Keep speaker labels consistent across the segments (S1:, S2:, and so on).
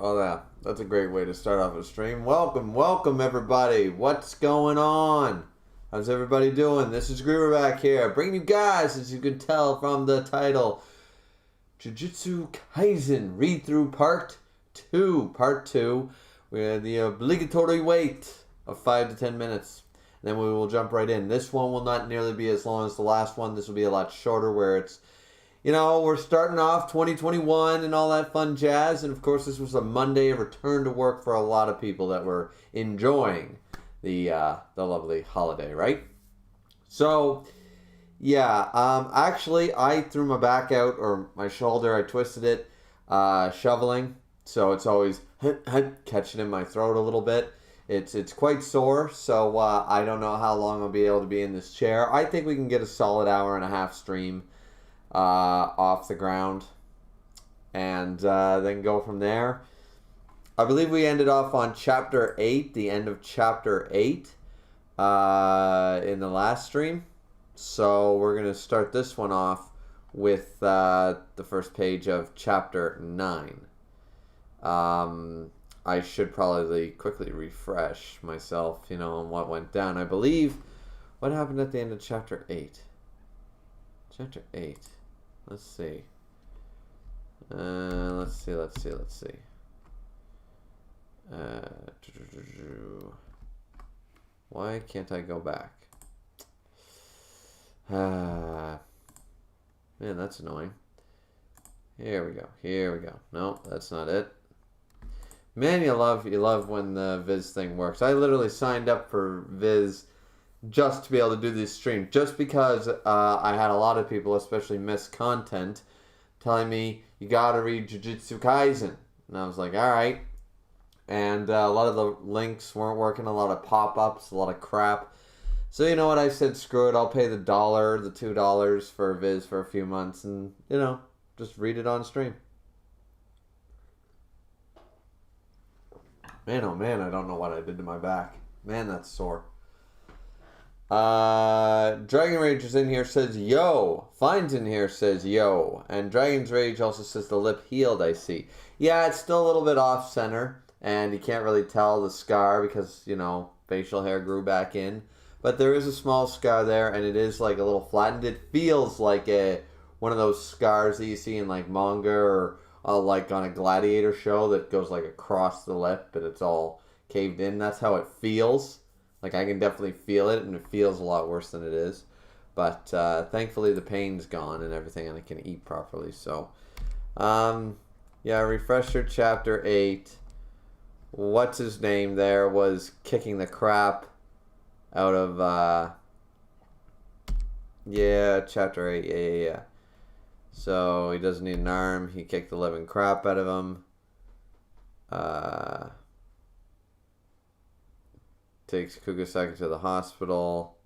S1: Oh, yeah. That's a great way to start off a stream. Welcome, everybody. What's going on? How's everybody doing? This is Groover back here, bringing you guys, as you can tell from the title, Jujutsu Kaisen read-through Part 2. Part 2. We had the obligatory wait of 5 to 10 minutes. And then we will jump right in. This one will not nearly be as long as the last one. This will be a lot shorter, where it's, you know, we're starting off 2021 and all that fun jazz. And, of course, this was a Monday, a return to work for a lot of people that were enjoying the lovely holiday, right? So, yeah, actually, I threw my back out, or my shoulder, I twisted it, shoveling. So it's always catching in my throat a little bit. It's quite sore, so I don't know how long I'll be able to be in this chair. I think we can get a solid hour and a half stream off the ground, and then go from there. I believe we ended off on Chapter 8, the end of Chapter 8, in the last stream. So we're going to start this one off with the first page of Chapter 9. I should probably quickly refresh myself, you know, on what went down. I believe, what happened at the end of Chapter 8? Chapter 8. Let's see. Let's see. Why can't I go back? Man, that's annoying. Here we go. No, that's not it. Man, you love when the Viz thing works. I literally signed up for Viz just to be able to do this stream, just because I had a lot of people, especially Miss Content, telling me, you gotta read Jujutsu Kaisen. And I was like, alright. And a lot of the links weren't working, a lot of pop-ups, a lot of crap. So you know what, I said, screw it, I'll pay the $1, the $2 for Viz for a few months, and, you know, just read it on stream. Man, oh man, I don't know what I did to my back. Man, that's sore. Dragon Rage is in here, says yo. Fine's in here, says yo. And Dragon's Rage also says the lip healed, I see. Yeah, it's still a little bit off center, and you can't really tell the scar because, you know, facial hair grew back in. But there is a small scar there, and it is like a little flattened. It feels like one of those scars that you see in like manga, or like on a gladiator show that goes like across the lip and it's all caved in. That's how it feels. Like, I can definitely feel it, and it feels a lot worse than it is. But thankfully the pain's gone and everything, and I can eat properly. So, yeah, refresher Chapter 8. What's his name there was kicking the crap out of, yeah, Chapter 8, yeah. So, he doesn't need an arm. He kicked the living crap out of him. Takes Kugasaki to the hospital.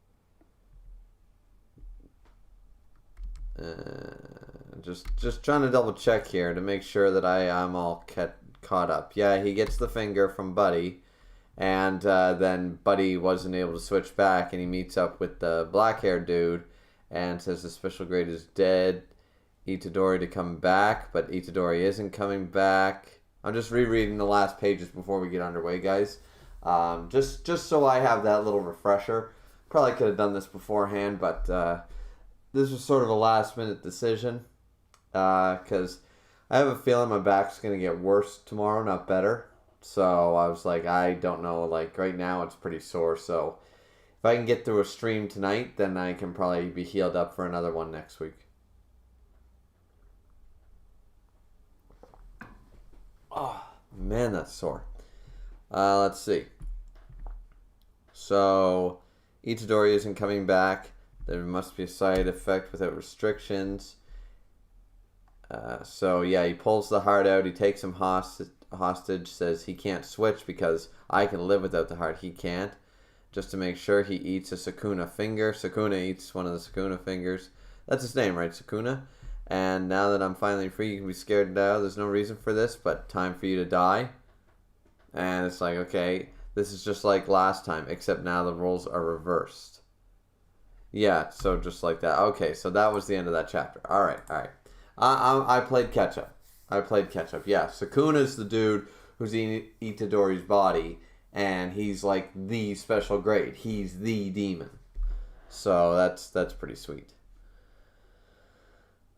S1: Just trying to double check here to make sure that I'm all caught up. Yeah, he gets the finger from Buddy. And then Buddy wasn't able to switch back, and he meets up with the black-haired dude and says the special grade is dead. Itadori to come back, but Itadori isn't coming back. I'm just rereading the last pages before we get underway, guys. Just so I have that little refresher. Probably could have done this beforehand, but this was sort of a last-minute decision, because I have a feeling my back's going to get worse tomorrow, not better. So I was like, I don't know, like right now it's pretty sore, so if I can get through a stream tonight, then I can probably be healed up for another one next week. Oh, man, that's sore. Let's see. So, Itadori isn't coming back. There must be a side effect without restrictions. So, yeah, he pulls the heart out. He takes him hostage, says he can't switch because I can live without the heart. He can't. Just to make sure, he eats a Sukuna finger. Sukuna eats one of the Sukuna fingers. That's his name, right? Sukuna? And now that I'm finally free, you can be scared now. There's no reason for this, but time for you to die. And it's like, okay, this is just like last time, except now the roles are reversed. Yeah, so just like that. Okay, so that was the end of that chapter. Alright. I played catch-up. Yeah, Sukuna's the dude who's in Itadori's body, and he's like the special grade. He's the demon. So that's pretty sweet.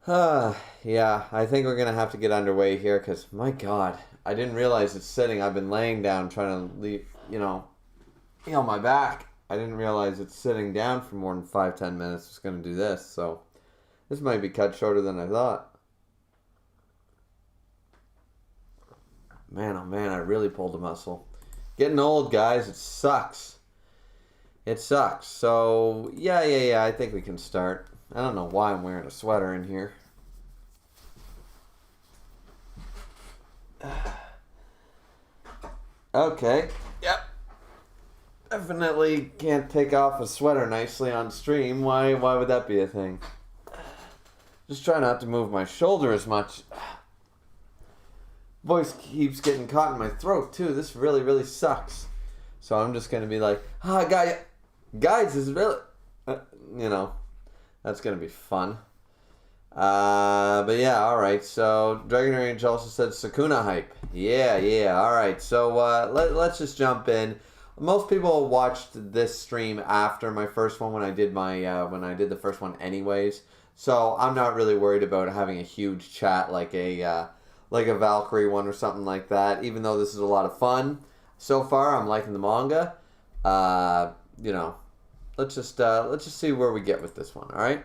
S1: Yeah, I think we're gonna have to get underway here because my God, I didn't realize it's sitting. I've been laying down trying to leave, heal my back. I didn't realize it's sitting down for more than 5-10 minutes. It's gonna do this, so this might be cut shorter than I thought. Man, oh man, I really pulled a muscle. Getting old, guys. It sucks. It sucks. So yeah. I think we can start. I don't know why I'm wearing a sweater in here. Okay. Yep. Definitely can't take off a sweater nicely on stream. Why would that be a thing? Just try not to move my shoulder as much. Voice keeps getting caught in my throat too. This really, really sucks. So I'm just going to be like, guys, this is really... That's going to be fun. But yeah, alright. So, Dragon Rage also said Sukuna hype. Yeah, alright. So, let's just jump in. Most people watched this stream after my first one when I did the first one anyways. So, I'm not really worried about having a huge chat like a Valkyrie one or something like that. Even though this is a lot of fun. So far, I'm liking the manga. Let's just see where we get with this one, alright?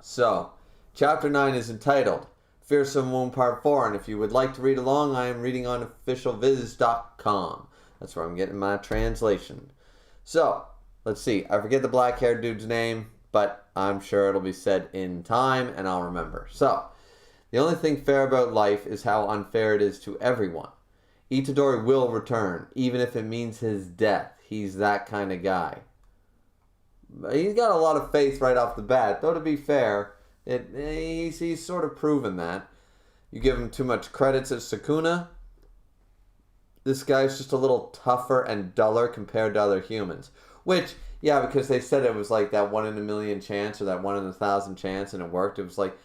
S1: So, Chapter 9 is entitled Fearsome Wound Part 4, and if you would like to read along, I am reading on officialviz.com. That's where I'm getting my translation. So, let's see. I forget the black-haired dude's name, but I'm sure it'll be said in time, and I'll remember. So, the only thing fair about life is how unfair it is to everyone. Itadori will return, even if it means his death. He's that kind of guy. He's got a lot of faith right off the bat, though to be fair, he's sort of proven that. You give him too much credits as Sukuna. This guy's just a little tougher and duller compared to other humans. Which, yeah, because they said it was like that 1 in a million chance or that 1 in 1,000 chance and it worked. It was like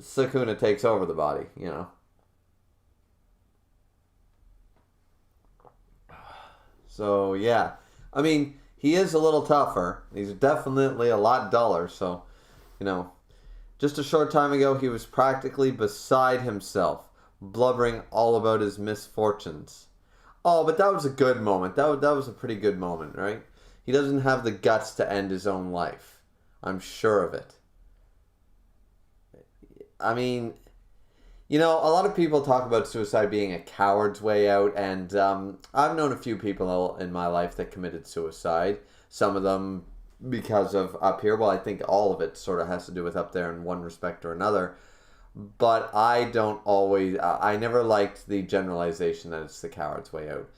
S1: Sukuna takes over the body, So, yeah. I mean, he is a little tougher. He's definitely a lot duller, so, Just a short time ago, he was practically beside himself, blubbering all about his misfortunes. Oh, but that was a good moment. That was a pretty good moment, right? He doesn't have the guts to end his own life. I'm sure of it. I mean, a lot of people talk about suicide being a coward's way out, and I've known a few people in my life that committed suicide. Some of them because of up here. Well, I think all of it sort of has to do with up there in one respect or another. But I don't always... I never liked the generalization that it's the coward's way out.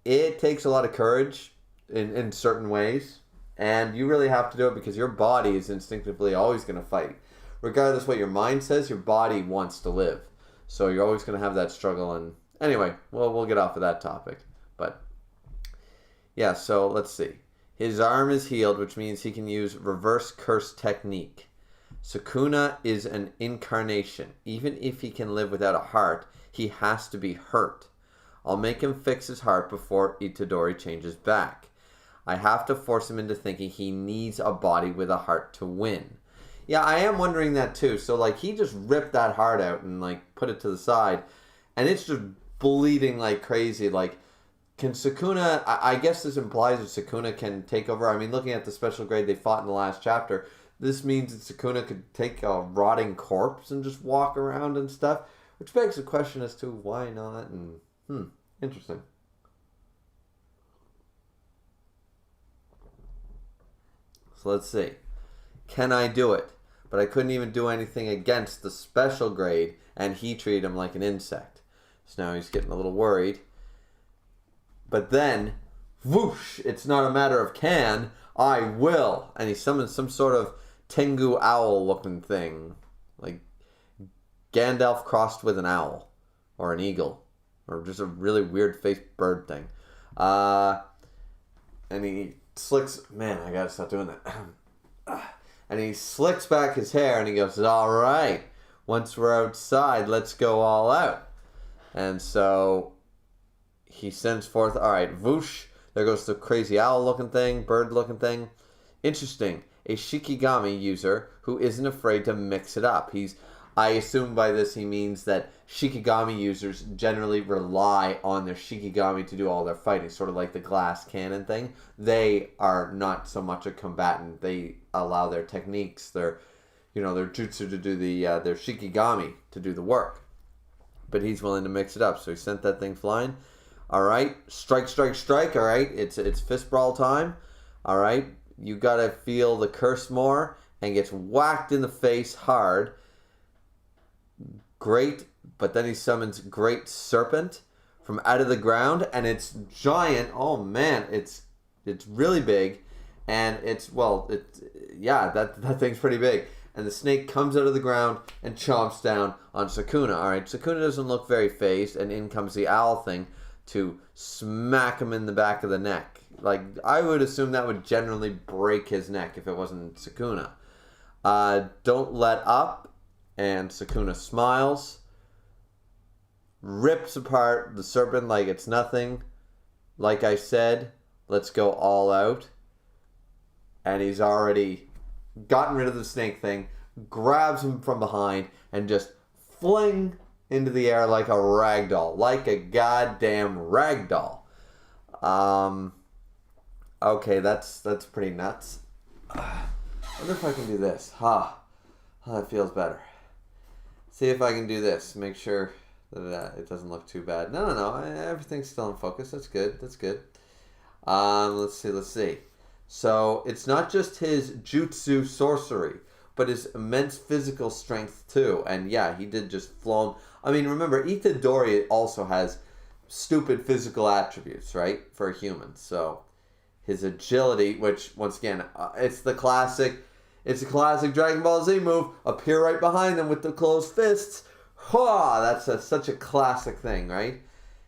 S1: It takes a lot of courage in certain ways. And you really have to do it because your body is instinctively always going to fight. Regardless what your mind says, your body wants to live. So you're always going to have that struggle. And anyway, we'll get off of that topic. But yeah, so let's see. His arm is healed, which means he can use reverse curse technique. Sukuna is an incarnation. Even if he can live without a heart, he has to be hurt. I'll make him fix his heart before Itadori changes back. I have to force him into thinking he needs a body with a heart to win. Yeah, I am wondering that too. So, he just ripped that heart out and, put it to the side. And it's just bleeding like crazy. Can Sukuna... I guess this implies that Sukuna can take over. I mean, looking at the special grade they fought in the last chapter, this means that Sukuna could take a rotting corpse and just walk around and stuff. Which begs the question as to why not. And, interesting. So, let's see. Can I do it? But I couldn't even do anything against the special grade, and he treated him like an insect. So now he's getting a little worried. But then, whoosh, it's not a matter of can, I will. And he summons some sort of Tengu owl-looking thing. Like Gandalf crossed with an owl. Or an eagle. Or just a really weird-faced bird thing. And he slicks... Man, I gotta stop doing that. And he slicks back his hair and he goes, all right, once we're outside, let's go all out. And so he sends forth, all right, whoosh, there goes the crazy owl-looking thing, bird-looking thing. Interesting. A Shikigami user who isn't afraid to mix it up. I assume by this he means that Shikigami users generally rely on their Shikigami to do all their fighting, sort of like the glass cannon thing. They are not so much a combatant. They allow their techniques, their jutsu to do their Shikigami to do the work. But he's willing to mix it up, so he sent that thing flying. All right, strike, strike, strike. All right, it's fist brawl time. All right, you gotta feel the curse more, and gets whacked in the face hard. Great, but then he summons Great Serpent from out of the ground, and it's giant. Oh man, it's really big, and that thing's pretty big. And the snake comes out of the ground and chomps down on Sukuna. All right, Sukuna doesn't look very phased, and in comes the owl thing to smack him in the back of the neck. Like, I would assume that would generally break his neck if it wasn't Sukuna. Don't let up, and Sukuna smiles, rips apart the serpent like it's nothing. Like I said, let's go all out. And he's already gotten rid of the snake thing, grabs him from behind, and just fling into the air like a ragdoll. Like a goddamn ragdoll. Okay, that's pretty nuts. I wonder if I can do this. That feels better. See if I can do this. Make sure that it doesn't look too bad. No. Everything's still in focus. That's good. Let's see. So it's not just his jutsu sorcery, but his immense physical strength too. And yeah, he did just flown. I mean, remember, Itadori also has stupid physical attributes, right, for a human. So his agility, which once again, it's a classic Dragon Ball Z move. Appear right behind them with the closed fists. That's such a classic thing, right?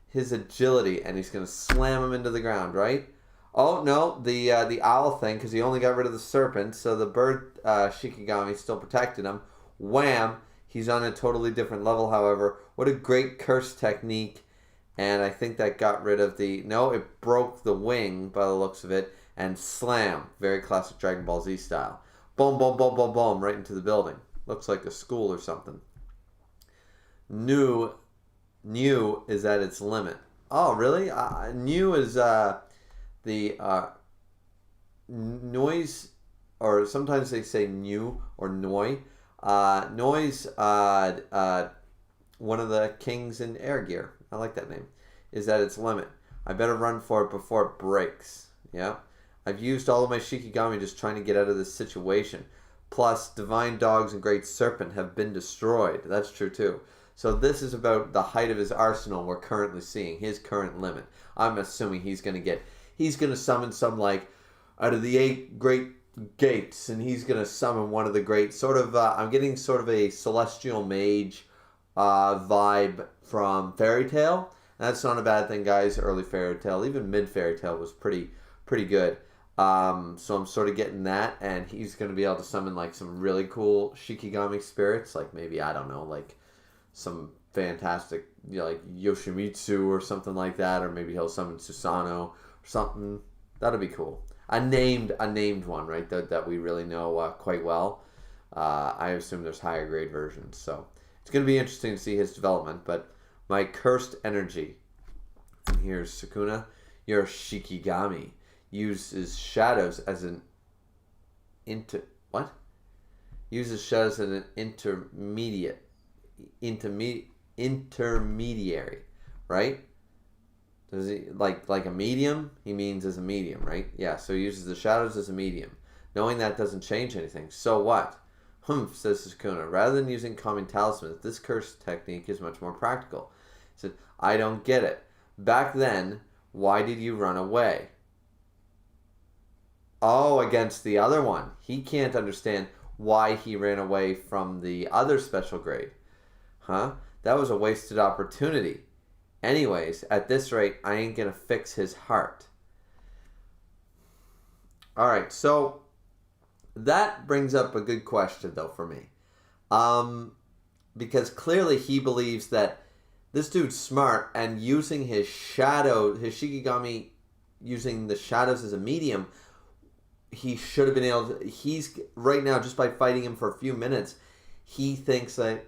S1: His agility, and he's gonna slam him into the ground, right? Oh no, the owl thing, because he only got rid of the serpent, so the bird Shikigami still protected him. Wham! He's on a totally different level, however. What a great curse technique. And I think that got rid of it broke the wing by the looks of it, and slam. Very classic Dragon Ball Z style. Boom, boom, boom, boom, boom, right into the building. Looks like a school or something. New is at its limit. Oh, really? New is the noise, or sometimes they say new or noi. Noise, one of the kings in Air Gear. I like that name. Is at its limit. I better run for it before it breaks. Yeah. I've used all of my Shikigami just trying to get out of this situation. Plus, Divine Dogs and Great Serpent have been destroyed. That's true too. So this is about the height of his arsenal we're currently seeing. His current limit. I'm assuming he's going to summon some, like, out of the 8 great gates. And he's going to summon one of the great, I'm getting sort of a celestial mage vibe from Fairy Tail. That's not a bad thing, guys. Early Fairy Tail, even mid Fairy Tail was pretty good. So I'm sort of getting that, and he's going to be able to summon like some really cool Shikigami spirits, like maybe, I don't know, like some fantastic, like Yoshimitsu or something like that, or maybe he'll summon Susanoo or something. That'll be cool. A named one, right? That we really know quite well. I assume there's higher grade versions, so it's going to be interesting to see his development. But my cursed energy, and here's Sukuna, your Shikigami uses shadows as an intermediary, right? Does he like a medium? He means as a medium, right? Yeah, so he uses the shadows as a medium. Knowing that doesn't change anything. So what? Says Sukuna. Rather than using calming talismans, this curse technique is much more practical. He said, I don't get it. Back then, why did you run away? Oh, against the other one. He can't understand why he ran away from the other special grade. Huh? That was a wasted opportunity. Anyways, at this rate, I ain't gonna fix his heart. Alright, so that brings up a good question, though, for me. Because clearly he believes that This dude's smart, and using his shadow, his Shikigami, using the shadows as a medium, he should have been able to... He's, right now, just by fighting him for a few minutes, he thinks that,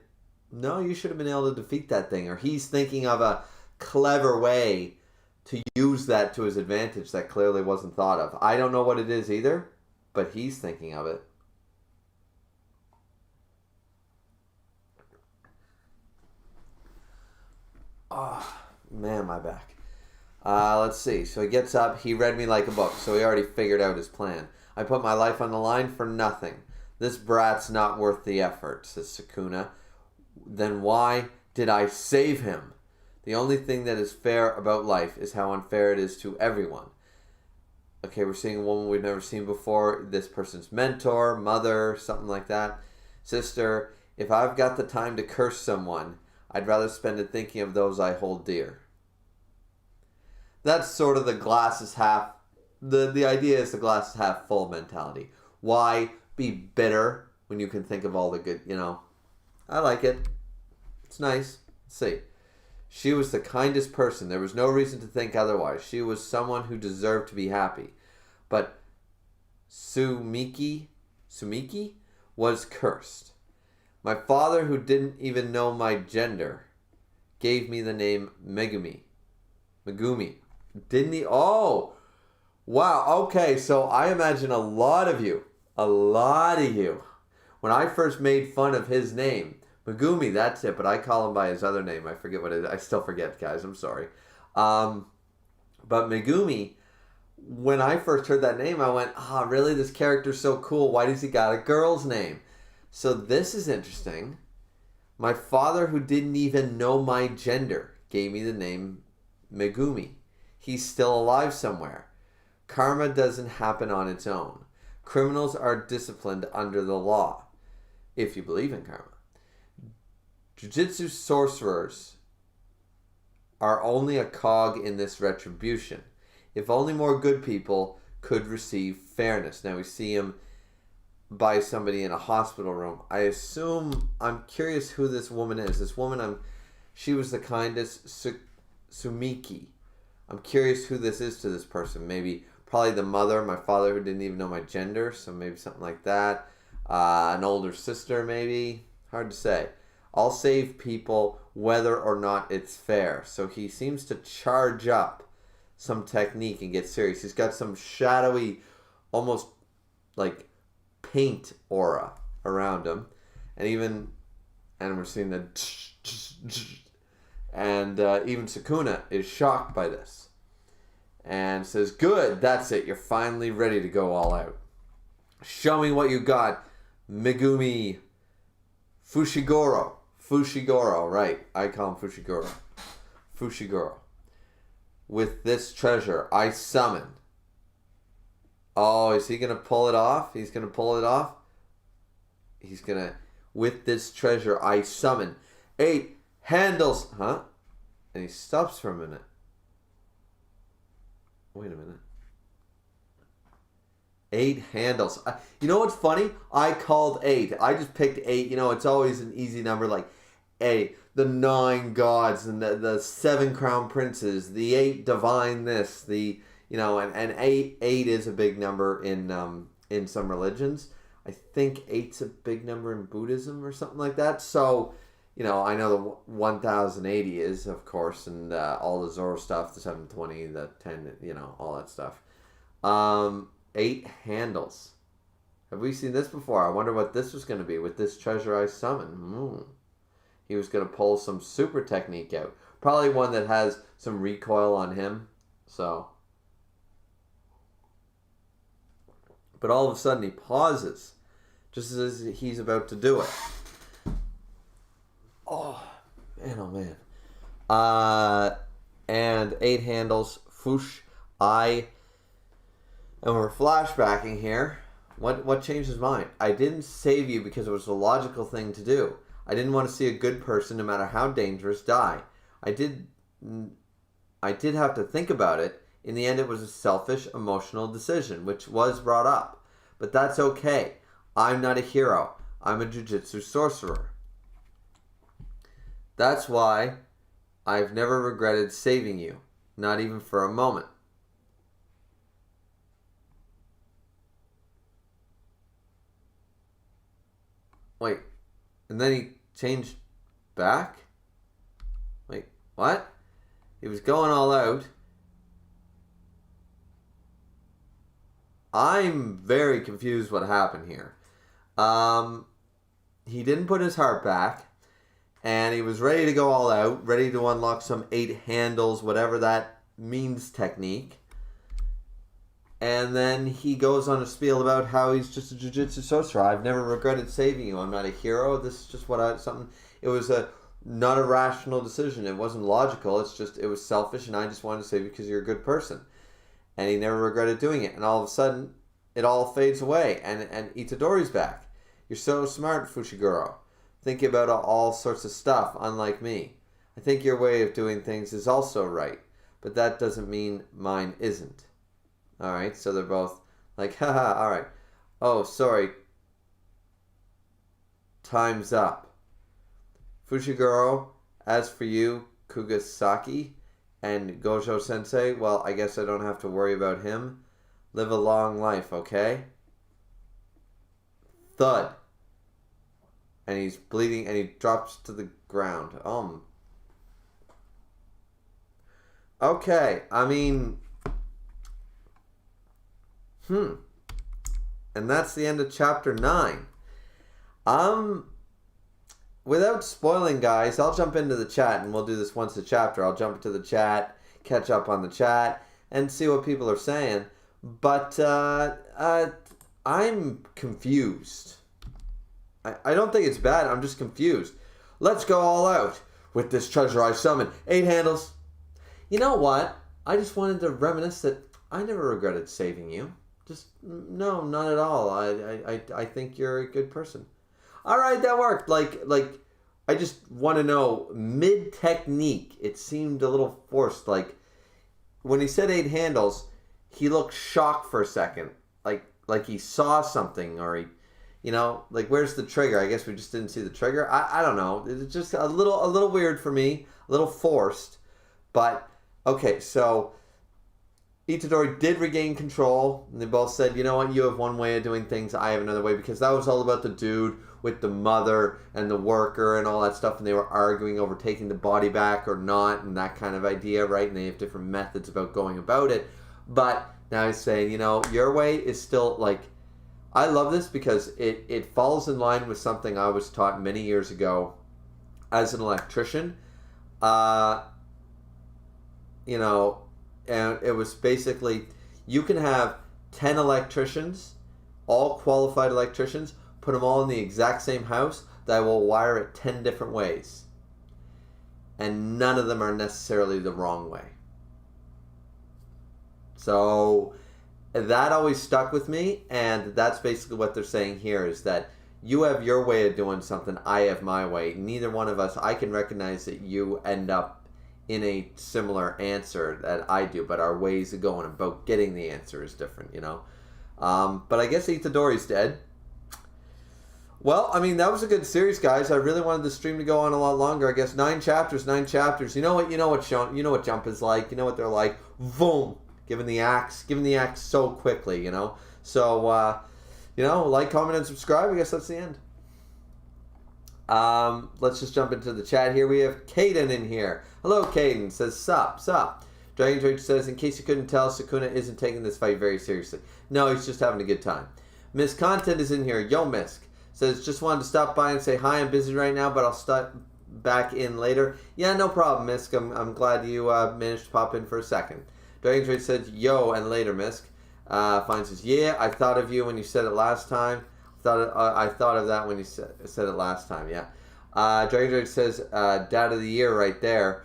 S1: no, you should have been able to defeat that thing. Or he's thinking of a clever way to use that to his advantage that clearly wasn't thought of. I don't know what it is either, but he's thinking of it. Oh, man, my back. Let's see. So he gets up. He read me like a book, so he already figured out his plan. I put my life on the line for nothing. This brat's not worth the effort, says Sukuna. Then why did I save him? The only thing that is fair about life is how unfair it is to everyone. Okay, we're seeing a woman we've never seen before. This person's mentor, mother, something like that. Sister, if I've got the time to curse someone, I'd rather spend it thinking of those I hold dear. That's sort of the glass is half... The idea is the glass is half full mentality. Why be bitter when you can think of all the good, I like it. It's nice. Let's see. She was the kindest person. There was no reason to think otherwise. She was someone who deserved to be happy. But Sumiki was cursed. My father, who didn't even know my gender, gave me the name Megumi. Didn't he? Oh! Wow, okay, so I imagine a lot of you, when I first made fun of his name, Megumi, that's it, but I call him by his other name. I forget what it is. I still forget, guys. I'm sorry. But Megumi, when I first heard that name, I went, really? This character's so cool. Why does he got a girl's name? So this is interesting. My father, who didn't even know my gender, gave me the name Megumi. He's still alive somewhere. Karma doesn't happen on its own. Criminals are disciplined under the law, if you believe in karma. Jujutsu sorcerers are only a cog in this retribution. If only more good people could receive fairness. Now we see him by somebody in a hospital room. I'm curious who this woman is. This woman, she was the kindest, Sumiki. I'm curious who this is to this person. Probably the mother, my father who didn't even know my gender, so maybe something like that. An older sister, maybe. Hard to say. I'll save people whether or not it's fair. So he seems to charge up some technique and get serious. He's got some shadowy, almost like paint aura around him. And we're seeing the... And even Sukuna is shocked by this. And says, good, that's it. You're finally ready to go all out. Show me what you got, Megumi Fushiguro. Fushiguro, right. I call him Fushiguro. Fushiguro. With this treasure, I summon. Oh, is he going to pull it off? He's going to pull it off? He's going to... With this treasure, I summon 8 handles. Huh? And he stops for a minute. Wait a minute. 8 handles. You know what's funny? I called 8. I just picked 8. It's always an easy number, like the 9 gods and the 7 crown princes, the 8 divine this, and 8 is a big number in some religions. I think 8's a big number in Buddhism or something like that. So, I know the 1080 is, of course, and all the Zoro stuff, the 720, the 10, all that stuff. 8 handles. Have we seen this before? I wonder what this was going to be with this treasure I summoned. He was going to pull some super technique out. Probably one that has some recoil on him. So. But all of a sudden he pauses. Just as he's about to do it. Oh man. And 8 handles. Foosh. And we're flashbacking here. What changed his mind? I didn't save you because it was a logical thing to do. I didn't want to see a good person, no matter how dangerous, die. I did have to think about it. In the end, it was a selfish, emotional decision, which was brought up. But that's okay. I'm not a hero. I'm a Jujutsu sorcerer. That's why I've never regretted saving you, not even for a moment. Wait, and then he changed back? Wait, what? He was going all out. I'm very confused what happened here. He didn't put his heart back, and he was ready to go all out, ready to unlock some 8 handles, whatever that means technique. And then he goes on a spiel about how he's just a Jujutsu sorcerer. I've never regretted saving you. I'm not a hero. This is just it was not a rational decision. It wasn't logical. It was selfish, and I just wanted to save you because you're a good person. And he never regretted doing it. And all of a sudden, it all fades away, and Itadori's back. You're so smart, Fushiguro. Thinking about all sorts of stuff, unlike me. I think your way of doing things is also right, but that doesn't mean mine isn't. Alright, so they're both like, haha, alright. Oh, sorry. Time's up. Fushiguro, as for you, Kugasaki, and Gojo Sensei, well, I guess I don't have to worry about him. Live a long life, okay? Thud. And he's bleeding, and he drops to the ground. Okay, I mean... And that's the end of chapter 9. Without spoiling, guys, I'll jump into the chat, and we'll do this once a chapter. I'll jump into the chat, catch up on the chat, and see what people are saying. But I'm confused. I don't think it's bad. I'm just confused. Let's go all out with this treasure I summoned. 8 handles. You know what? I just wanted to reminisce that I never regretted saving you. No, not at all. I think you're a good person. All right, that worked. Like I just want to know, mid-technique, it seemed a little forced. Like, when he said 8 handles, he looked shocked for a second. Like he saw something, or he, like, where's the trigger? I guess we just didn't see the trigger. I don't know. It's just a little weird for me, a little forced. But, okay, so Itadori did regain control, and they both said, you know what, you have one way of doing things, I have another way, because that was all about the dude with the mother and the worker and all that stuff, and they were arguing over taking the body back or not, and that kind of idea, right? And they have different methods about going about it. But now he's saying, your way is still, like, I love this because it falls in line with something I was taught many years ago as an electrician. And it was basically, you can have 10 electricians, all qualified electricians, put them all in the exact same house, that will wire it 10 different ways. And none of them are necessarily the wrong way. So that always stuck with me, and that's basically what they're saying here, is that you have your way of doing something, I have my way. Neither one of us, I can recognize that you end up in a similar answer that I do, but our ways of going about getting the answer is different, But I guess Itadori's dead. Well, I mean, that was a good series, guys. I really wanted the stream to go on a lot longer. I guess 9 chapters. You know what Jump is like. You know what they're like. Boom, giving the axe so quickly, So, like, comment, and subscribe. I guess that's the end. Let's just jump into the chat here. We have Kaden in here. Hello, Kaden. Says, sup. Dragon Trade says, in case you couldn't tell, Sukuna isn't taking this fight very seriously. No, he's just having a good time. Miss Content is in here. Yo, Misk. Says, just wanted to stop by and say hi. I'm busy right now, but I'll start back in later. Yeah, no problem, Misk. I'm glad you managed to pop in for a second. Dragon Trade says, yo, and later, Misk. Fine says, yeah, I thought of you when you said it last time. I thought of that when you said it last time, yeah. Dragon Trade says, Dad of the Year right there.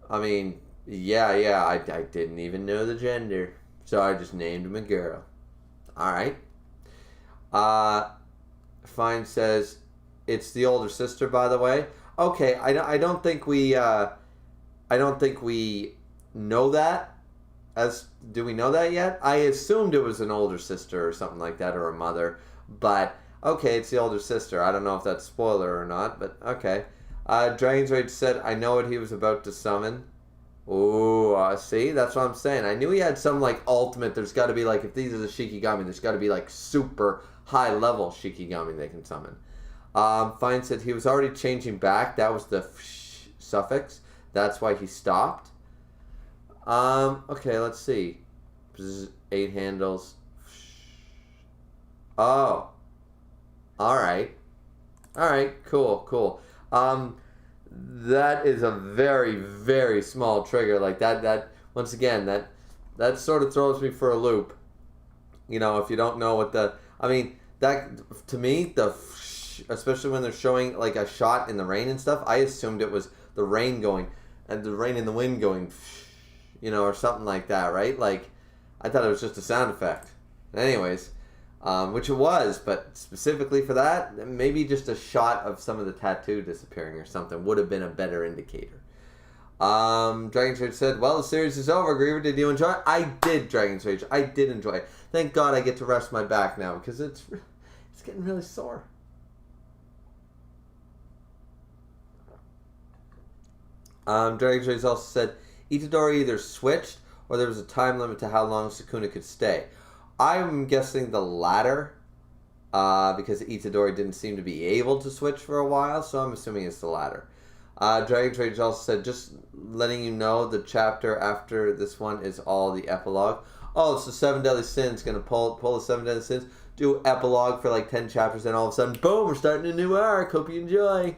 S1: I mean, yeah, I didn't even know the gender, so I just named him a girl. Alright. Fine says, it's the older sister, by the way. Okay, I don't think we know that. Do we know that yet? I assumed it was an older sister or something like that, or a mother. But, okay, it's the older sister. I don't know if that's spoiler or not, but okay. Dragon's Rage said, I know what he was about to summon. Ooh, see? That's what I'm saying. I knew he had some, like, ultimate. There's got to be, like, if these are the Shikigami, there's got to be, like, super high-level Shikigami they can summon. Fine said he was already changing back. That was the suffix. That's why he stopped. Okay, let's see. 8 handles. Oh. Alright. Alright, cool. That is a very, very small trigger. Like that once again, that sort of throws me for a loop. You know, if you don't know what that, to me, especially when they're showing like a shot in the rain and stuff, I assumed it was the rain going, and the rain and the wind going, you know, or something like that, right? Like, I thought it was just a sound effect. Anyways, which it was, but specifically for that, maybe just a shot of some of the tattoo disappearing or something would have been a better indicator. Dragon's Rage said, well, the series is over. Griever, did you enjoy it? I did, Dragon's Rage. I did enjoy it. Thank God I get to rest my back now because it's getting really sore. Dragon's Rage also said, Itadori either switched or there was a time limit to how long Sukuna could stay. I'm guessing the latter, because Itadori didn't seem to be able to switch for a while, so I'm assuming it's the latter. Dragon's Rage also said, just letting you know the chapter after this one is all the epilogue. Oh, so 7 Deadly Sins, gonna pull the 7 Deadly Sins, do epilogue for like 10 chapters, then all of a sudden, boom, we're starting a new arc. Hope you enjoy.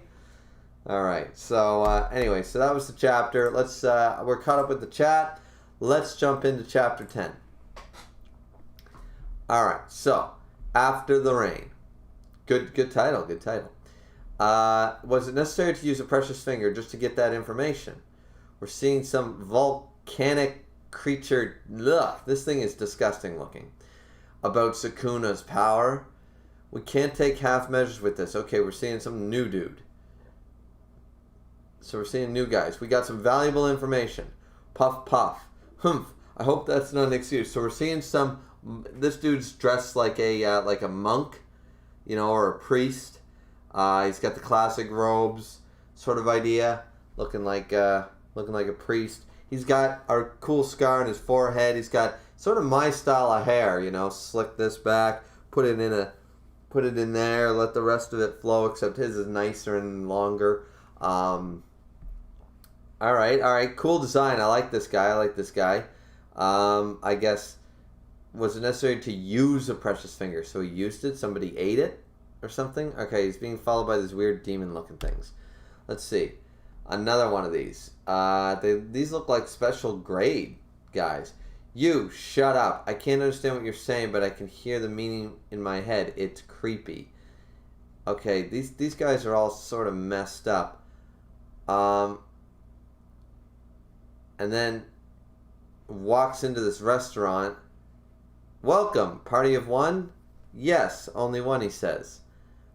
S1: Alright, so anyway, so that was the chapter. Let's we're caught up with the chat. Let's jump into chapter 10. Alright, so After the Rain. Good title. Was it necessary to use a precious finger just to get that information? We're seeing some volcanic creature. Ugh, this thing is disgusting looking. About Sukuna's power. We can't take half measures with this. Okay, we're seeing some new dude. So we're seeing new guys. We got some valuable information. Puff, puff. Humph. I hope that's not an excuse. So we're seeing some. This dude's dressed like a monk, you know, or a priest. He's got the classic robes, sort of idea, looking like a priest. He's got a cool scar on his forehead. He's got sort of my style of hair, you know, slick this back, put it in there, let the rest of it flow. Except his is nicer and longer. All right, cool design. I like this guy. I guess, was it necessary to use a precious finger? So he used it. Somebody ate it or something. Okay, he's being followed by these weird demon-looking things. Let's see. Another one of these. These look like special grade guys. You, shut up. I can't understand what you're saying, but I can hear the meaning in my head. It's creepy. Okay, these guys are all sort of messed up. And then walks into this restaurant. Welcome, party of one? Yes, only one, he says.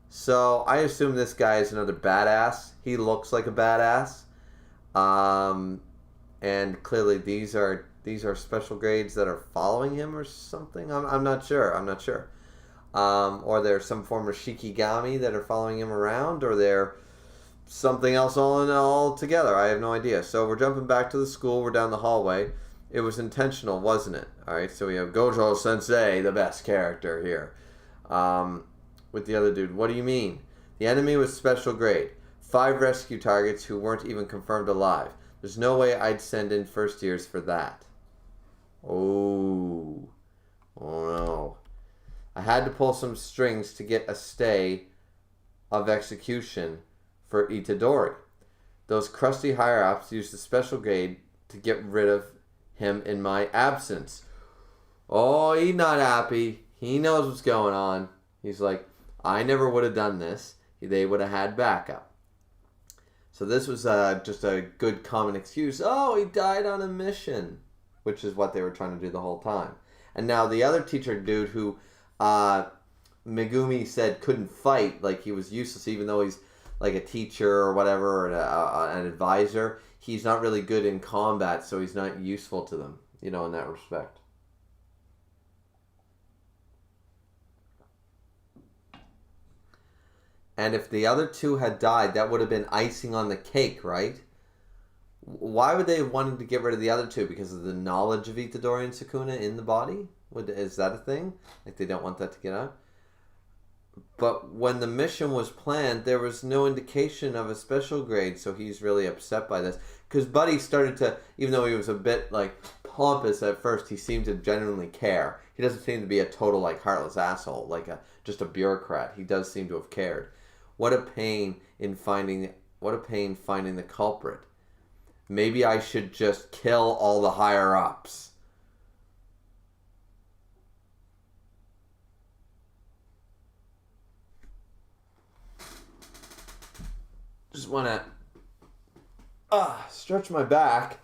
S1: So I assume this guy is another badass. He looks like a badass. And clearly these are special grades that are following him or something. I'm not sure. Or they're some form of Shikigami that are following him around, or they're something else all together. I have no idea. So we're jumping back to the school. We're down the hallway. It was intentional, wasn't it? All right, so we have Gojo Sensei, the best character here, with the other dude. What do you mean? The enemy was special grade. 5 rescue targets who weren't even confirmed alive. There's no way I'd send in first years for that. Oh no. I had to pull some strings to get a stay of execution for Itadori. Those crusty higher-ups used the special grade to get rid of him in my absence. Oh, he's not happy. He knows what's going on. He's like, I never would have done this. They would have had backup. So this was just a good common excuse. Oh, he died on a mission, which is what they were trying to do the whole time. And now the other teacher dude who Megumi said couldn't fight, like he was useless, even though he's like a teacher or whatever, or an advisor, he's not really good in combat, so he's not useful to them, you know, in that respect. And if the other two had died, that would have been icing on the cake, right? Why would they have wanted to get rid of the other two? Because of the knowledge of Itadori and Sukuna in the body? Is that a thing? Like they don't want that to get out? But when the mission was planned, there was no indication of a special grade, so he's really upset by this. Because Buddy started to, even though he was a bit like pompous at first, he seemed to genuinely care. He doesn't seem to be a total like heartless asshole, like just a bureaucrat. He does seem to have cared. What a pain finding the culprit. Maybe I should just kill all the higher ups. Just want to stretch my back.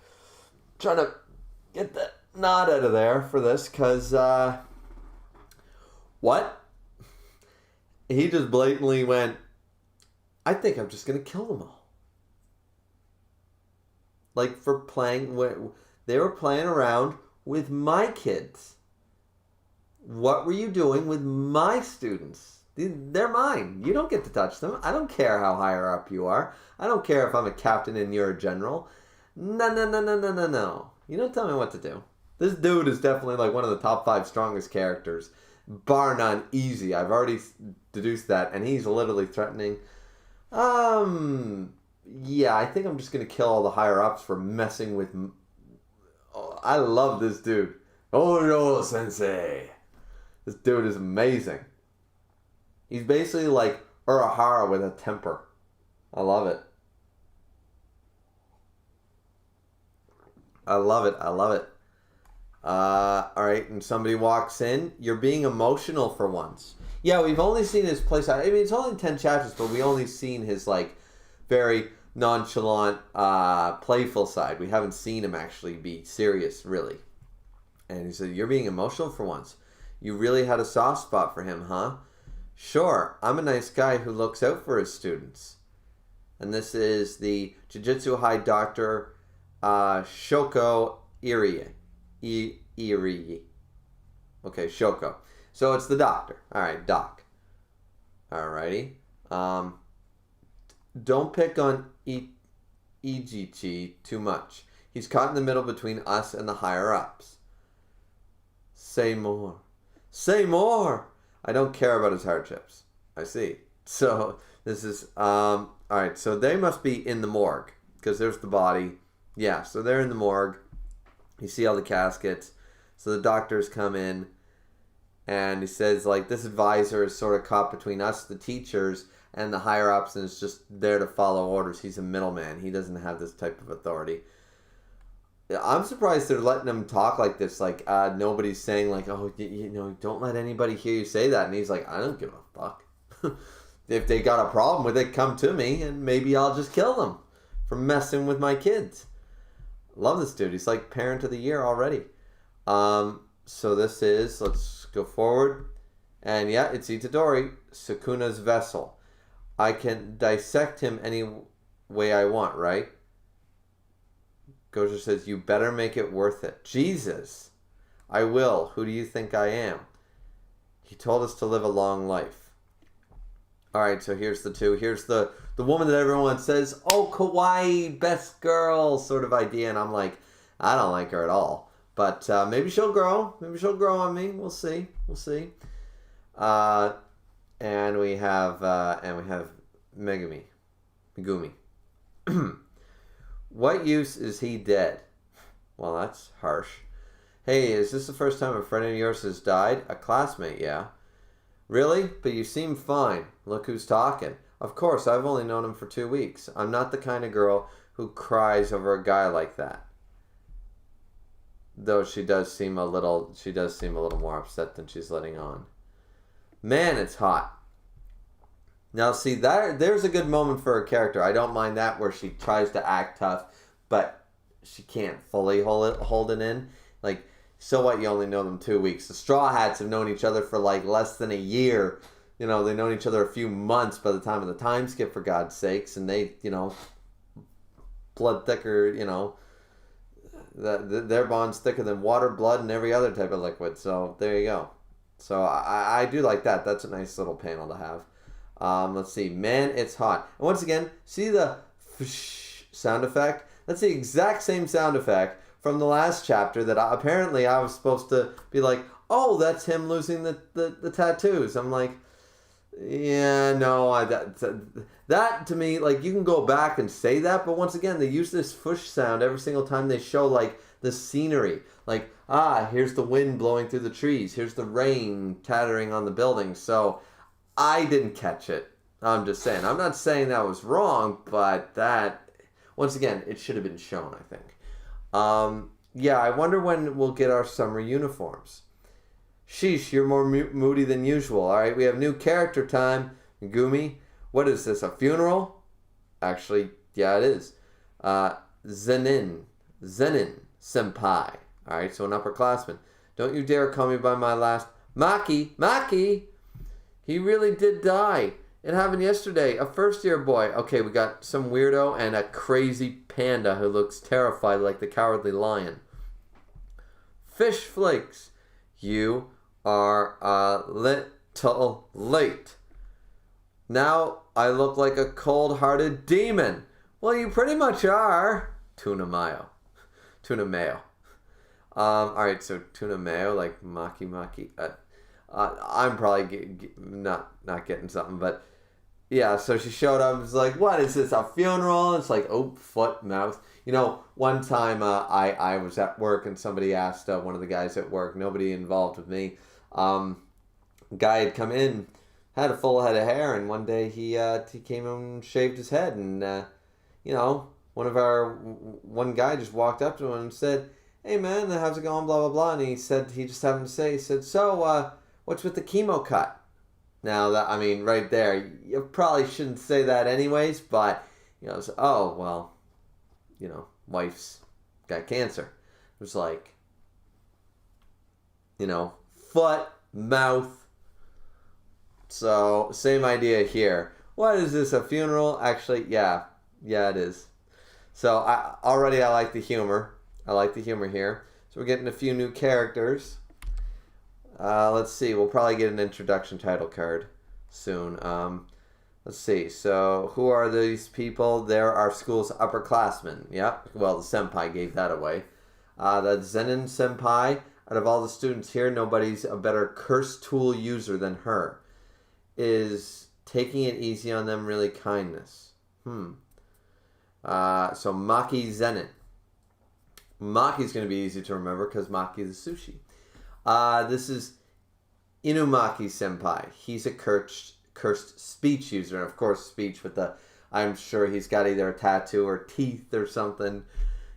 S1: Trying to get the knot out of there for this, because, what? He just blatantly went, I think I'm just going to kill them all. Like, for playing, they were playing around with my kids. What were you doing with my students? They're mine. You don't get to touch them. I don't care how higher up you are. I don't care if I'm a captain and you're a general. No. You don't tell me what to do. This dude is definitely like one of the top 5 strongest characters. Bar none, easy. I've already deduced that. And he's literally threatening. Yeah, I think I'm just going to kill all the higher ups for messing with... Oh, I love this dude. Oro Sensei. This dude is amazing. He's basically like Urahara with a temper. I love it. I love it. Alright, and somebody walks in. You're being emotional for once. Yeah, we've only seen his place. I mean, it's only 10 chapters, but we only seen his, like, very nonchalant, playful side. We haven't seen him actually be serious, really. And he said, you're being emotional for once. You really had a soft spot for him, huh? Sure, I'm a nice guy who looks out for his students. And this is the Jujutsu High Doctor Shoko Irie. Irie. Okay, Shoko. So it's the doctor. Alright, Doc. Alrighty. Don't pick on Ijichi too much. He's caught in the middle between us and the higher-ups. Say more. Say more! I don't care about his hardships. I see. So, this is, alright, so they must be in the morgue, because there's the body. Yeah, so they're in the morgue. You see all the caskets. So the doctors come in, and he says, like, this advisor is sort of caught between us, the teachers, and the higher-ups, and is just there to follow orders. He's a middleman. He doesn't have this type of authority. I'm surprised they're letting him talk like this. Like, nobody's saying, like, oh, you know, don't let anybody hear you say that. And he's like, I don't give a fuck. If they got a problem with it, come to me, and maybe I'll just kill them for messing with my kids. Love this dude. He's like parent of the year already. So this is, let's go forward. And yeah, it's Itadori, Sukuna's vessel. I can dissect him any way I want, right? Gojo says, you better make it worth it. Jesus. I will. Who do you think I am? He told us to live a long life. Alright, so here's the two. Here's the woman that everyone says, oh, kawaii, best girl sort of idea. And I'm like, I don't like her at all. But maybe she'll grow. Maybe she'll grow on me. We'll see. We'll see. And we have Megumi. What use is he dead? Well, that's harsh. Hey, is this the first time a friend of yours has died? A classmate, yeah. Really? But you seem fine. Look who's talking. Of course, I've only known him for 2 weeks. I'm not the kind of girl who cries over a guy like that. Though she does seem a little more upset than she's letting on. Man, it's hot. Now, see, there's a good moment for her character. I don't mind that, where she tries to act tough, but she can't fully hold it in. Like, so what? You only know them 2 weeks. The Straw Hats have known each other for, like, less than a year. You know, they've known each other a few months by the time of the time skip, for God's sakes. And they, you know, blood thicker, you know, their bond's thicker than water, blood, and every other type of liquid. So, there you go. So, I do like that. That's a nice little panel to have. Let's see. Man, it's hot. And once again, see the sound effect? That's the exact same sound effect from the last chapter that apparently I was supposed to be like, oh, that's him losing the tattoos. I'm like, yeah, no, that to me, like, you can go back and say that, but once again, they use this fush sound every single time they show, like, the scenery. Like, here's the wind blowing through the trees. Here's the rain tattering on the buildings. So I didn't catch it. I'm just saying. I'm not saying that was wrong, but that, once again, it should have been shown, I think. Yeah, I wonder when we'll get our summer uniforms. Sheesh, you're more moody than usual. All right, we have new character time. Gumi, what is this, a funeral? Actually, yeah, it is. Zenin senpai. All right, so an upperclassman. Don't you dare call me by my last... Maki! He really did die. It happened yesterday. A first-year boy. Okay, we got some weirdo and a crazy panda who looks terrified like the Cowardly Lion. Fish Flakes. You are a little late. Now I look like a cold-hearted demon. Well, you pretty much are. Tuna mayo. Alright, so tuna mayo, like maki. I'm probably not getting something, but yeah, so she showed up and was like, what is this, a funeral? It's like, oh, foot, mouth. You know, one time I was at work and somebody asked one of the guys at work, nobody involved with me, guy had come in, had a full head of hair, and one day he came and shaved his head, and you know, one guy just walked up to him and said, hey man, how's it going, blah blah blah, and he just happened to say, he said, so what's with the chemo cut? Now that, I mean, right there, you probably shouldn't say that anyways, but you know, so, oh well, you know, wife's got cancer. It was like, you know, foot, mouth. So, same idea here. What is this, a funeral? Actually, yeah, it is. So, I like the humor. I like the humor here. So, we're getting a few new characters. Let's see. We'll probably get an introduction title card soon. Let's see. So, who are these people? They're our school's upperclassmen. Yeah. Well, the senpai gave that away. The Zenin senpai. Out of all the students here, nobody's a better curse tool user than her. Is taking it easy on them really kindness? So Maki Zenin. Maki's going to be easy to remember because Maki is sushi. This is Inumaki senpai. He's a cursed speech user. And of course, speech with the... I'm sure he's got either a tattoo or teeth or something,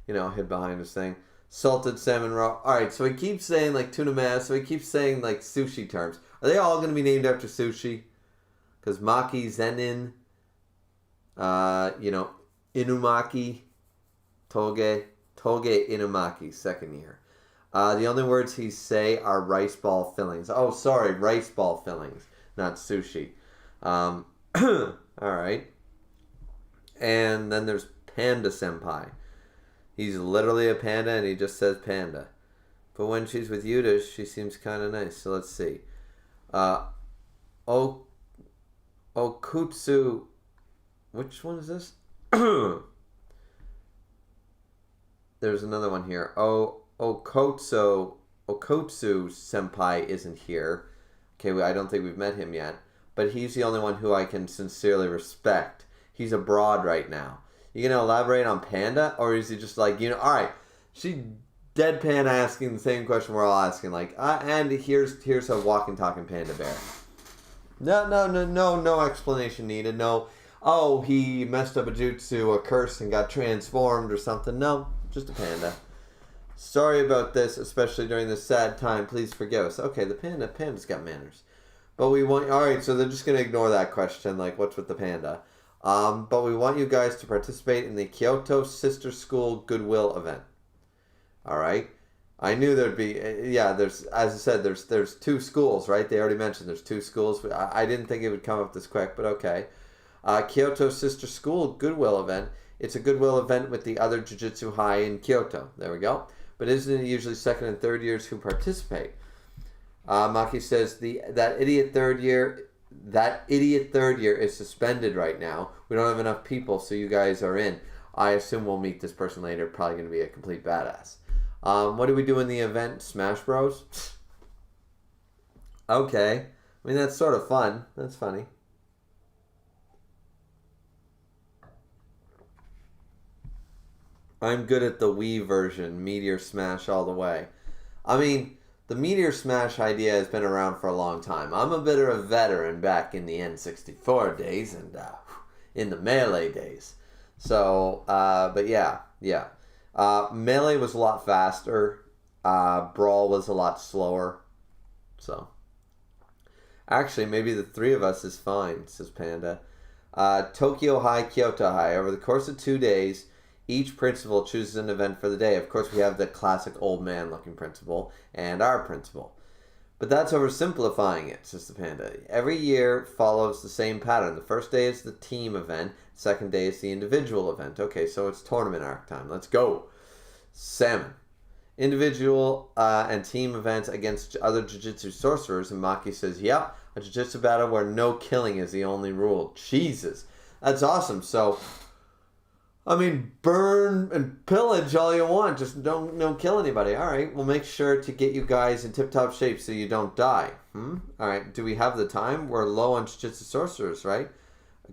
S1: you know, hid behind his thing. Salted salmon raw. Alright, so he keeps saying like tuna mass. So he keeps saying like sushi terms. Are they all going to be named after sushi? Because Maki Zenin, you know, Inumaki, Toge Inumaki, second year. The only words he say are rice ball fillings. Oh, sorry, rice ball fillings, not sushi. All right. And then there's Panda Senpai. He's literally a panda, and he just says panda. But when she's with Yuta, she seems kind of nice. So let's see. Okutsu. Which one is this? There's another one here. Okotsu senpai isn't here. Okay, I don't think we've met him yet. But he's the only one who I can sincerely respect. He's abroad right now. You gonna elaborate on Panda? Or is he just like, you know, alright, she deadpan asking the same question we're all asking. Like, and here's a walking, talking panda bear. No explanation needed. No, oh, he messed up a jutsu, a curse, and got transformed or something. No, just a panda. Sorry about this, especially during this sad time. Please forgive us. Okay, the panda's got manners. But we want, alright, so they're just going to ignore that question, like, what's with the panda? But we want you guys to participate in the Kyoto Sister School Goodwill event. Alright? I knew there'd be, yeah, there's, as I said, there's two schools, right? They already mentioned there's two schools. I didn't think it would come up this quick, but okay. Kyoto Sister School Goodwill event. It's a Goodwill event with the other Jujutsu High in Kyoto. There we go. But isn't it usually second and third years who participate? Maki says, that idiot third year that idiot third year is suspended right now. We don't have enough people, so you guys are in. I assume we'll meet this person later. Probably going to be a complete badass. What do we do in the event? Smash Bros? Okay. I mean, that's sort of fun. That's funny. I'm good at the Wii version. Meteor Smash all the way. I mean, the Meteor Smash idea has been around for a long time. I'm a bit of a veteran back in the N64 days and in the Melee days. So, but yeah. Melee was a lot faster. Brawl was a lot slower. So, actually, maybe the three of us is fine, says Panda. Tokyo High, Kyoto High. Over the course of 2 days, each principal chooses an event for the day. Of course, we have the classic old man looking principal and our principal. But that's oversimplifying it, says the Panda. Every year follows the same pattern. The first day is the team event. Second day is the individual event. Okay, so it's tournament arc time. Let's go. Salmon. Individual and team events against other Jujutsu sorcerers. And Maki says, yep, a Jujutsu battle where no killing is the only rule. Jesus. That's awesome. So, I mean, burn and pillage all you want. Just don't kill anybody. All right, we'll make sure to get you guys in tip-top shape so you don't die. All right, do we have the time? We're low on Jujutsu sorcerers, right?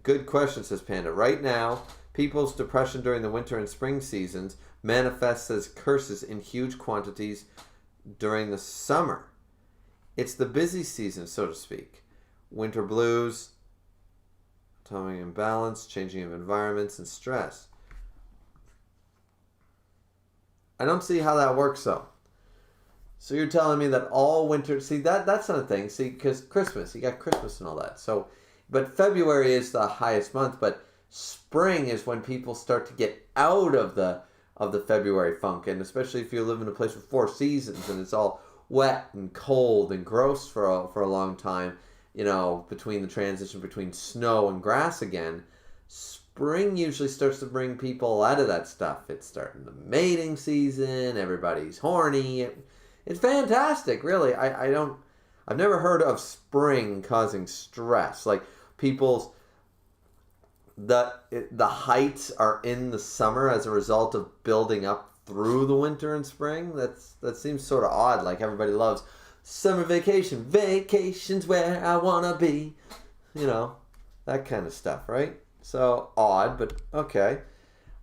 S1: Good question, says Panda. Right now, people's depression during the winter and spring seasons manifests as curses in huge quantities during the summer. It's the busy season, so to speak. Winter blues, atomic imbalance, changing of environments, and stress. I don't see how that works, though. So you're telling me that all winter... See, that's not a thing. See, because Christmas, you got Christmas and all that. So, but February is the highest month, but spring is when people start to get out of the February funk, and especially if you live in a place with 4 seasons and it's all wet and cold and gross for a long time, you know, between the transition between snow and grass again, spring usually starts to bring people out of that stuff. It's starting the mating season. Everybody's horny. It's fantastic, really. I've never heard of spring causing stress. Like the heights are in the summer as a result of building up through the winter and spring. That seems sort of odd. Like everybody loves summer vacation. Vacation's where I wanna be. You know, that kind of stuff, right? So, odd, but okay.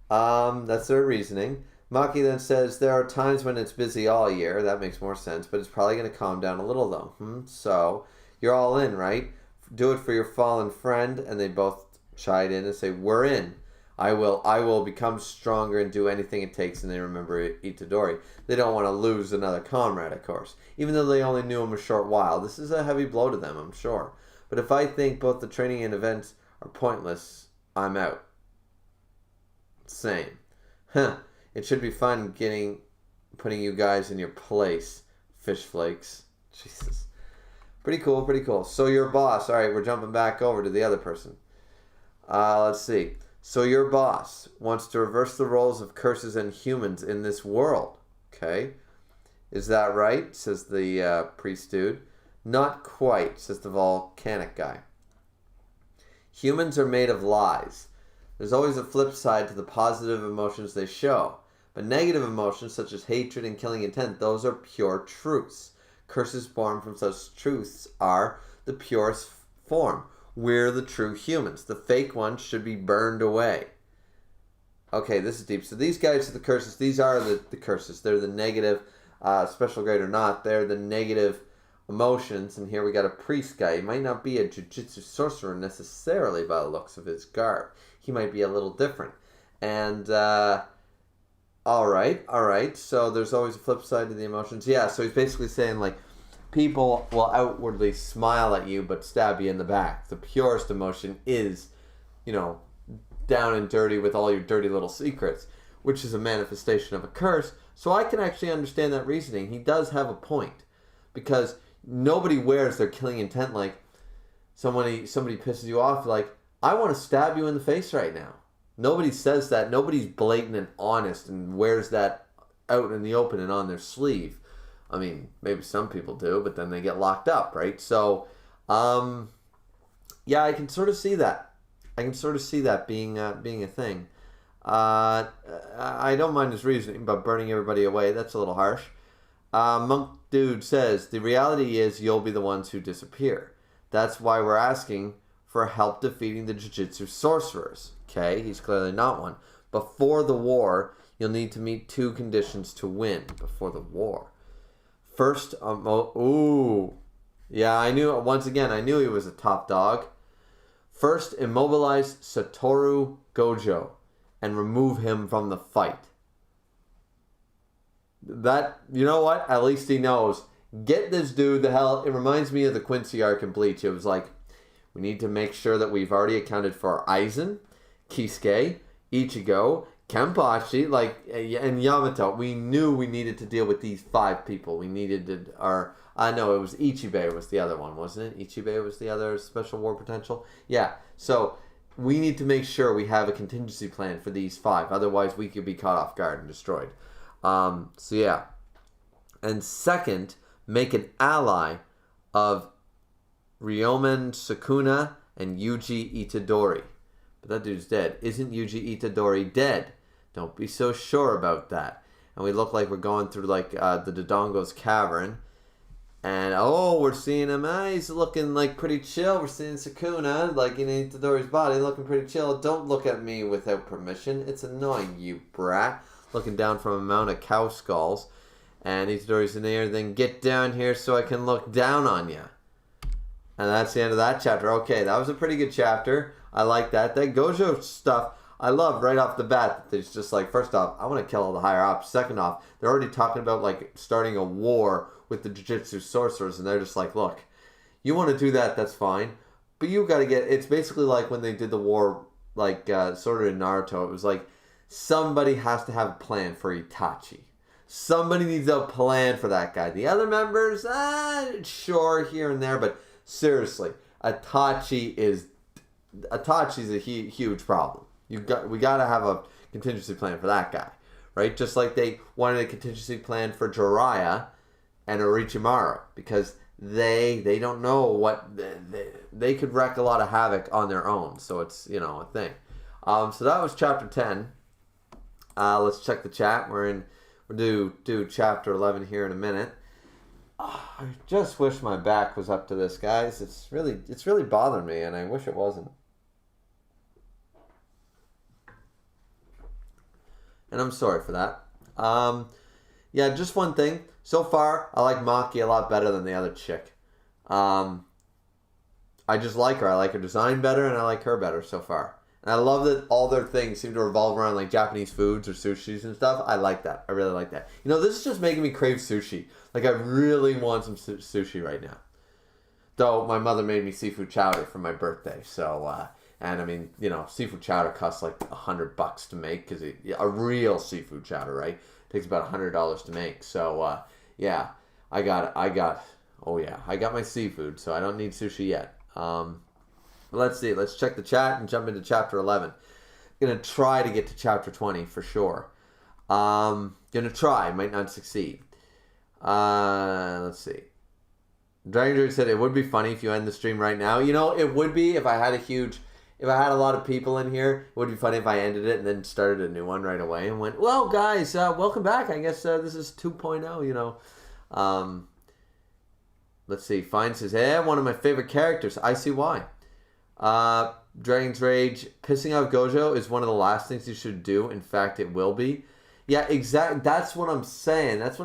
S1: That's their reasoning. Maki then says, there are times when it's busy all year. That makes more sense, but it's probably going to calm down a little, though. So, you're all in, right? Do it for your fallen friend. And they both chime in and say, we're in. I will become stronger and do anything it takes. And they remember Itadori. They don't want to lose another comrade, of course. Even though they only knew him a short while. This is a heavy blow to them, I'm sure. But if I think both the training and events are pointless, I'm out. Same. It should be fun putting you guys in your place. Fish flakes. Jesus. Pretty cool. So your boss. All right, we're jumping back over to the other person. Let's see. So your boss wants to reverse the roles of curses and humans in this world. Okay. Is that right? Says the priest dude. Not quite, says the volcanic guy. Humans are made of lies. There's always a flip side to the positive emotions they show. But negative emotions, such as hatred and killing intent, those are pure truths. Curses born from such truths are the purest form. We're the true humans. The fake ones should be burned away. Okay, this is deep. So these guys are the curses. These are the curses. They're the negative, special grade or not, they're the negative emotions. And here we got a priest guy. He might not be a Jujutsu sorcerer necessarily by the looks of his garb. He might be a little different. And all right. So there's always a flip side to the emotions. Yeah, so he's basically saying, like, people will outwardly smile at you but stab you in the back. The purest emotion is, you know, down and dirty with all your dirty little secrets, which is a manifestation of a curse. So I can actually understand that reasoning. He does have a point, because nobody wears their killing intent like somebody pisses you off like, I want to stab you in the face right now. Nobody says that. Nobody's blatant and honest and wears that out in the open and on their sleeve. I mean, maybe some people do, but then they get locked up, right? So, Yeah, I can sort of see that. I can sort of see that being a thing. I don't mind his reasoning, but burning everybody away, that's a little harsh. Monk Dude says, the reality is you'll be the ones who disappear. That's why we're asking for help defeating the Jujutsu sorcerers. Okay, he's clearly not one. Before the war, you'll need to meet 2 conditions to win. Before the war. First, yeah, I knew he was a top dog. First, immobilize Satoru Gojo and remove him from the fight. That, you know what? At least he knows. Get this dude the hell. It reminds me of the Quincy arc in Bleach. It was like, we need to make sure that we've already accounted for Aizen, Kisuke, Ichigo, Kenpachi, and Yamato. We knew we needed to deal with these 5 people. We needed to, it was Ichibei was the other one, wasn't it? Ichibei was the other special war potential. Yeah, so we need to make sure we have a contingency plan for these 5. Otherwise, we could be caught off guard and destroyed. So yeah. And second, make an ally of Ryomen Sukuna and Yuji Itadori. But that dude's dead. Isn't Yuji Itadori dead? Don't be so sure about that. And we look like we're going through the Dodongo's cavern. And we're seeing him. He's looking like pretty chill. We're seeing Sukuna in Itadori's body looking pretty chill. Don't look at me without permission. It's annoying, you brat. Looking down from a mount of cow skulls. And Itadori's in there. Then get down here so I can look down on you. And that's the end of that chapter. Okay, that was a pretty good chapter. I like that. That Gojo stuff, I love right off the bat. It's just first off, I want to kill all the higher ups. Second off, they're already talking about starting a war with the Jujutsu sorcerers. And they're just look, you want to do that, that's fine. But you got to it's basically like when they did the war, sort of in Naruto. It was somebody has to have a plan for Itachi. Somebody needs a plan for that guy. The other members, sure, here and there, but seriously, Itachi's a huge problem. We got to have a contingency plan for that guy, right? Just like they wanted a contingency plan for Jiraiya and Orochimaru, because they don't know what they could wreak a lot of havoc on their own. So it's a thing. So that was chapter 10. Let's check the chat. We'll do chapter 11 here in a minute. I just wish my back was up to this, guys. It's really bothering me, and I wish it wasn't. And I'm sorry for that. Yeah, just one thing. So far, I like Maki a lot better than the other chick. I just like her. I like her design better, and I like her better so far. And I love that all their things seem to revolve around Japanese foods or sushis and stuff. I like that. I really like that. This is just making me crave sushi. I really want some sushi right now. Though my mother made me seafood chowder for my birthday. So, and I mean, seafood chowder costs $100 to make. Because a real seafood chowder, right? Takes about $100 to make. So, yeah. I got my seafood. So I don't need sushi yet. Let's see. Let's check the chat and jump into chapter 11. I'm going to try to get to chapter 20 for sure. Going to try. Might not succeed. Let's see. Dragon Druid said it would be funny if you end the stream right now. It would be if I had a lot of people in here. It would be funny if I ended it and then started a new one right away and went, well, guys, welcome back. I guess this is 2.0, Let's see. Fine says, hey, one of my favorite characters. I see why. Dragon's Rage, pissing off Gojo is one of the last things you should do. In fact, it will be. Yeah, exactly. That's what I'm saying. That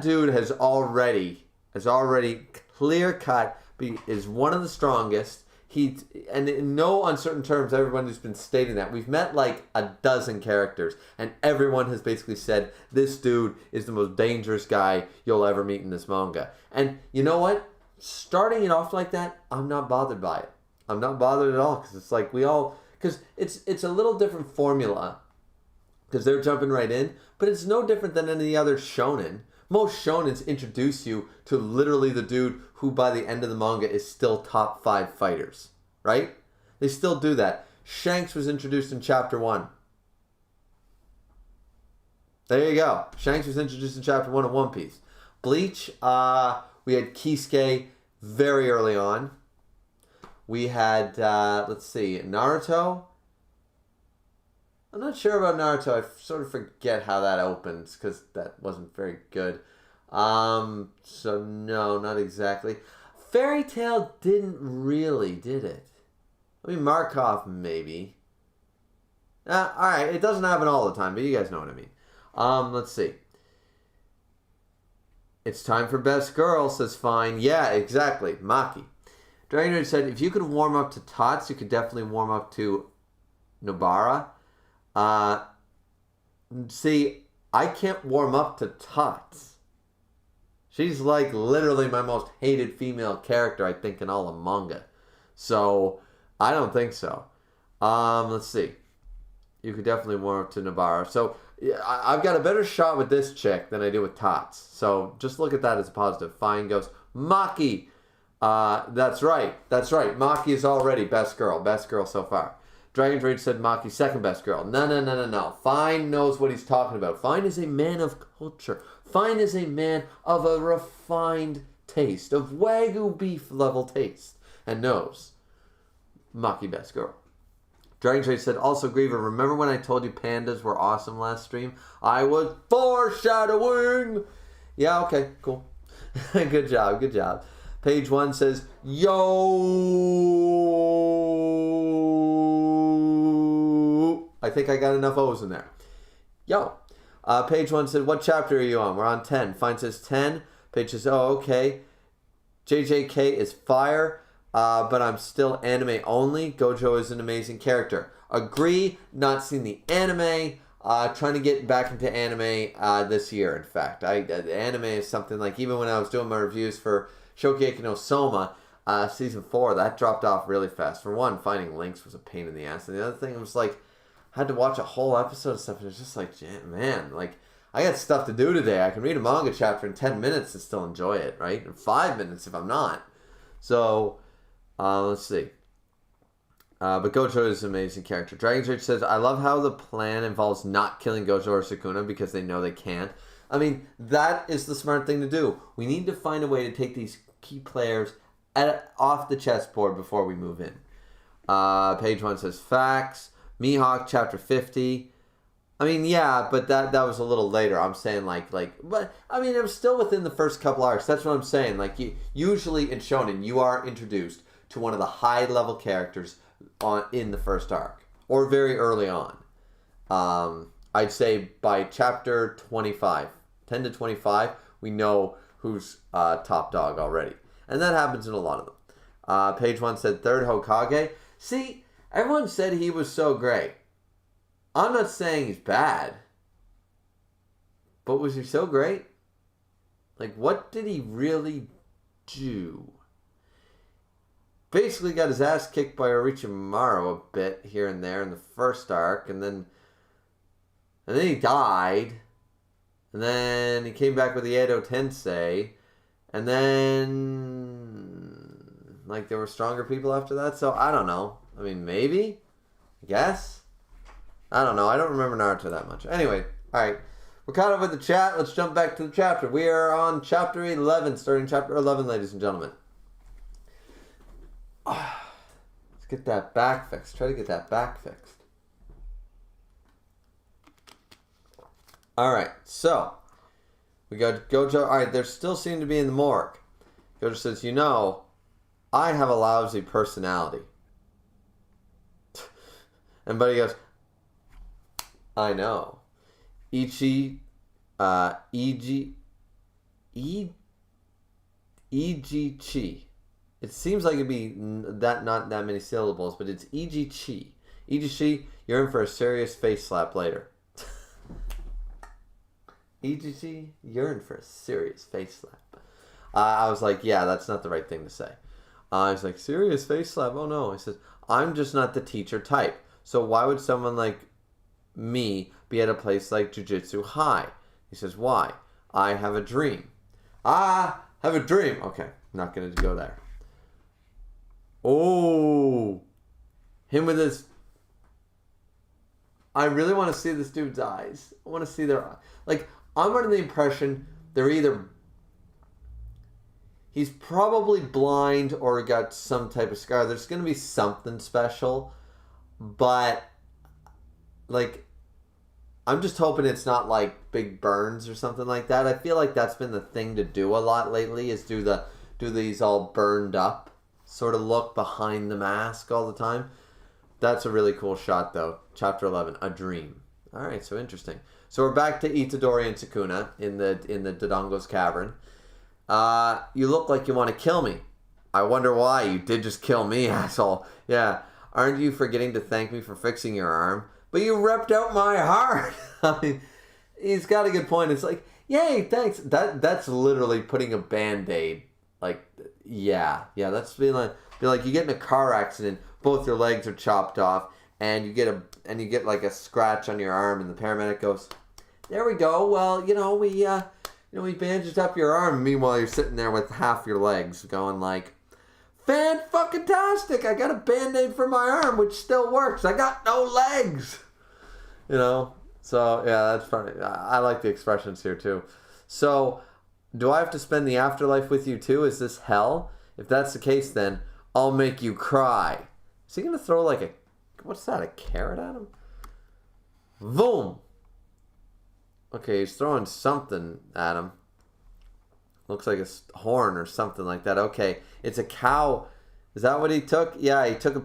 S1: dude has already clear cut, is one of the strongest. And in no uncertain terms, everyone who's been stating that. We've met a dozen characters, and everyone has basically said, this dude is the most dangerous guy you'll ever meet in this manga. And you know what? Starting it off like that, I'm not bothered by it. I'm not bothered at all, because it's it's a little different formula, because they're jumping right in, but it's no different than any other shonen. Most shonens introduce you to literally the dude who by the end of the manga is still top 5 fighters, right? They still do that. Shanks was introduced in chapter 1. There you go. Shanks was introduced in chapter 1 of One Piece. Bleach, We had Kisuke very early on. We had, let's see, Naruto. I'm not sure about Naruto. I sort of forget how that opens because that wasn't very good. So no, not exactly. Fairy Tail didn't really, did it? I mean, Markov maybe. Alright, it doesn't happen all the time, but you guys know what I mean. Let's see. It's time for best girl, says Fine. Yeah, exactly. Maki. Dragon Rage said, if you could warm up to Tots, you could definitely warm up to Nobara. See, I can't warm up to Tots. She's like literally my most hated female character, I think, in all of manga. So, I don't think so. Let's see. You could definitely warm up to Nobara. So, I've got a better shot with this chick than I do with Tots. So, just look at that as a positive. Fine goes, Maki. That's right. Maki is already best girl. Best girl so far. Dragon Rage said Maki second best girl. No. Fine knows what he's talking about. Fine is a man of culture. Fine is a man of a refined taste, of Wagyu beef level taste, and knows Maki best girl. Dragon Rage said, also Griever, remember when I told you pandas were awesome last stream? I was foreshadowing! Yeah, okay, cool. Good job. Page 1 says, yo! I think I got enough O's in there. Yo! Page 1 said, what chapter are you on? We're on 10. Fine says 10. Page says, oh, okay. JJK is fire, but I'm still anime only. Gojo is an amazing character. Agree, not seen the anime. Trying to get back into anime this year, in fact. Anime is something like, even when I was doing my reviews for Shokugeki no Soma, season 4, that dropped off really fast. For one, finding links was a pain in the ass. And the other thing was like, I had to watch a whole episode of stuff, and it was just like, man, like, I got stuff to do today. I can read a manga chapter in 10 minutes and still enjoy it, right? In 5 minutes if I'm not. So, let's see. But Gojo is an amazing character. Dragon Rage says, I love how the plan involves not killing Gojo or Sukuna because they know they can't. I mean, that is the smart thing to do. We need to find a way to take these key players off the chessboard before we move in. Page 1 says, facts. Mihawk, chapter 50. I mean, yeah, but that was a little later. I'm saying, but, I mean, it was still within the first couple arcs. That's what I'm saying. Like, usually in Shonen, you are introduced to one of the high-level characters in the first arc. Or very early on. I'd say by chapter 25. 10 to 25, we know who's top dog already. And that happens in a lot of them. Page 1 said, third Hokage. See, everyone said he was so great. I'm not saying he's bad. But was he so great? Like, what did he really do? Basically got his ass kicked by Orochimaru a bit here and there in the first arc. And then he died. And then he came back with the Edo Tensei. And then, like, there were stronger people after that. So, I don't know. I mean, maybe? I guess? I don't know. I don't remember Naruto that much. Anyway, alright. We're caught up with the chat. Let's jump back to the chapter. We are on chapter 11, starting chapter 11, ladies and gentlemen. Let's get that back fixed. Try to get that back fixed. Alright, so we got Gojo. Alright, they're still seem to be in the morgue. Gojo says, I have a lousy personality. And Buddy goes, I know. Ichi, Eg Chi. It seems like it'd be not that many syllables, but it's Eg Chi. Eg Chi, you're in for a serious face slap later. Eg Chi, you're in for a serious face slap. I was like, yeah, that's not the right thing to say. I was like, serious face slap? Oh no. I said, I'm just not the teacher type. So why would someone like me be at a place like Jujutsu High? He says, why? I have a dream. Have a dream. Okay, not going to go there. Oh, him with his... I really want to see this dude's eyes. I want to see their... Like, I'm under the impression they're either... He's probably blind or got some type of scar. There's going to be something special. But, like, I'm just hoping it's not, like, big burns or something like that. I feel like that's been the thing to do a lot lately, is do these all burned up sort of look behind the mask all the time. That's a really cool shot, though. Chapter 11, A Dream. All right, so interesting. So we're back to Itadori and Sukuna in the Dodongo's cavern. You look like you want to kill me. I wonder why. You did just kill me, asshole. Yeah. Aren't you forgetting to thank me for fixing your arm? But you ripped out my heart. I mean, he's got a good point. It's like, yay, thanks. That's literally putting a Band-Aid. Like, yeah, that's being like you get in a car accident, both your legs are chopped off, and you get like a scratch on your arm, and the paramedic goes, there we go. Well, we bandaged up your arm. Meanwhile, you're sitting there with half your legs going like, fan-fucking-tastic. I got a Band-Aid for my arm, which still works. I got no legs. So, yeah, that's funny. I like the expressions here, too. So, do I have to spend the afterlife with you, too? Is this hell? If that's the case, then I'll make you cry. Is he going to throw, like, what's that, a carrot at him? Boom. Okay, he's throwing something at him. Looks like a horn or something like that. Okay, it's a cow. Is that what he took? Yeah, he took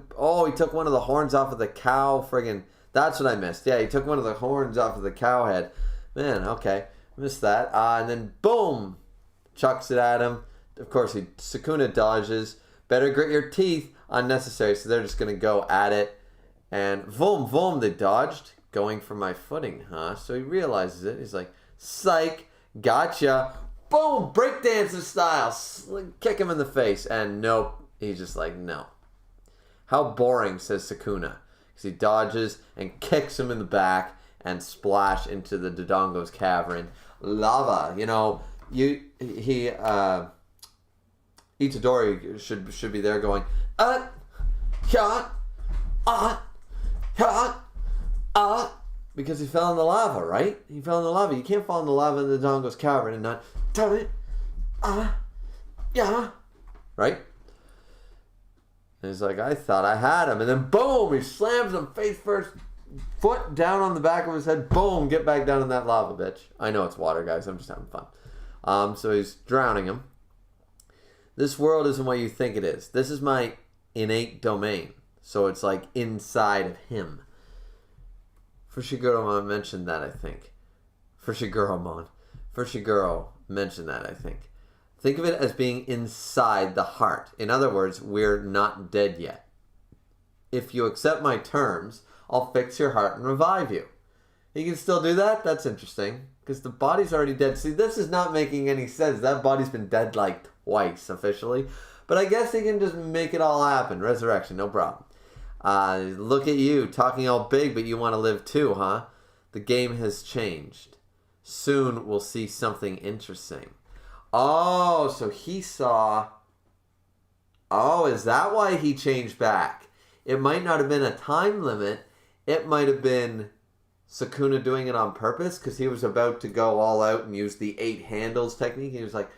S1: one of the horns off of the cow. Friggin', that's what I missed. Yeah, he took one of the horns off of the cow head. Man, okay, missed that. And then boom, chucks it at him. Of course, Sukuna dodges. Better grit your teeth. Unnecessary. So they're just gonna go at it, and boom, they dodged. Going for my footing, huh? So he realizes it. He's like, psych, gotcha. Boom, breakdancer style. Kick him in the face. And nope, he's just like, no. How boring, says Sukuna. Because he dodges and kicks him in the back and splash into the Dodongo's cavern. Lava, Itadori should be there going, because he fell in the lava, right? He fell in the lava. You can't fall in the lava in the Dodongo's cavern and not tell it. Right? And he's like, I thought I had him. And then boom, he slams him face first, foot down on the back of his head. Boom, get back down in that lava, bitch. I know it's water, guys. I'm just having fun. So he's drowning him. This world isn't what you think it is. This is my innate domain. So it's like inside of him. Fushiguro mentioned that, I think. Fushiguro mentioned that, I think. Think of it as being inside the heart. In other words, we're not dead yet. If you accept my terms, I'll fix your heart and revive you. He can still do that? That's interesting. Because the body's already dead. See, this is not making any sense. That body's been dead like twice, officially. But I guess he can just make it all happen. Resurrection, no problem. Look at you, talking all big, but you want to live too, huh? The game has changed. Soon we'll see something interesting. Oh, so he saw... Oh, is that why he changed back? It might not have been a time limit. It might have been Sukuna doing it on purpose, because he was about to go all out and use the 8 handles technique. He was like,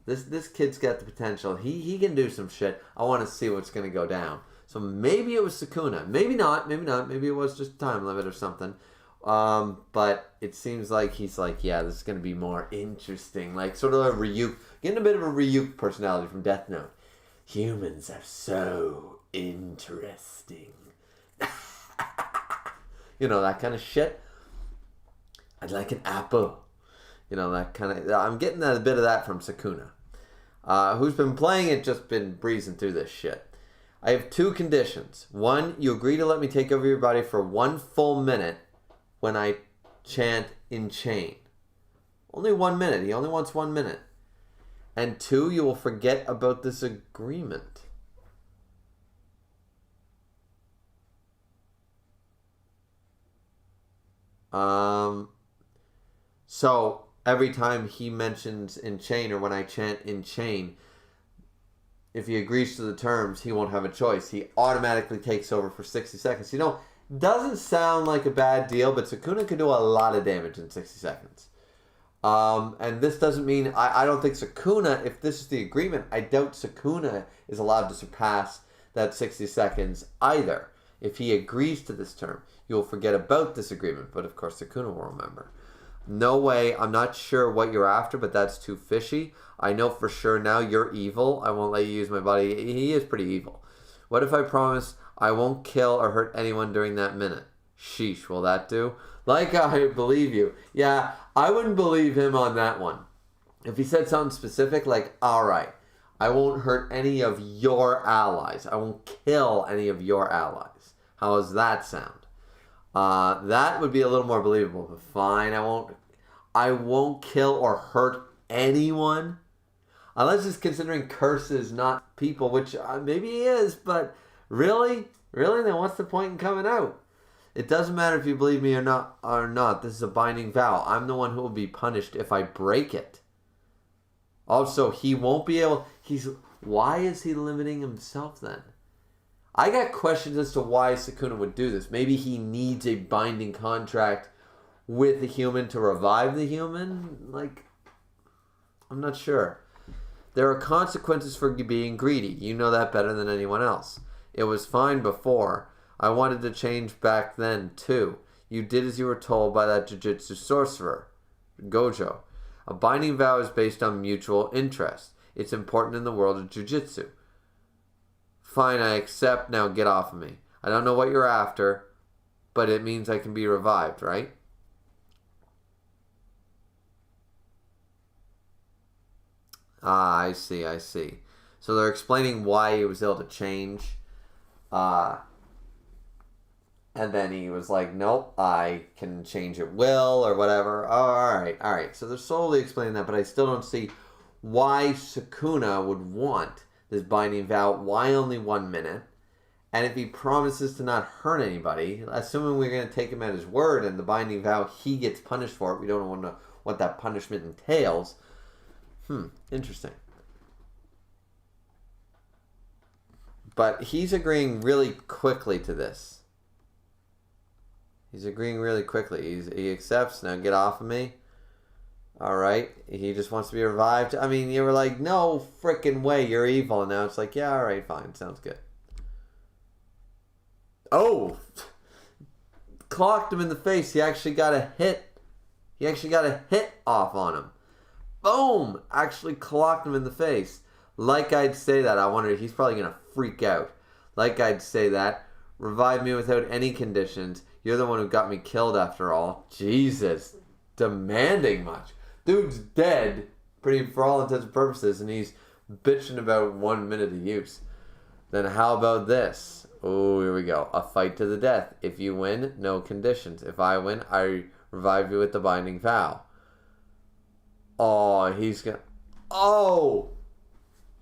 S1: this kid's got the potential. He can do some shit. I want to see what's going to go down. So maybe it was Sukuna. Maybe not. Maybe it was just a time limit or something. But it seems like he's like, yeah, this is going to be more interesting. Like sort of a Ryuk. Getting a bit of a Ryuk personality from Death Note. Humans are so interesting. That kind of shit. I'd like an apple. That kind of... I'm getting a bit of that from Sukuna. Who's been playing it, just been breezing through this shit. I have 2 conditions. 1, you agree to let me take over your body for 1 full minute when I chant in chain. Only 1 minute. He only wants 1 minute. And 2, you will forget about this agreement. So every time he mentions in chain, or when I chant in chain, if he agrees to the terms, he won't have a choice. He automatically takes over for 60 seconds. Doesn't sound like a bad deal, but Sukuna can do a lot of damage in 60 seconds. And this doesn't mean, I don't think Sukuna, if this is the agreement, I doubt Sukuna is allowed to surpass that 60 seconds either. If he agrees to this term, you'll forget about this agreement, but of course Sukuna will remember. No way, I'm not sure what you're after, but that's too fishy. I know for sure now you're evil. I won't let you use my body. He is pretty evil. What if I promise I won't kill or hurt anyone during that minute? Sheesh, will that do? Like I believe you. Yeah, I wouldn't believe him on that one. If he said something specific, like, alright, I won't hurt any of your allies. I won't kill any of your allies. How does that sound? That would be a little more believable, but fine, I won't kill or hurt anyone. Unless he's considering curses, not people, which maybe he is, but really? Really? Then what's the point in coming out? It doesn't matter if you believe me or not. This is a binding vow. I'm the one who will be punished if I break it. Also, he won't be able... Why is he limiting himself then? I got questions as to why Sukuna would do this. Maybe he needs a binding contract with the human to revive the human? Like, I'm not sure. There are consequences for being greedy. You know that better than anyone else. It was fine before. I wanted to change back then, too. You did as you were told by that Jujutsu sorcerer, Gojo. A binding vow is based on mutual interest. It's important in the world of Jujutsu. Fine, I accept. Now get off of me. I don't know what you're after, but it means I can be revived, right? Ah, I see. So they're explaining why he was able to change. And then he was like, nope, I can change at will or whatever. Oh, all right. So they're slowly explaining that, but I still don't see why Sukuna would want this binding vow. Why only 1 minute? And if he promises to not hurt anybody, assuming we're going to take him at his word and the binding vow, he gets punished for it. We don't know what that punishment entails. Interesting. But he's agreeing really quickly to this. He accepts. Now get off of me. Alright. He just wants to be revived. I mean, you were like, no freaking way, you're evil. And now it's like, yeah, alright, fine. Sounds good. Oh! Clocked him in the face. He actually got a hit. Off on him. Boom! Actually clocked him in the face. Like I'd say that. I wonder, he's probably going to freak out. Like I'd say that. Revive me without any conditions. You're the one who got me killed after all. Jesus. Demanding much. Dude's dead. For all intents and purposes. And he's bitching about 1 minute of use. Then how about this? Oh, here we go. A fight to the death. If you win, no conditions. If I win, I revive you with the binding vow. Oh, he's gonna... Oh!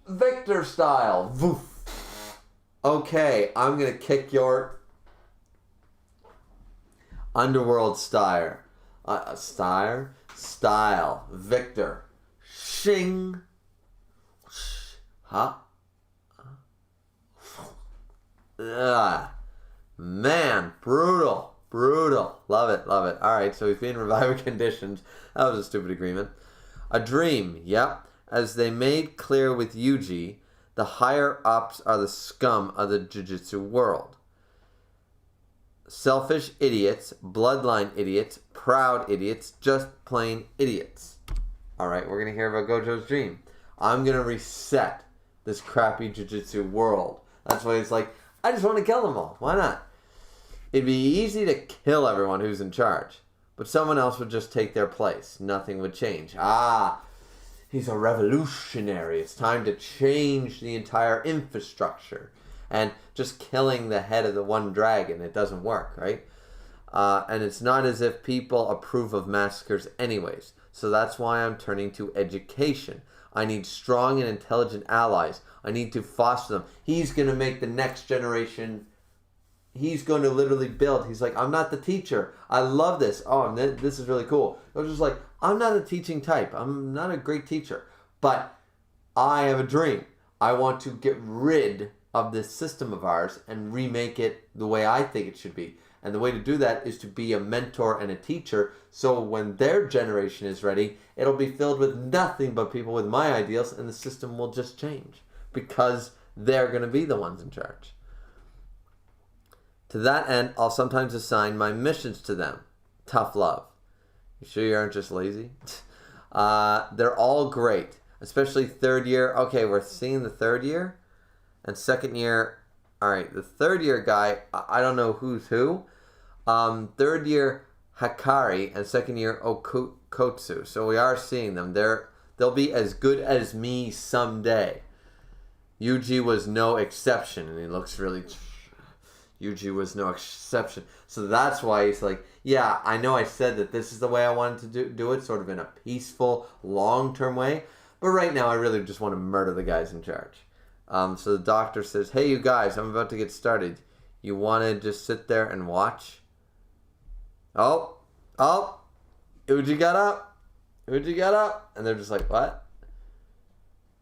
S1: Victor style. Voof. Okay, I'm gonna kick your... Underworld style. Style. Victor. Shing. Huh? Ugh. Man, brutal. Love it. Alright, so he's being revived conditions. That was a stupid agreement. A dream, yep. As they made clear with Yuji, the higher ups are the scum of the Jujutsu world. Selfish idiots, bloodline idiots, proud idiots, just plain idiots. Alright, we're going to hear about Gojo's dream. I'm going to reset this crappy Jujutsu world. That's why it's like, I just want to kill them all. Why not? It'd be easy to kill everyone who's in charge. But someone else would just take their place. Nothing would change. Ah, he's a revolutionary. It's time to change the entire infrastructure. And just killing the head of the one dragon, it doesn't work, right? And it's not as if people approve of massacres anyways. So that's why I'm turning to education. I need strong and intelligent allies. I need to foster them. He's going to make the next generation... He's going to literally build. He's like, I'm not the teacher. I love this. Oh, this is really cool. I was just like, I'm not a teaching type. I'm not a great teacher. But I have a dream. I want to get rid of this system of ours and remake it the way I think it should be. And the way to do that is to be a mentor and a teacher. So when their generation is ready, it'll be filled with nothing but people with my ideals, and the system will just change because they're going to be the ones in charge. To that end, I'll sometimes assign my missions to them. Tough love. You sure you aren't just lazy? They're all great, especially third year. Okay, we're seeing the third year and second year. All right, the third year guy, I don't know who's who. Third year Hakari and second year Okotsu. So we are seeing them. They'll be as good as me someday. Yuji was no exception, and he looks really... Yuji was no exception. So that's why he's like, yeah, I know I said that this is the way I wanted to do it, sort of in a peaceful, long-term way. But right now I really just want to murder the guys in charge. So the doctor says, hey, you guys, I'm about to get started. You want to just sit there and watch? Oh, Uji got up. And they're just like, what?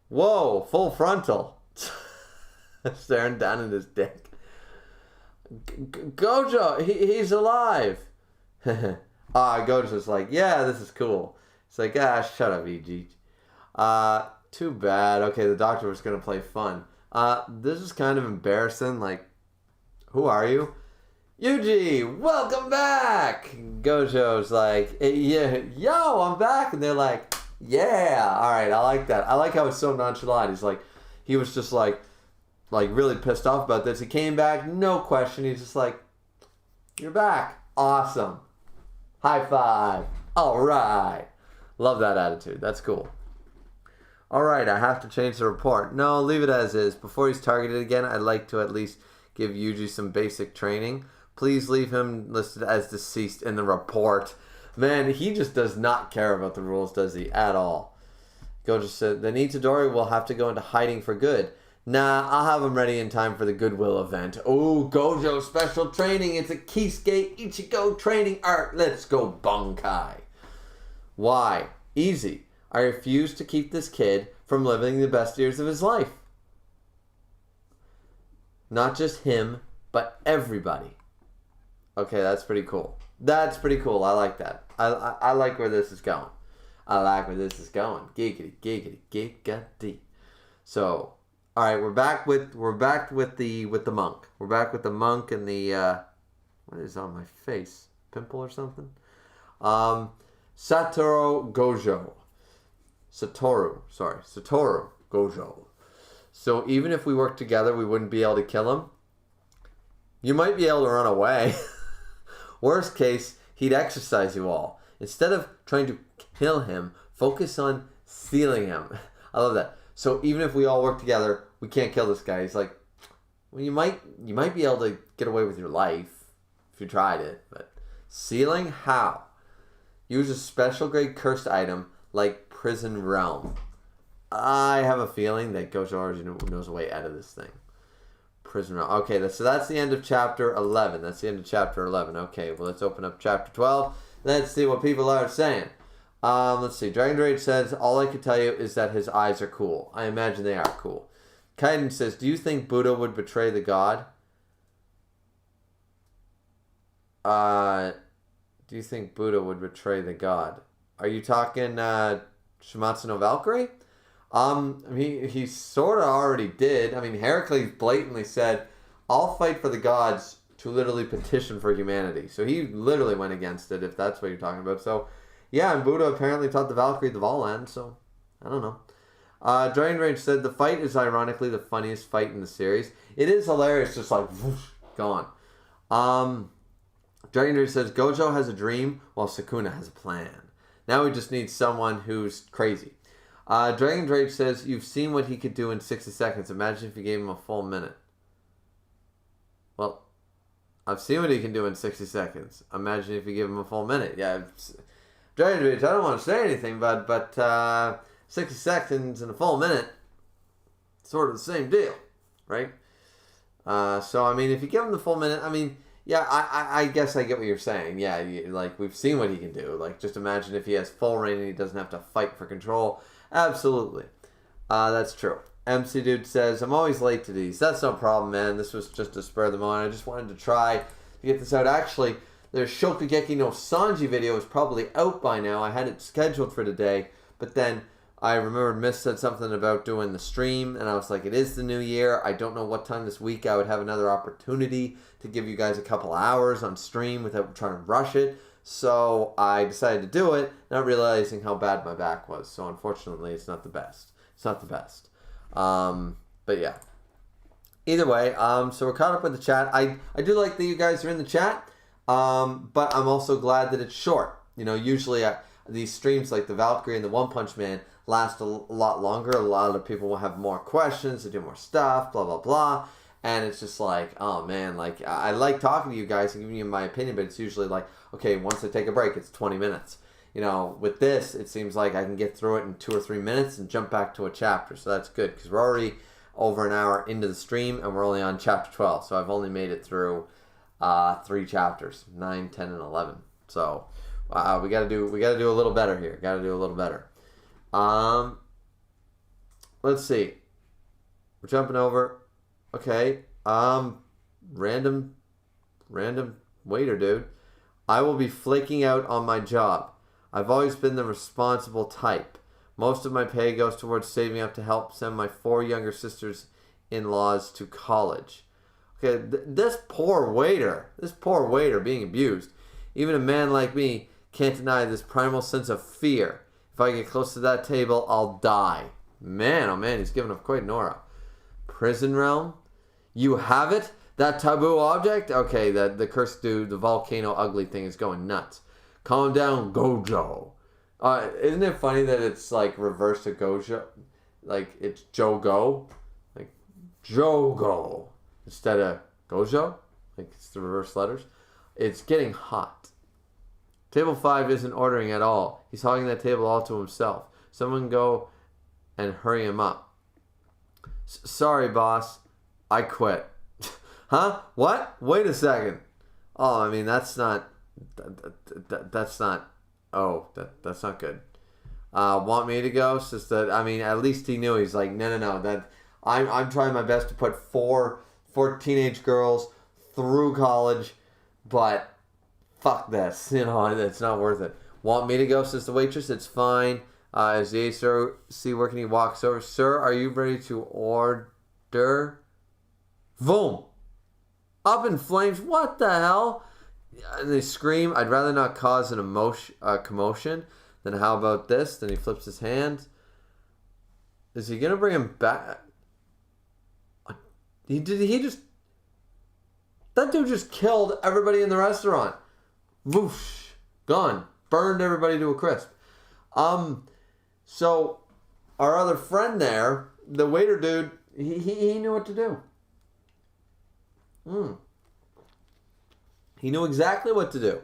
S1: Whoa, full frontal. Staring down at his dick. Gojo, he's alive. Gojo's like, yeah, this is cool. It's like, shut up, EG. Too bad. Okay, the doctor was going to play fun. This is kind of embarrassing. Like, who are you? Yuji, welcome back. Gojo's like, yeah, yo, I'm back. And they're like, yeah, all right, I like that. I like how it's so nonchalant. He's like, he was just like really pissed off about this. He came back, no question. He's just like, you're back. Awesome. High five. All right. Love that attitude. That's cool. All right, I have to change the report. No, leave it as is. Before he's targeted again, I'd like to at least give Yuji some basic training. Please leave him listed as deceased in the report. Man, he just does not care about the rules, does he? At all. Gojo said, the Itadori will have to go into hiding for good. Nah, I'll have him ready in time for the Goodwill event. Oh, Gojo special training. It's a Kisuke Ichigo training arc. Let's go Bankai. Why? Easy. I refuse to keep this kid from living the best years of his life. Not just him, but everybody. Okay, that's pretty cool. That's pretty cool. I like that. I like where this is going. I like where this is going. Giggity, giggity, giggity. So... all right, we're back with the monk. We're back with the monk and the what is on my face? Pimple or something? Satoru Gojo. So even if we work together, we wouldn't be able to kill him. You might be able to run away. Worst case, he'd exercise you all. Instead of trying to kill him, focus on stealing him. I love that. So even if we all work together, we can't kill this guy. He's like, well, you might be able to get away with your life if you tried it, but sealing, how? Use a special grade cursed item like Prison Realm. I have a feeling that Gojo already knows a way out of this thing. Prison Realm. Okay, so that's the end of chapter 11. That's the end of chapter 11. Okay, well, let's open up chapter 12. Let's see what people are saying. Let's see. Dragon Rage says, all I can tell you is that his eyes are cool. I imagine they are cool. Kaiden says, do you think Buddha would betray the god? Do you think Buddha would betray the god? Are you talking Shimatsu no Valkyrie? He sort of already did. I mean, Heracles blatantly said, I'll fight for the gods to literally petition for humanity. So he literally went against it, if that's what you're talking about. So, yeah, and Buddha apparently taught the Valkyrie the Valand, so I don't know. Dragon Rage said, the fight is ironically the funniest fight in the series. It is hilarious, just like, whoosh, gone. Dragon Rage says, Gojo has a dream while Sukuna has a plan. Now we just need someone who's crazy. Dragon Rage says, you've seen what he could do in 60 seconds. Imagine if you gave him a full minute. Well, I've seen what he can do in 60 seconds. Imagine if you give him a full minute. Yeah, Dragon Rage, I don't want to say anything, but 60 seconds and a full minute, sort of the same deal, right? So, I mean, if you give him the full minute, I mean, yeah, I guess I get what you're saying. Yeah, like, we've seen what he can do. Like, just imagine if he has full reign and he doesn't have to fight for control. Absolutely. That's true. MC Dude says, I'm always late to these. That's no problem, man. This was just a spur of the moment. I just wanted to try to get this out. Actually, their Shokugeki no Sanji video is probably out by now. I had it scheduled for today, but then I remembered Miss said something about doing the stream, and I was like, it is the new year. I don't know what time this week I would have another opportunity to give you guys a couple hours on stream without trying to rush it. So I decided to do it, not realizing how bad my back was. So unfortunately, it's not the best. It's not the best. But yeah. Either way, so we're caught up with the chat. I do like that you guys are in the chat, but I'm also glad that it's short. You know, usually these streams like the Valkyrie and the One Punch Man last a lot longer. A lot of people will have more questions, to do more stuff, blah, blah, blah. And it's just like, oh man, like I like talking to you guys and giving you my opinion, but it's usually like, okay, once I take a break, it's 20 minutes. You know, with this, it seems like I can get through it in 2 or 3 minutes and jump back to a chapter. So that's good because we're already over an hour into the stream and we're only on chapter 12. So I've only made it through 3 chapters, 9, 10, and 11. So we gotta do a little better here. Gotta do a little better. Let's see. We're jumping over. Okay. Random waiter, dude. I will be flaking out on my job. I've always been the responsible type. Most of my pay goes towards saving up to help send my 4 younger sisters-in-laws to college. Okay, this poor waiter being abused. Even a man like me can't deny this primal sense of fear. If I get close to that table, I'll die. Man, oh man, he's giving up quite an aura. Prison realm? You have it? That taboo object? Okay, the cursed dude, the volcano ugly thing is going nuts. Calm down, Gojo. Isn't it funny that it's like reverse to Gojo? Like it's Jogo? Like Jogo instead of Gojo? Like it's the reverse letters. It's getting hot. Table 5 isn't ordering at all. He's hogging that table all to himself. Someone go and hurry him up. Sorry, boss. I quit. Huh? What? Wait a second. Oh, I mean, that's not good. Want me to go? It's just that, I mean, at least he knew. He's like, no. That I'm trying my best to put four teenage girls through college, but fuck this. You know, it's not worth it. Want me to go? Says the waitress. It's fine. As the AC working, he walks over. Sir, are you ready to order? Boom. Up in flames. What the hell? And they scream. I'd rather not cause an commotion. Then how about this? Then he flips his hand. Is he gonna bring him back? That dude just killed everybody in the restaurant. Whoosh. Gone. Burned everybody to a crisp. So our other friend there, the waiter dude, he knew what to do. He knew exactly what to do.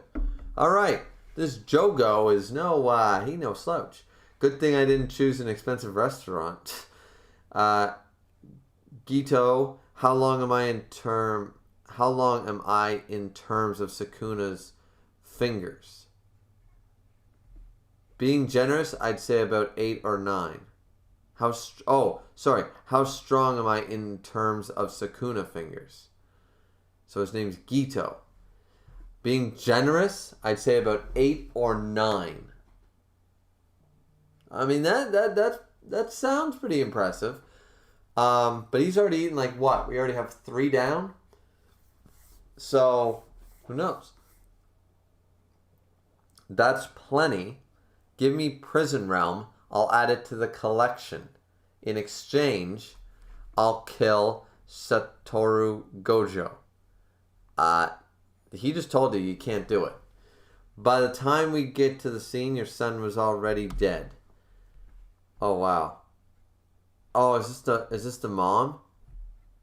S1: All right. This Jogo is no slouch. Good thing I didn't choose an expensive restaurant. Gito, how long am I in terms of Sukuna's fingers? Being generous, I'd say about 8 or 9. How strong am I in terms of Sukuna fingers? So his name's Gito. Being generous, I'd say about 8 or 9. I mean, that sounds pretty impressive. But he's already eaten like what? We already have 3 down? So, who knows? That's plenty. Give me Prison Realm. I'll add it to the collection. In exchange, I'll kill Satoru Gojo. He just told you can't do it. By the time we get to the scene, your son was already dead. Oh, wow. Oh, is this the mom?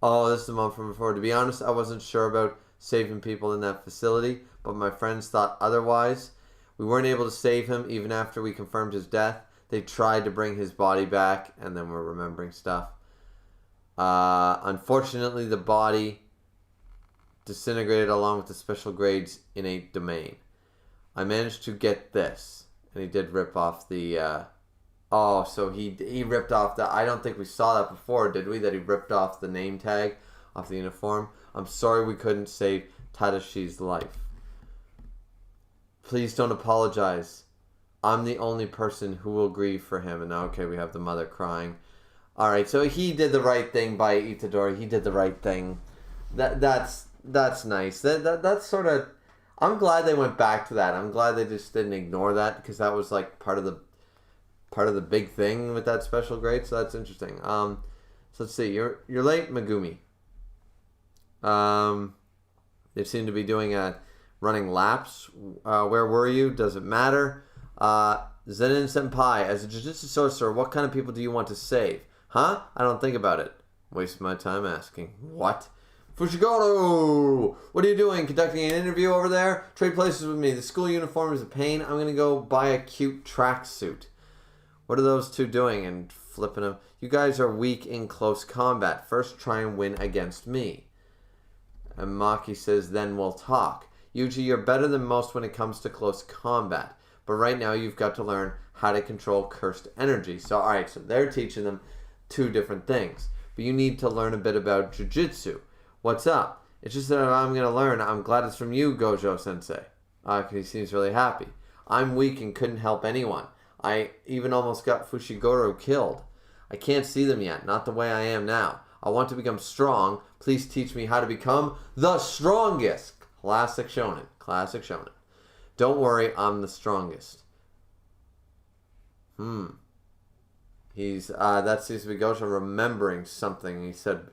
S1: Oh, this is the mom from before. To be honest, I wasn't sure about saving people in that facility, but my friends thought otherwise. We weren't able to save him even after we confirmed his death. They tried to bring his body back, and then we're remembering stuff. Unfortunately, the body disintegrated along with the special grade's innate domain. I managed to get this. And he did rip off the... so he ripped off the... I don't think we saw that before, did we? That he ripped off the name tag off the uniform. I'm sorry we couldn't save Tadashi's life. Please don't apologize. I'm the only person who will grieve for him. And now, okay, we have the mother crying. All right, so he did the right thing by Itadori. He did the right thing. That's nice. That's sort of. I'm glad they went back to that. I'm glad they just didn't ignore that, because that was like part of the big thing with that special grade. So that's interesting. So let's see. You're late, Megumi. They seem to be doing running laps. Where were you? Does it matter? Zenin Senpai, as a Jujutsu sorcerer, what kind of people do you want to save? Huh? I don't think about it. Waste my time asking. What? Fushiguro! What are you doing? Conducting an interview over there? Trade places with me. The school uniform is a pain. I'm going to go buy a cute tracksuit. What are those two doing? And flipping them. You guys are weak in close combat. First try and win against me. And Maki says, then we'll talk. Yuji, you're better than most when it comes to close combat. But right now you've got to learn how to control cursed energy. So, alright, so they're teaching them two different things. But you need to learn a bit about Jujutsu. What's up? It's just that I'm going to learn. I'm glad it's from you, Gojo-sensei. Because he seems really happy. I'm weak and couldn't help anyone. I even almost got Fushiguro killed. I can't see them yet, not the way I am now. I want to become strong. Please teach me how to become the strongest. Classic shonen. Classic shonen. Don't worry, I'm the strongest. That seems to be Gojo remembering something. He said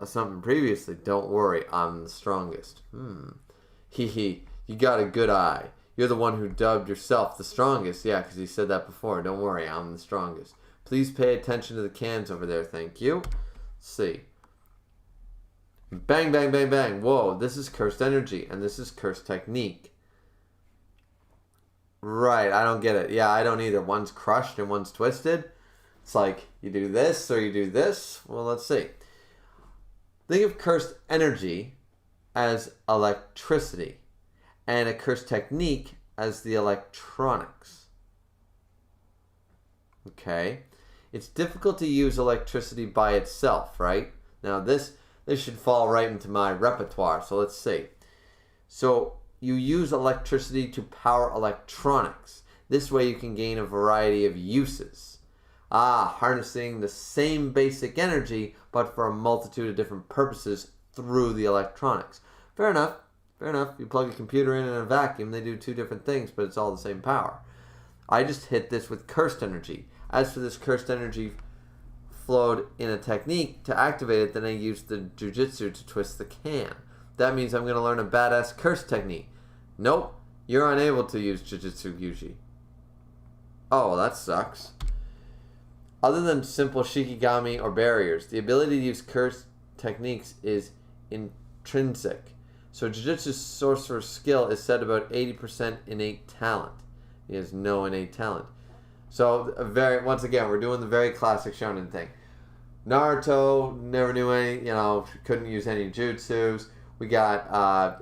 S1: something previously. Don't worry, I'm the strongest. You got a good eye. You're the one who dubbed yourself the strongest. Yeah, because he said that before. Don't worry, I'm the strongest. Please pay attention to the cans over there. Thank you. Let's see. Bang, bang, bang, bang. Whoa, this is cursed energy, and this is cursed technique. Right, I don't get it. Yeah, I don't either. One's crushed and one's twisted. It's like, you do this or you do this. Well, let's see. Think of cursed energy as electricity, and a cursed technique as the electronics. Okay? It's difficult to use electricity by itself, right? Now, this should fall right into my repertoire, so let's see. So, you use electricity to power electronics. This way you can gain a variety of uses. Harnessing the same basic energy, but for a multitude of different purposes through the electronics. Fair enough. Fair enough. You plug a computer in a vacuum, they do two different things, but it's all the same power. I just hit this with cursed energy. As for this cursed energy flowed in a technique to activate it, then I used the Jujutsu to twist the can. That means I'm going to learn a badass curse technique. Nope, you're unable to use Jujutsu Yuji. Oh, well, that sucks. Other than simple Shikigami or barriers, the ability to use curse techniques is intrinsic. So Jujutsu sorcerer's skill is set about 80% innate talent. He has no innate talent. So, once again, we're doing the very classic shonen thing. Naruto never knew any, couldn't use any jutsus. We got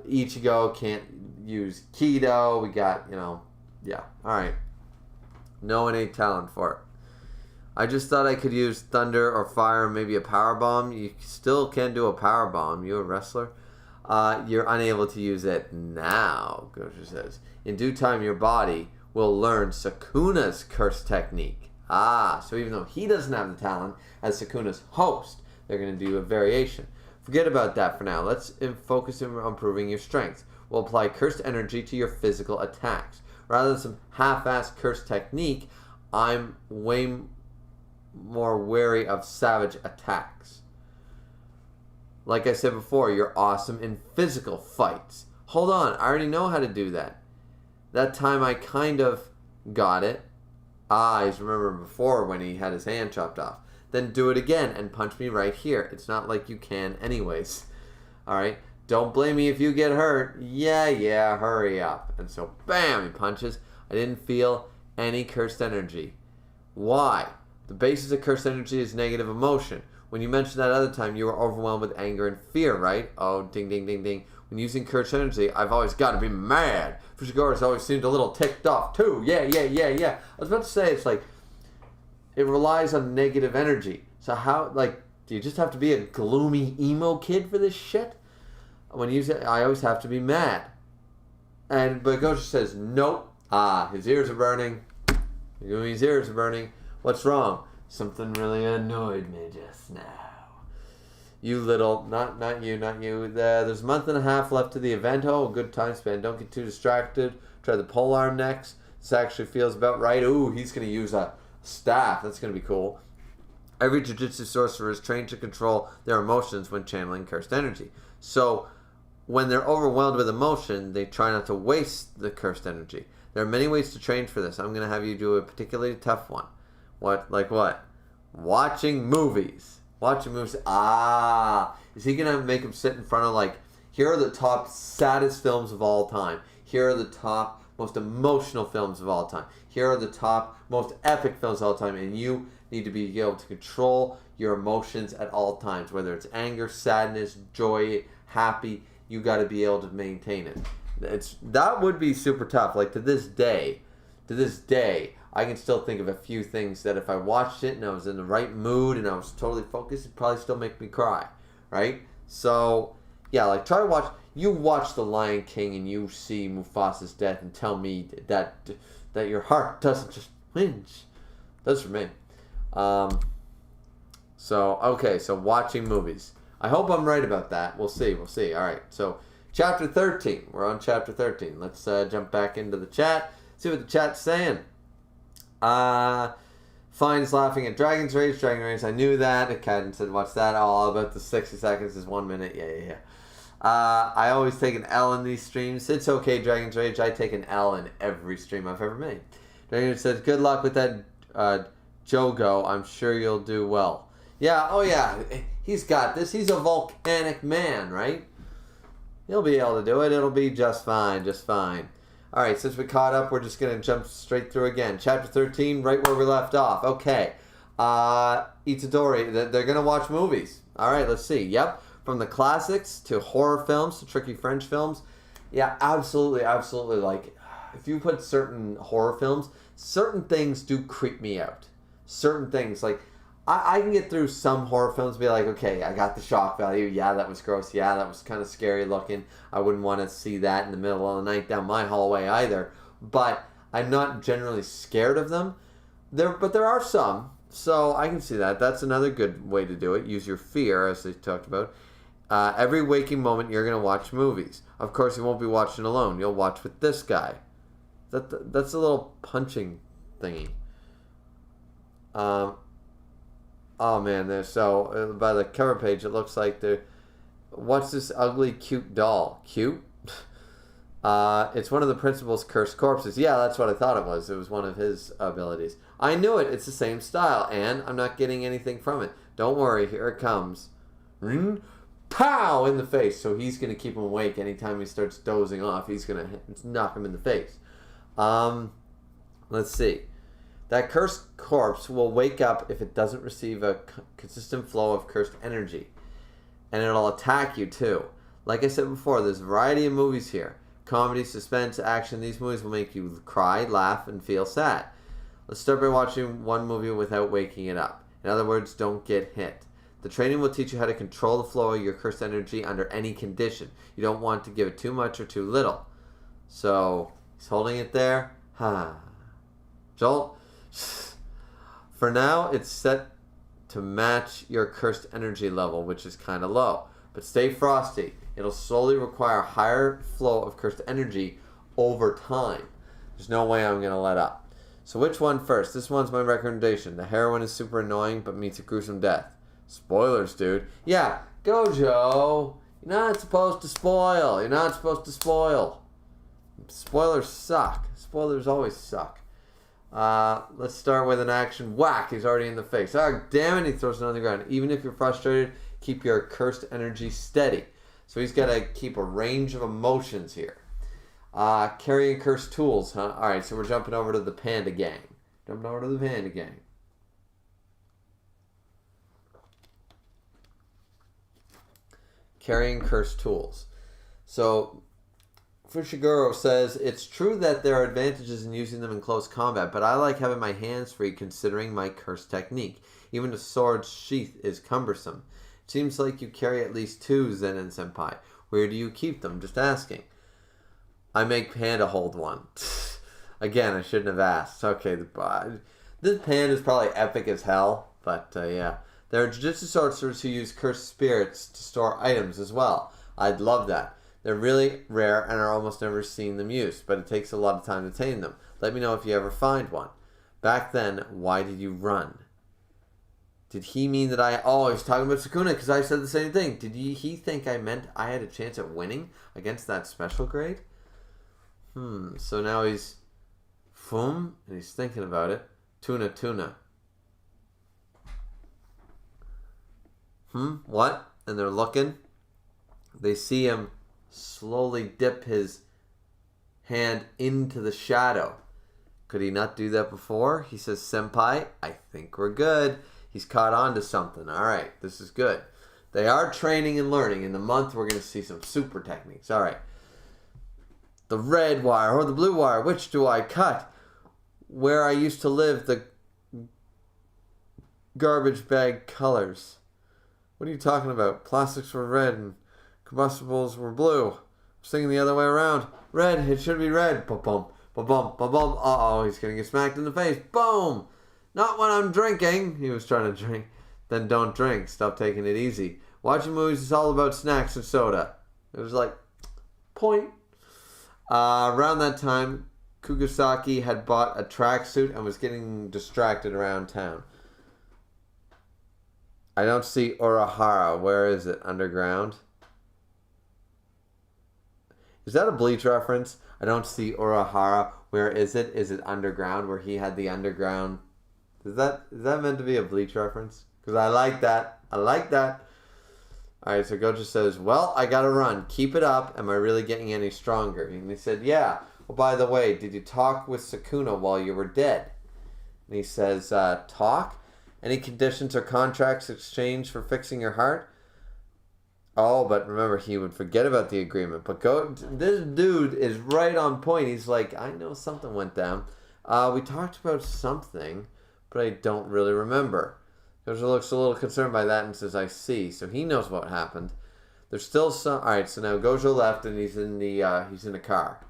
S1: Ichigo can't use Kido. We got, alright. No innate talent for it. I just thought I could use thunder or fire, maybe a power bomb. You still can do a power bomb. You a wrestler? You're unable to use it now, Gojo says. In due time, your body will learn Sukuna's curse technique. So even though he doesn't have the talent as Sukuna's host, they're going to do a variation. Forget about that for now. Let's focus on improving your strength. We'll apply cursed energy to your physical attacks. Rather than some half-assed cursed technique, I'm way more wary of savage attacks. Like I said before, you're awesome in physical fights. Hold on, I already know how to do that. That time I kind of got it. I remember before when he had his hand chopped off. Then do it again and punch me right here. It's not like you can anyways. Alright? Don't blame me if you get hurt. Yeah, hurry up. And so, bam, he punches. I didn't feel any cursed energy. Why? The basis of cursed energy is negative emotion. When you mentioned that other time, you were overwhelmed with anger and fear, right? Oh, ding, ding, ding, ding. When using cursed energy, I've always got to be mad. Fushigoro's always seemed a little ticked off, too. Yeah. I was about to say, it's like, it relies on negative energy. So how, Do you just have to be a gloomy emo kid for this shit? When you say, I always have to be mad. But Gojo says, nope. His ears are burning. His ears are burning. What's wrong? Something really annoyed me just now. You little, not you. There's a month and a half left to the event. Oh, good time span. Don't get too distracted. Try the pole arm next. This actually feels about right. Ooh, he's going to use a staff. That's going to be cool. Every Jujutsu sorcerer is trained to control their emotions when channeling cursed energy. So, when they're overwhelmed with emotion, they try not to waste the cursed energy. There are many ways to train for this. I'm going to have you do a particularly tough one. What? Like what? Watching movies. Watching movies. Is he going to make him sit in front of like, here are the top saddest films of all time. Here are the top most emotional films of all time. Here are the top most epic films of all time. And you need to be able to control your emotions at all times. Whether it's anger, sadness, joy, happy, you got to be able to maintain it. That would be super tough. Like to this day, I can still think of a few things that if I watched it and I was in the right mood and I was totally focused, it'd probably still make me cry, right? So, yeah, like try to watch. You watch The Lion King and you see Mufasa's death and tell me that your heart doesn't just whinge. That's for me. So watching movies. I hope I'm right about that. We'll see. All right, so Chapter 13. We're on Chapter 13. Let's jump back into the chat. See what the chat's saying. Fine's laughing at Dragon's Rage. I knew that. Kaiden said, what's that? All about the 60 seconds is 1 minute. Yeah. I always take an L in these streams. It's okay, Dragon's Rage. I take an L in every stream I've ever made. Dragon says, good luck with that Jogo. I'm sure you'll do well. Yeah, oh yeah. He's got this. He's a volcanic man, right? He'll be able to do it. It'll be just fine. Alright, since we caught up, we're just going to jump straight through again. Chapter 13, right where we left off. Okay. Itadori, they're going to watch movies. Alright, let's see. Yep. From the classics to horror films to tricky French films. Yeah, absolutely. Like, if you put certain horror films, certain things do creep me out. Certain things, like, I can get through some horror films and be like, okay, I got the shock value. Yeah, that was gross. Yeah, that was kind of scary looking. I wouldn't want to see that in the middle of the night down my hallway either. But I'm not generally scared of them. But there are some. So I can see that. That's another good way to do it. Use your fear, as they talked about. Every waking moment, you're going to watch movies. Of course, you won't be watching alone. You'll watch with this guy. That's a little punching thingy. Oh man, by the cover page, it looks like what's this ugly, cute doll? Cute? It's one of the principal's cursed corpses. Yeah, that's what I thought it was. It was one of his abilities. I knew it. It's the same style, and I'm not getting anything from it. Don't worry, here it comes. Pow! In the face. So he's going to keep him awake anytime he starts dozing off. He's going to knock him in the face. Let's see. That cursed corpse will wake up if it doesn't receive a consistent flow of cursed energy. And it'll attack you too. Like I said before, there's a variety of movies here. Comedy, suspense, action. These movies will make you cry, laugh, and feel sad. Let's start by watching one movie without waking it up. In other words, don't get hit. The training will teach you how to control the flow of your cursed energy under any condition. You don't want to give it too much or too little. So, he's holding it there. Jolt. For now, it's set to match your cursed energy level, which is kind of low. But stay frosty. It'll slowly require a higher flow of cursed energy over time. There's no way I'm going to let up. So which one first? This one's my recommendation. The heroine is super annoying, but meets a gruesome death. Spoilers, dude. Yeah, Gojo. You're not supposed to spoil. Spoilers suck. Spoilers always suck. Let's start with an action. Whack! He's already in the face. Oh, damn it! He throws it on the ground. Even if you're frustrated, keep your cursed energy steady. So he's got to keep a range of emotions here. Carrying cursed tools, huh? Alright, so we're jumping over to the Panda Gang. Carrying cursed tools. So Fushiguro says, it's true that there are advantages in using them in close combat, but I like having my hands free considering my curse technique. Even a sword's sheath is cumbersome. It seems like you carry at least 2, Zenin-senpai. Where do you keep them? Just asking. I make Panda hold one. Again, I shouldn't have asked. Okay, this Panda is probably epic as hell, but yeah. There are Jujutsu sorcerers who use cursed spirits to store items as well. I'd love that. They're really rare and are almost never seen them used, but it takes a lot of time to tame them. Let me know if you ever find one. Back then, why did you run? Did he mean that I... Oh, he was talking about Sukuna because I said the same thing. Did he think I meant I had a chance at winning against that special grade? So now he's... and he's thinking about it. Tuna. What? And they're looking. They see him slowly dip his hand into the shadow. Could he not do that before? He says, Senpai, I think we're good. He's caught on to something. All right, this is good. They are training and learning. In the month, we're going to see some super techniques. All right. The red wire or the blue wire, which do I cut? Where I used to live, the garbage bag colors. What are you talking about? Plastics were red and combustibles were blue. I'm thinking the other way around. Red, it should be red. Ba-bum, ba-bum, ba-bum. Uh-oh, he's going to get smacked in the face. Boom! Not when I'm drinking. He was trying to drink. Then don't drink. Stop taking it easy. Watching movies is all about snacks and soda. It was like, point. Around that time, Kugisaki had bought a tracksuit and was getting distracted around town. I don't see Urahara. Where is it? Underground? Is that a Bleach reference? I don't see Urahara. Where is it? Is it underground? Where he had the underground? Is that meant to be a Bleach reference? Because I like that. Alright, so Gojo says, well, I gotta run. Keep it up. Am I really getting any stronger? And he said, yeah. Well, by the way, did you talk with Sukuna while you were dead? And he says, talk? Any conditions or contracts exchanged for fixing your heart? Oh, but remember, he would forget about the agreement. But this dude is right on point. He's like, I know something went down. We talked about something, but I don't really remember. Gojo looks a little concerned by that and says, I see. So he knows what happened. There's still some... Alright, so now Gojo left and he's in the car.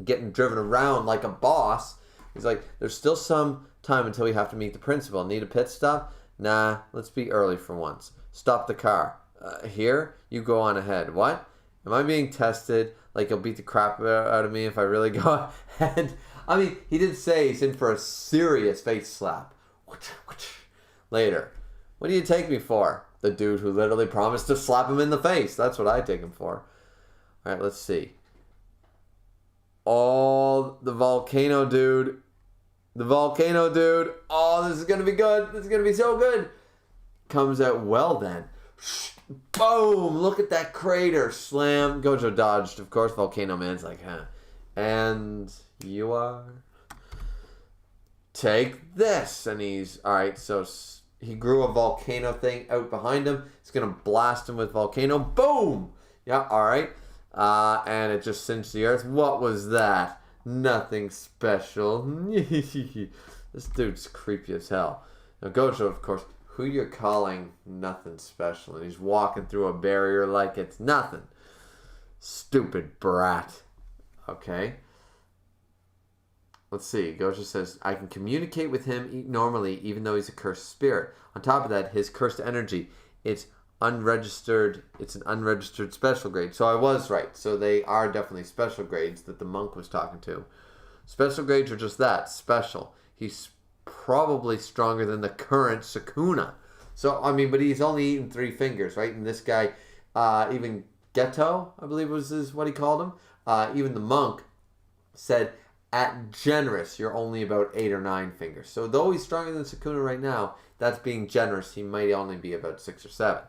S1: Getting driven around like a boss. He's like, there's still some time until we have to meet the principal. Need a pit stop? Nah, let's be early for once. Stop the car. Here? You go on ahead. What? Am I being tested? Like he'll beat the crap out of me if I really go ahead? I mean, he did say he's in for a serious face slap. Later. What do you take me for? The dude who literally promised to slap him in the face. That's what I take him for. Alright, let's see. Oh, the volcano dude. Oh, this is going to be good. This is going to be so good. Comes out well then. Boom! Look at that crater. Slam. Gojo dodged, of course. Volcano Man's like, huh. And you are? Take this. And he's... Alright, so he grew a volcano thing out behind him. He's going to blast him with volcano. Boom! Yeah, alright. And it just cinched the earth. What was that? Nothing special. This dude's creepy as hell. Now Gojo, of course, who you're calling nothing special? And he's walking through a barrier like it's nothing. Stupid brat. Okay. Let's see. Gojo says, I can communicate with him normally even though he's a cursed spirit. On top of that, his cursed energy, it's unregistered. It's an unregistered special grade. So I was right. So they are definitely special grades that the monk was talking to. Special grades are just that, special. He's probably stronger than the current Sukuna. So, I mean, but he's only eaten 3 fingers, right? And this guy, even Geto, I believe was what he called him. Even the monk said, at generous, you're only about 8 or 9 fingers. So though he's stronger than Sukuna right now, that's being generous. He might only be about 6 or 7.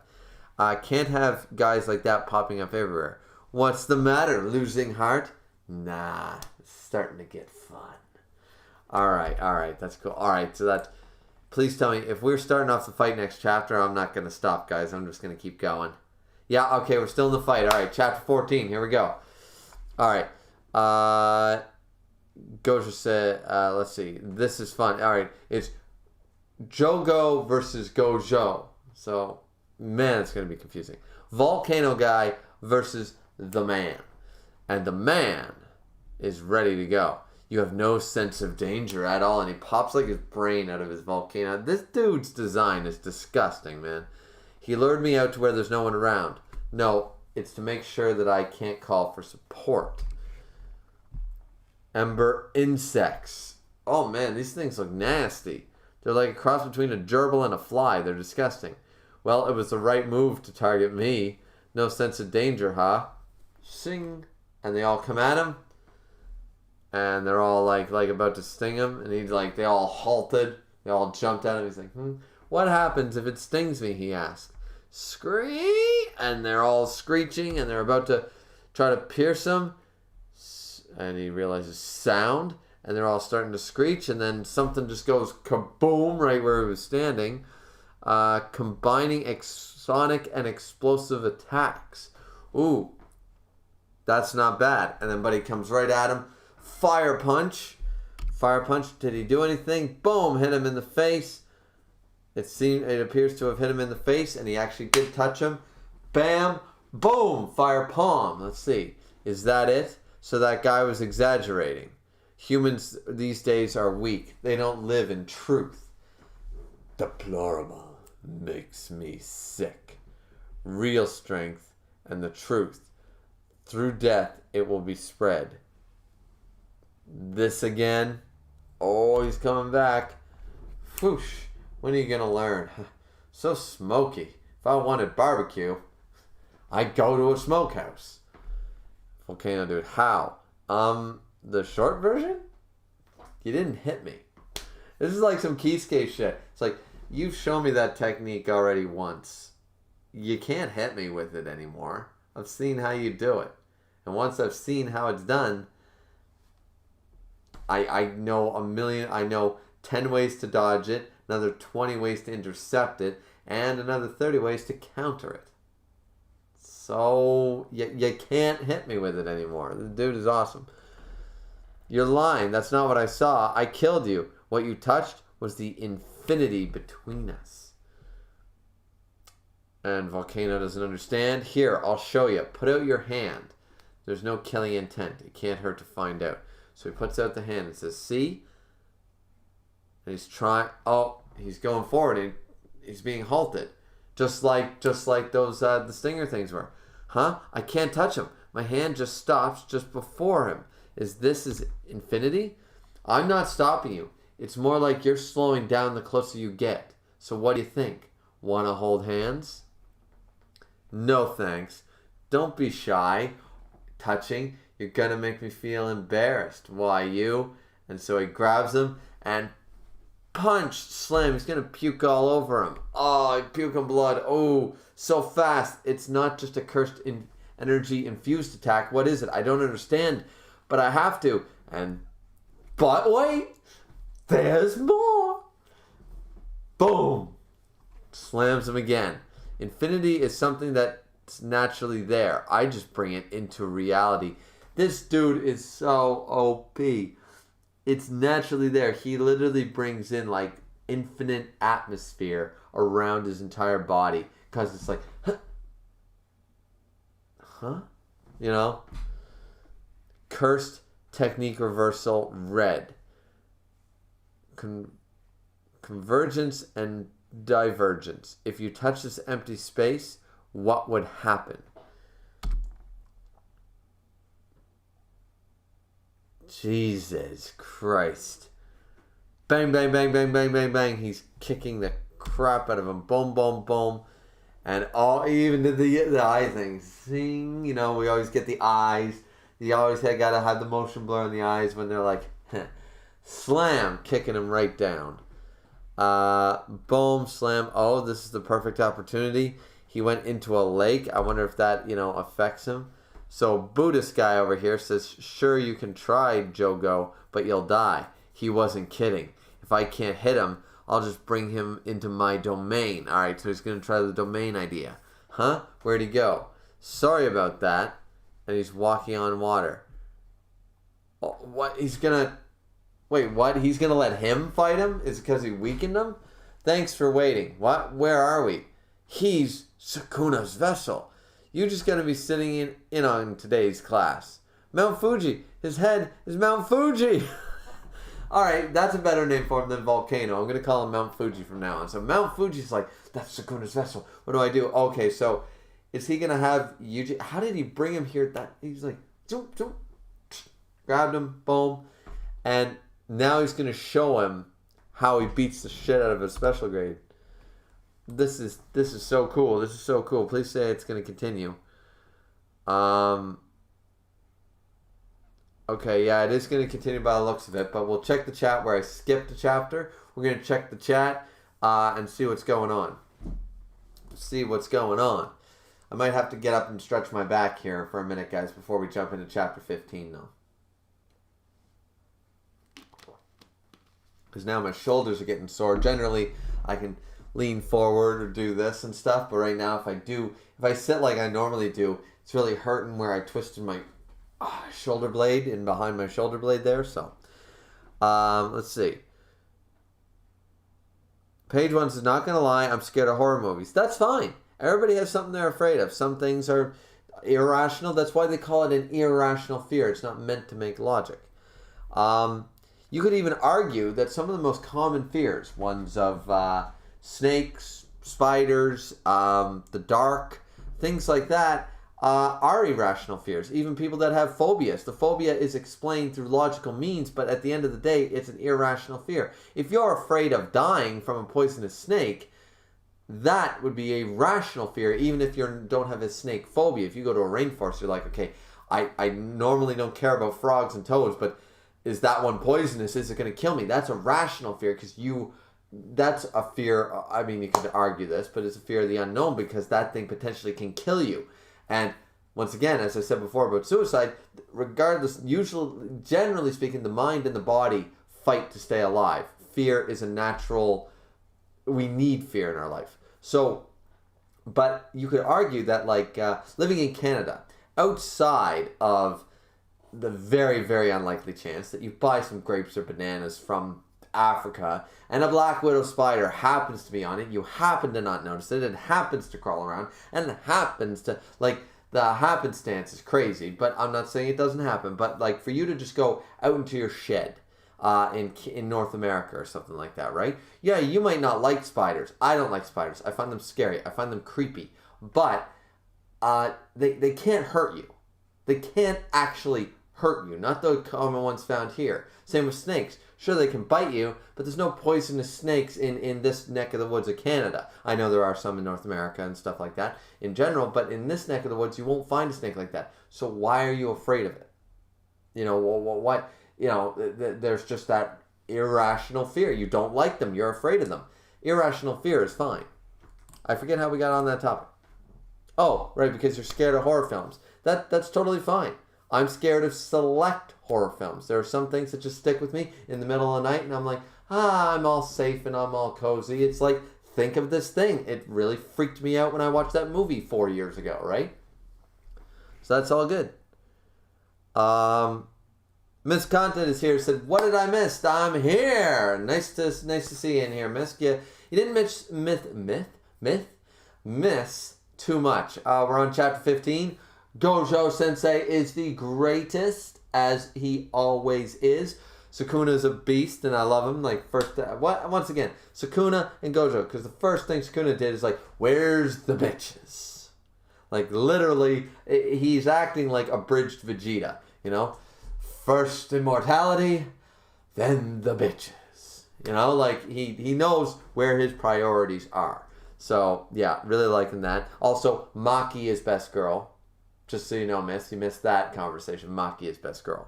S1: Can't have guys like that popping up everywhere. What's the matter? Losing heart? Nah, it's starting to get fun. Alright, that's cool. Alright, so that... Please tell me, if we're starting off the fight next chapter, I'm not going to stop, guys. I'm just going to keep going. Yeah, okay, we're still in the fight. Alright, chapter 14, here we go. All right. Gojo said, let's see. This is fun. All right. It's Jogo versus Gojo. So, man, it's going to be confusing. Volcano guy versus the man. And the man is ready to go. You have no sense of danger at all. And he pops like his brain out of his volcano. This dude's design is disgusting, man. He lured me out to where there's no one around. No, it's to make sure that I can't call for support. Ember insects. Oh man, these things look nasty. They're like a cross between a gerbil and a fly. They're disgusting. Well, it was the right move to target me. No sense of danger, huh? Sing. And they all come at him. And they're all like about to sting him. And he's like, they all halted. They all jumped at him. He's like, what happens if it stings me? He asked. Scream! And they're all screeching. And they're about to try to pierce him. And he realizes sound. And they're all starting to screech. And then something just goes kaboom right where he was standing. Combining sonic and explosive attacks. Ooh. That's not bad. And then Buddy comes right at him. Fire punch. Fire punch. Did he do anything? Boom. Hit him in the face. It appears to have hit him in the face. And he actually did touch him. Bam. Boom. Fire palm. Let's see. Is that it? So that guy was exaggerating. Humans these days are weak. They don't live in truth. Deplorable. Makes me sick. Real strength and the truth. Through death it will be spread. This again. Oh, he's coming back. Whoosh. When are you going to learn? So smoky. If I wanted barbecue, I'd go to a smokehouse. Volcano dude. How? The short version? You didn't hit me. This is like some Keyskate shit. It's like, you've shown me that technique already once. You can't hit me with it anymore. I've seen how you do it. And once I've seen how it's done, I know 10 ways to dodge it, another 20 ways to intercept it, and another 30 ways to counter it. So, you can't hit me with it anymore. The dude is awesome. You're lying. That's not what I saw. I killed you. What you touched was the infinity between us. And Volcano doesn't understand. Here, I'll show you. Put out your hand. There's no killing intent. It can't hurt to find out. So he puts out the hand and says, see? And he's trying. Oh, he's going forward and he's being halted. Just like those the stinger things were. Huh? I can't touch him. My hand just stops just before him. Is infinity? I'm not stopping you. It's more like you're slowing down the closer you get. So what do you think? Want to hold hands? No thanks. Don't be shy. Touching. You're going to make me feel embarrassed. Why you? And so he grabs him and punch, slam. He's going to puke all over him. Oh, puking blood. Oh, so fast. It's not just a cursed energy infused attack. What is it? I don't understand. But I have to. But wait. There's more. Boom. Slams him again. Infinity is something that's naturally there. I just bring it into reality. This dude is so OP. It's naturally there. He literally brings in like infinite atmosphere around his entire body. Because it's like, huh? You know? Cursed technique reversal red. Convergence and divergence. If you touch this empty space, what would happen? Jesus Christ. Bang, bang, bang, bang, bang, bang, bang. He's kicking the crap out of him. Boom, boom, boom. And even the eye thing. Sing, we always get the eyes. You always gotta have the motion blur in the eyes when they're like, slam, kicking him right down. Boom, slam. Oh, this is the perfect opportunity. He went into a lake. I wonder if that, affects him. So Buddhist guy over here says, sure, you can try, Jogo, but you'll die. He wasn't kidding. If I can't hit him, I'll just bring him into my domain. All right, so he's going to try the domain idea. Huh? Where'd he go? Sorry about that. And he's walking on water. What? He's gonna... Wait, what? He's gonna let him fight him? Is it because he weakened him? Thanks for waiting. What? Where are we? He's Sukuna's vessel. You're just gonna be sitting in on today's class. Mount Fuji. His head is Mount Fuji. Alright, that's a better name for him than Volcano. I'm gonna call him Mount Fuji from now on. So Mount Fuji's like, that's Sukuna's vessel. What do I do? Okay, so is he gonna have Yuji? How did he bring him here? He's like, zoom, zoom, grabbed him, boom, and now he's gonna show him how he beats the shit out of a special grade. This is so cool. This is so cool. Please say it's gonna continue. Okay, yeah, it is going to continue by the looks of it, but we'll check the chat where I skipped a chapter. We're going to check the chat and see what's going on. See what's going on. I might have to get up and stretch my back here for a minute, guys, before we jump into chapter 15, though. Because now my shoulders are getting sore. Generally, I can lean forward or do this and stuff, but right now, if I sit like I normally do, it's really hurting where I twisted my shoulder blade and behind my shoulder blade there. So let's see. Page 1 says, not gonna lie, I'm scared of horror movies. That's fine. Everybody has something they're afraid of. Some things are irrational. That's why they call it an irrational fear. It's not meant to make logic. You could even argue that some of the most common fears, ones of snakes, spiders, the dark, things like that, are irrational fears. Even people that have phobias. The phobia is explained through logical means, but at the end of the day, it's an irrational fear. If you're afraid of dying from a poisonous snake, that would be a rational fear, even if you don't have a snake phobia. If you go to a rainforest, you're like, okay, I normally don't care about frogs and toads, but is that one poisonous? Is it going to kill me? That's a rational fear because that's a fear. I mean, you could argue this, but it's a fear of the unknown because that thing potentially can kill you. And once again, as I said before about suicide, regardless, generally speaking, the mind and the body fight to stay alive. Fear is a natural, we need fear in our life. So, but you could argue that like living in Canada, outside of the very, very unlikely chance that you buy some grapes or bananas from Africa and a black widow spider happens to be on it, you happen to not notice it, it happens to crawl around, and it happens to, like, the happenstance is crazy, but I'm not saying it doesn't happen, but like for you to just go out into your shed in North America or something like that, right? Yeah, you might not like spiders. I don't like spiders. I find them scary. I find them creepy, but they can't hurt you. They can't actually hurt you, not the common ones found here. Same with snakes. Sure, they can bite you, but there's no poisonous snakes in this neck of the woods of Canada. I know there are some in North America and stuff like that in general, but in this neck of the woods, you won't find a snake like that. So why are you afraid of it? You know, what? You know, there's just that irrational fear. You don't like them. You're afraid of them. Irrational fear is fine. I forget how we got on that topic. Oh, right, because you're scared of horror films. That's totally fine. I'm scared of select horror films. There are some things that just stick with me in the middle of the night, and I'm like, I'm all safe and I'm all cozy. It's like, think of this thing. It really freaked me out when I watched that movie 4 years ago, right? So that's all good. Miss Content is here. Said, what did I miss? I'm here. Nice to see you in here, Miss. You didn't miss too much. We're on chapter 15. Gojo Sensei is the greatest, as he always is. Sukuna is a beast, and I love him. Like, once again, Sukuna and Gojo, because the first thing Sukuna did is like, where's the bitches? Like, literally, he's acting like abridged Vegeta, you know? First immortality, then the bitches. You know, like, he knows where his priorities are. So, yeah, really liking that. Also, Maki is best girl. Just so you know, Miss, you missed that conversation. Maki is best girl.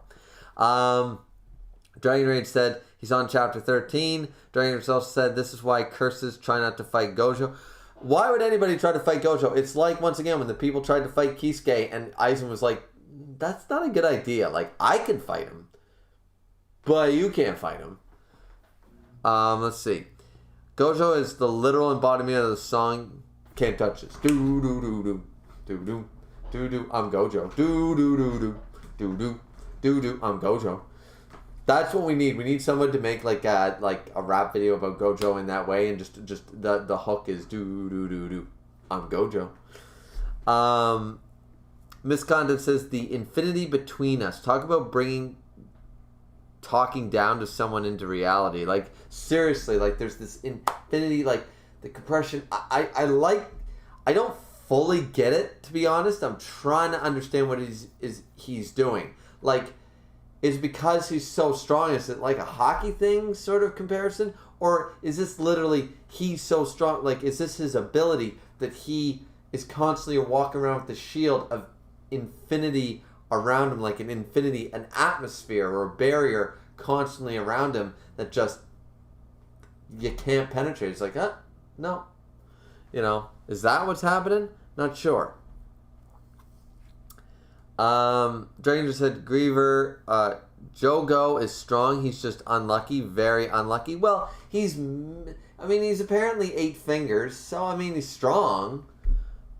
S1: Dragon Rage said he's on chapter 13. Dragon Rage also said this is why curses try not to fight Gojo. Why would anybody try to fight Gojo? It's like, once again, when the people tried to fight Kisuke and Aizen was like, that's not a good idea. Like, I can fight him, but you can't fight him. Let's see. Gojo is the literal embodiment of the song Can't Touch This. Do do do do do do. Do do, I'm Gojo. Do do do do do do I'm Gojo. That's what we need. We need someone to make like a rap video about Gojo in that way, and just the hook is I'm Gojo. Misconduct says the infinity between us. Talk about talking down to someone into reality. Like seriously, like there's this infinity, like the compression. I don't fully get it, to be honest. I'm trying to understand what he's doing. Like, is because he's so strong, is it like a hockey thing sort of comparison? Or is this literally he's so strong, like is this his ability that he is constantly walking around with the shield of infinity around him, like an atmosphere or a barrier constantly around him that just you can't penetrate? It's like, no. Is that what's happening? Not sure. Dragon just said, Griever, Jogo is strong. He's just unlucky. Very unlucky. Well, he's apparently 8 fingers. So, he's strong.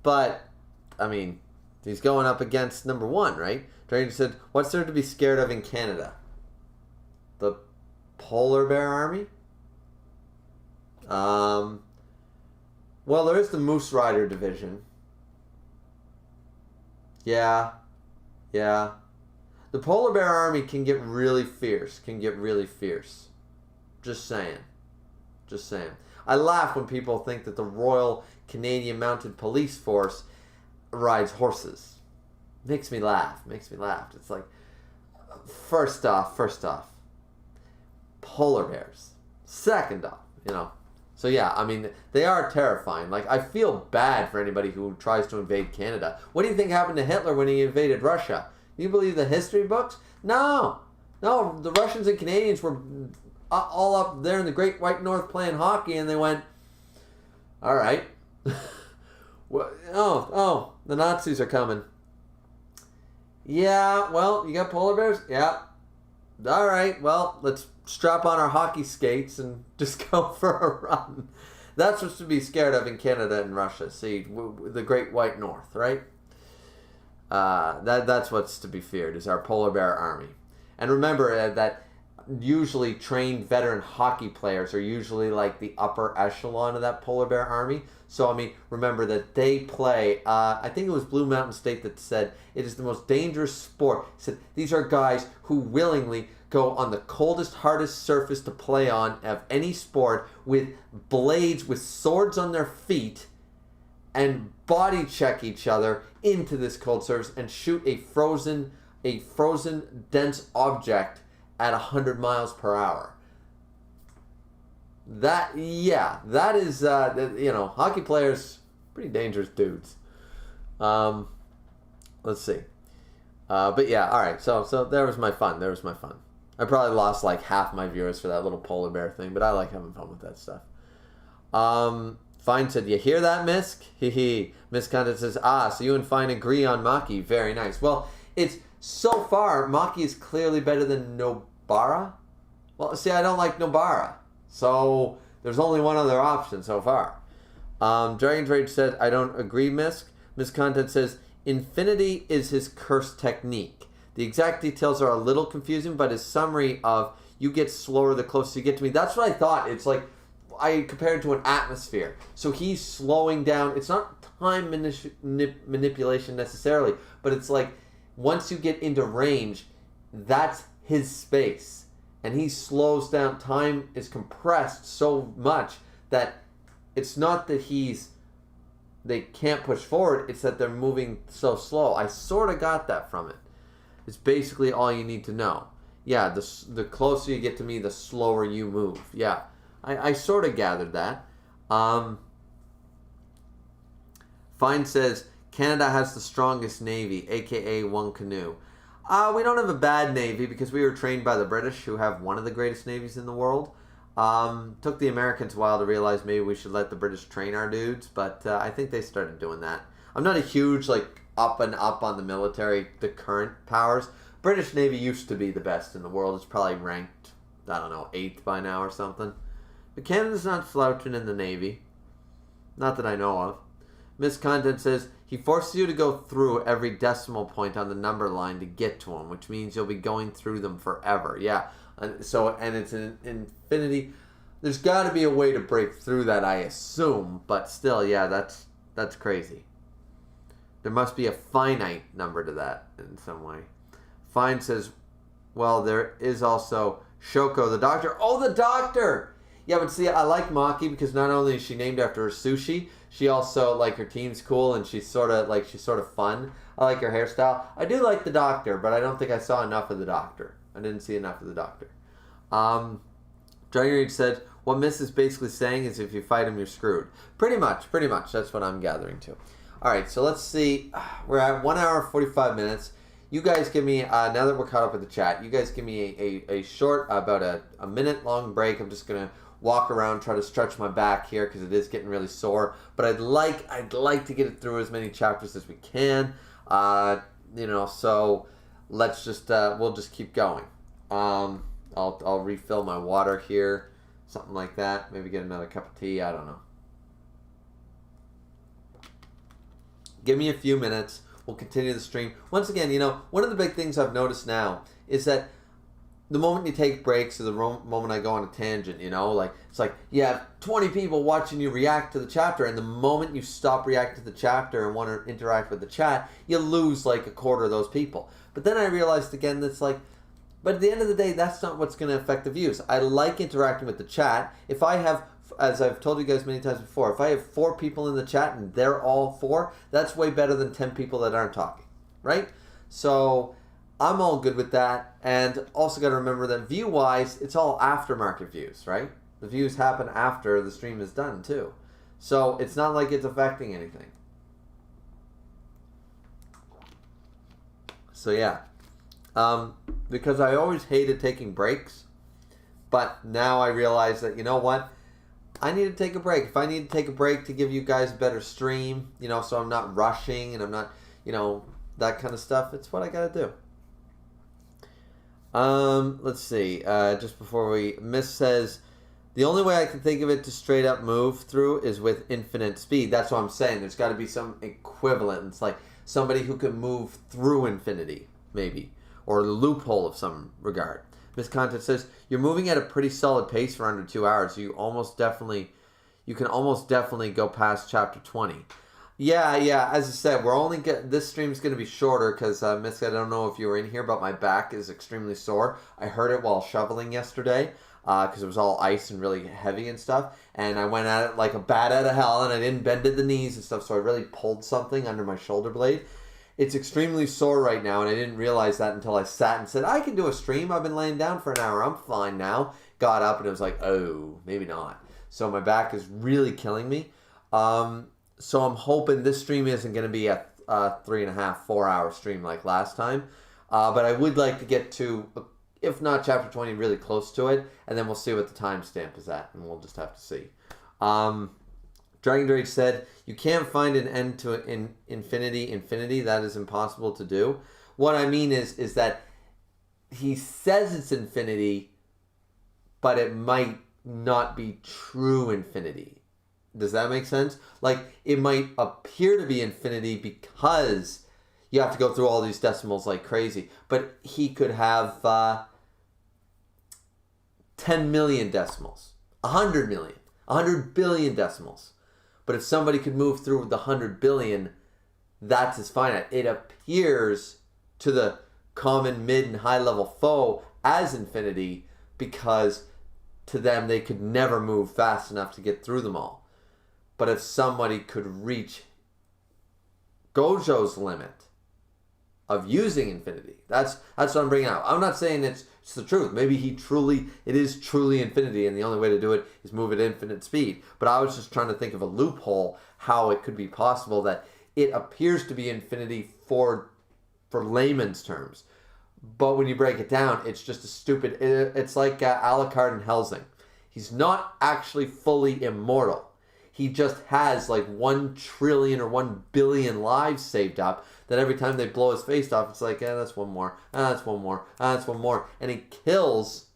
S1: But, he's going up against number 1, right? Dragon just said, what's there to be scared of in Canada? The Polar Bear Army? Well, there is the Moose Rider Division. Yeah. The Polar Bear Army can get really fierce. Just saying. I laugh when people think that the Royal Canadian Mounted Police Force rides horses. Makes me laugh. It's like, first off, polar bears. Second off, So yeah, they are terrifying. Like, I feel bad for anybody who tries to invade Canada. What do you think happened to Hitler when he invaded Russia? Do you believe the history books? No, the Russians and Canadians were all up there in the Great White North playing hockey, and they went, all right. The Nazis are coming. Yeah, well, you got polar bears? Yeah. All right, well, let's strap on our hockey skates and just go for a run. That's what's to be scared of in Canada and Russia. See, the Great White North, right? That's what's to be feared, is our polar bear army. And remember that usually trained veteran hockey players are usually like the upper echelon of that polar bear army. So, remember that they play, I think it was Blue Mountain State that said, it is the most dangerous sport. It said, these are guys who willingly go on the coldest, hardest surface to play on of any sport with blades, with swords on their feet, and body check each other into this cold surface and shoot a frozen dense object at 100 miles per hour. That is, hockey players, pretty dangerous dudes. Let's see. But yeah, all right. So there was my fun. I probably lost like half my viewers for that little polar bear thing, but I like having fun with that stuff. Fine said, you hear that, Misk? Hee. Misconduct says, so you and Fine agree on Maki. Very nice. Well, it's so far, Maki is clearly better than Nobara. Well, see, I don't like Nobara. So there's only one other option so far. Dragon's Rage said, I don't agree, Misk. Misconduct says, Infinity is his curse technique. The exact details are a little confusing, but his summary of you get slower the closer you get to me. That's what I thought. It's like, I compared it to an atmosphere. So he's slowing down. It's not time manipulation necessarily, but it's like once you get into range, that's his space. And he slows down. Time is compressed so much that it's not that they can't push forward. It's that they're moving so slow. I sort of got that from it. It's basically all you need to know. Yeah, the closer you get to me, the slower you move. Yeah, I sort of gathered that. Fine says, Canada has the strongest navy, a.k.a. one canoe. We don't have a bad navy because we were trained by the British, who have one of the greatest navies in the world. Took the Americans a while to realize maybe we should let the British train our dudes, but I think they started doing that. I'm not a huge, up and up on the military, the current powers. British Navy used to be the best in the world. It's probably ranked, 8th by now or something. But Canada's not slouching in the Navy. Not that I know of. Miscontent says, He forces you to go through every decimal point on the number line to get to them, which means you'll be going through them forever. Yeah. And it's an infinity. There's got to be a way to break through that, I assume. But still, yeah, that's crazy. There must be a finite number to that in some way. Fine says, well, there is also Shoko, the doctor. Oh, the doctor! Yeah, but see, I like Maki because not only is she named after her sushi, she also, like, her team's cool and she's sort of fun. I like her hairstyle. I do like the doctor, but I don't think I saw enough of the doctor. I didn't see enough of the doctor. Dragon Rage said, what Miss is basically saying is if you fight him, you're screwed. Pretty much. That's what I'm gathering to. All right, so let's see. We're at 1 hour, 45 minutes. You guys give me, now that we're caught up with the chat, you guys give me a short, about a minute-long break. I'm just going to walk around, try to stretch my back here because it is getting really sore. But I'd like to get it through as many chapters as we can. So let's just, we'll just keep going. I'll refill my water here, something like that. Maybe get another cup of tea. I don't know. Give me a few minutes. We'll continue the stream. Once again, one of the big things I've noticed now is that the moment you take breaks is the moment I go on a tangent, it's like you have 20 people watching you react to the chapter, and the moment you stop reacting to the chapter and want to interact with the chat, you lose like a quarter of those people. But then I realized again that's like, but at the end of the day, that's not what's going to affect the views. I like interacting with the chat. If I have, as I've told you guys many times before, if I have 4 people in the chat and they're all 4, that's way better than 10 people that aren't talking, right? So I'm all good with that. And also got to remember that view-wise, it's all aftermarket views, right? The views happen after the stream is done, too. So it's not like it's affecting anything. So yeah. Because I always hated taking breaks, but now I realize that, you know what? I need to take a break. If I need to take a break to give you guys a better stream, so I'm not rushing and I'm not, that kind of stuff, it's what I got to do. Let's see. Just before Miss says, the only way I can think of it to straight up move through is with infinite speed. That's what I'm saying. There's got to be some equivalent. It's like somebody who can move through infinity, maybe. Or a loophole of some regard. Miss Content says, you're moving at a pretty solid pace for under 2 hours. You can almost definitely go past chapter 20. Yeah, as I said, this stream's going to be shorter because, Miss, I don't know if you were in here, but my back is extremely sore. I heard it while shoveling yesterday because it was all ice and really heavy and stuff. And I went at it like a bat out of hell and I didn't bend at the knees and stuff, so I really pulled something under my shoulder blade. It's extremely sore right now, and I didn't realize that until I sat and said, I can do a stream. I've been laying down for an hour. I'm fine now. Got up, and it was like, oh, maybe not. So my back is really killing me. So I'm hoping this stream isn't going to be a 3.5, 4 hour stream like last time. But I would like to get to, if not chapter 20, really close to it, and then we'll see what the timestamp is at, and we'll just have to see. Dragon Drake said, you can't find an end to infinity. That is impossible to do. What I mean is that he says it's infinity, but it might not be true infinity. Does that make sense? Like, it might appear to be infinity because you have to go through all these decimals like crazy. But he could have 10 million decimals, 100 million, 100 billion decimals. But if somebody could move through the 100 billion, that's as finite. It appears to the common mid and high level foe as infinity because to them they could never move fast enough to get through them all. But if somebody could reach Gojo's limit of using infinity, that's what I'm bringing out. I'm not saying it's the truth. Maybe it is truly infinity, and the only way to do it is move at infinite speed. But I was just trying to think of a loophole, how it could be possible that it appears to be infinity for layman's terms. But when you break it down, it's just it's like Alucard and Helsing. He's not actually fully immortal. He just has like 1 trillion or 1 billion lives saved up that every time they blow his face off, it's like, that's one more, that's one more, that's one more. And he kills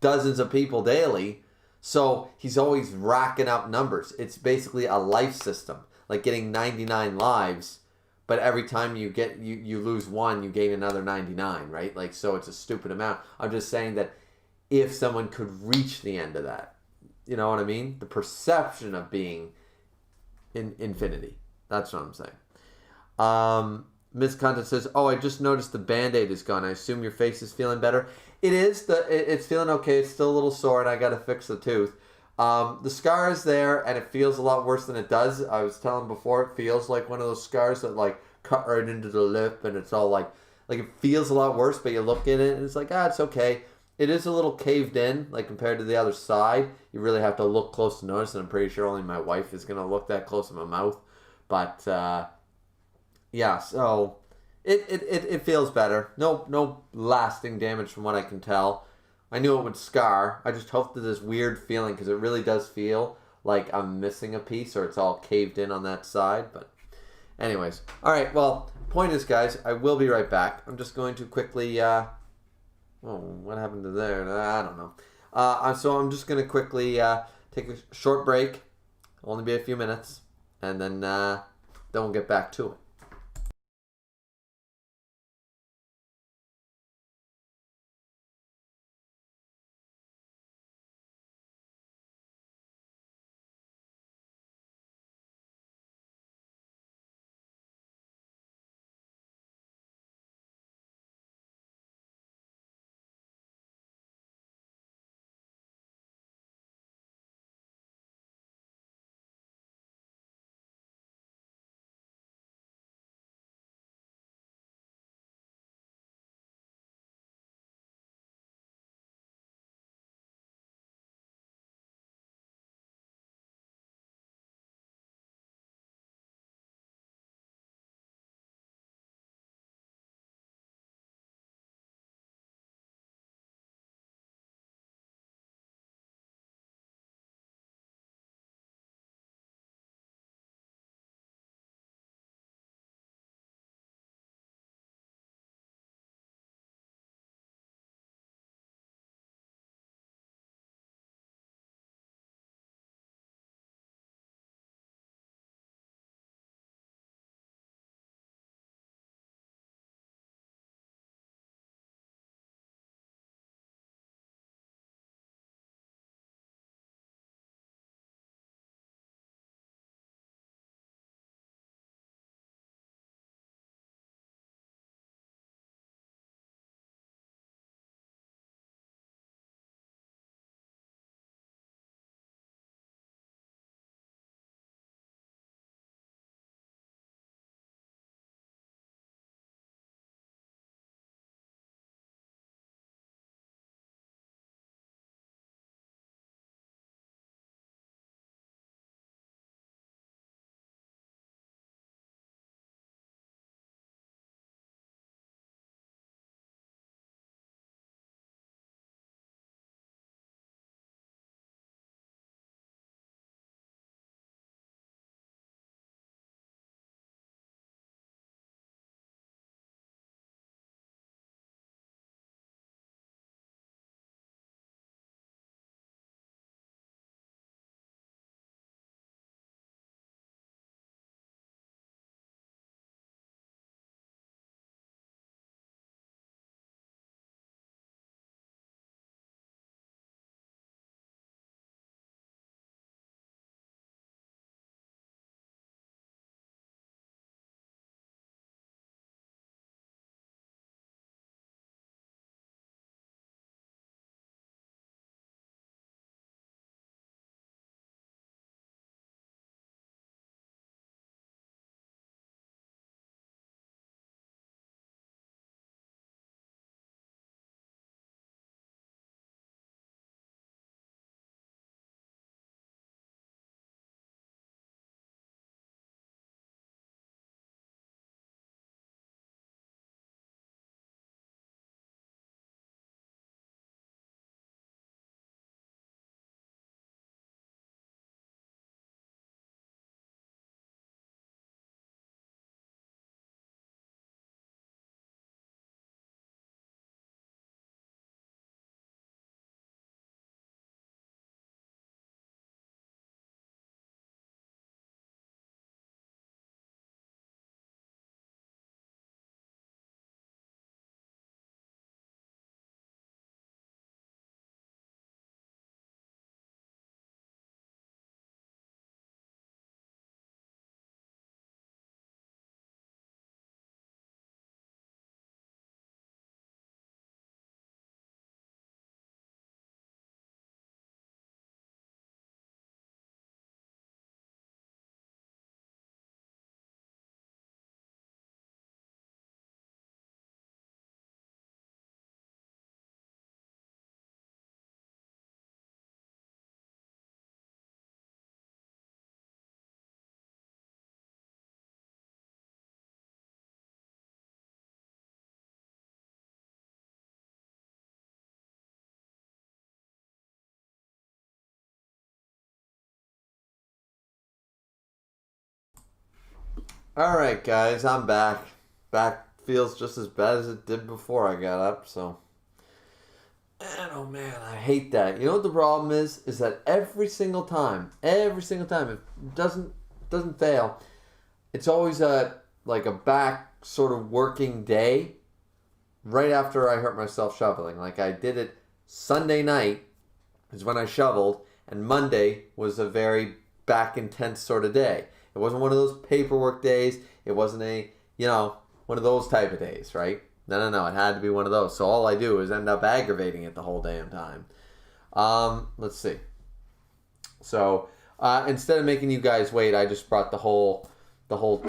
S1: dozens of people daily, so he's always racking up numbers. It's basically a life system. like getting 99 lives, but every time you lose one, you gain another 99, right? Like, so it's a stupid amount. I'm just saying that if someone could reach the end of that, you know what I mean? The perception of being in infinity. That's what I'm saying. Ms. Content says, "Oh, I just noticed the Band-Aid is gone. I assume your face is feeling better." It is. It's feeling okay. It's still a little sore, and I got to fix the tooth. The scar is there, and it feels a lot worse than it does. I was telling before, it feels like one of those scars that like cut right into the lip, and it's all like it feels a lot worse. But you look at it, and it's like, it's okay. It is a little caved in, like compared to the other side. You really have to look close to notice, and I'm pretty sure only my wife is gonna look that close in my mouth. But yeah, so it feels better. No lasting damage from what I can tell. I knew it would scar. I just hope that this weird feeling, because it really does feel like I'm missing a piece or it's all caved in on that side. But anyways, all right. Well, point is, guys, I will be right back. I'm just going to quickly. What happened to there? I don't know. So I'm just going to quickly take a short break. Only be a few minutes, and then we'll get back to it. Alright, guys, I'm back. Back feels just as bad as it did before I got up, so. And oh man, I hate that. You know what the problem is? Is that every single time, it doesn't fail. It's always like a back sort of working day right after I hurt myself shoveling. Like I did it Sunday night is when I shoveled, and Monday was a very back intense sort of day. It wasn't one of those paperwork days. It wasn't one of those type of days, right? No. It had to be one of those. So all I do is end up aggravating it the whole damn time. Let's see. So instead of making you guys wait, I just brought the whole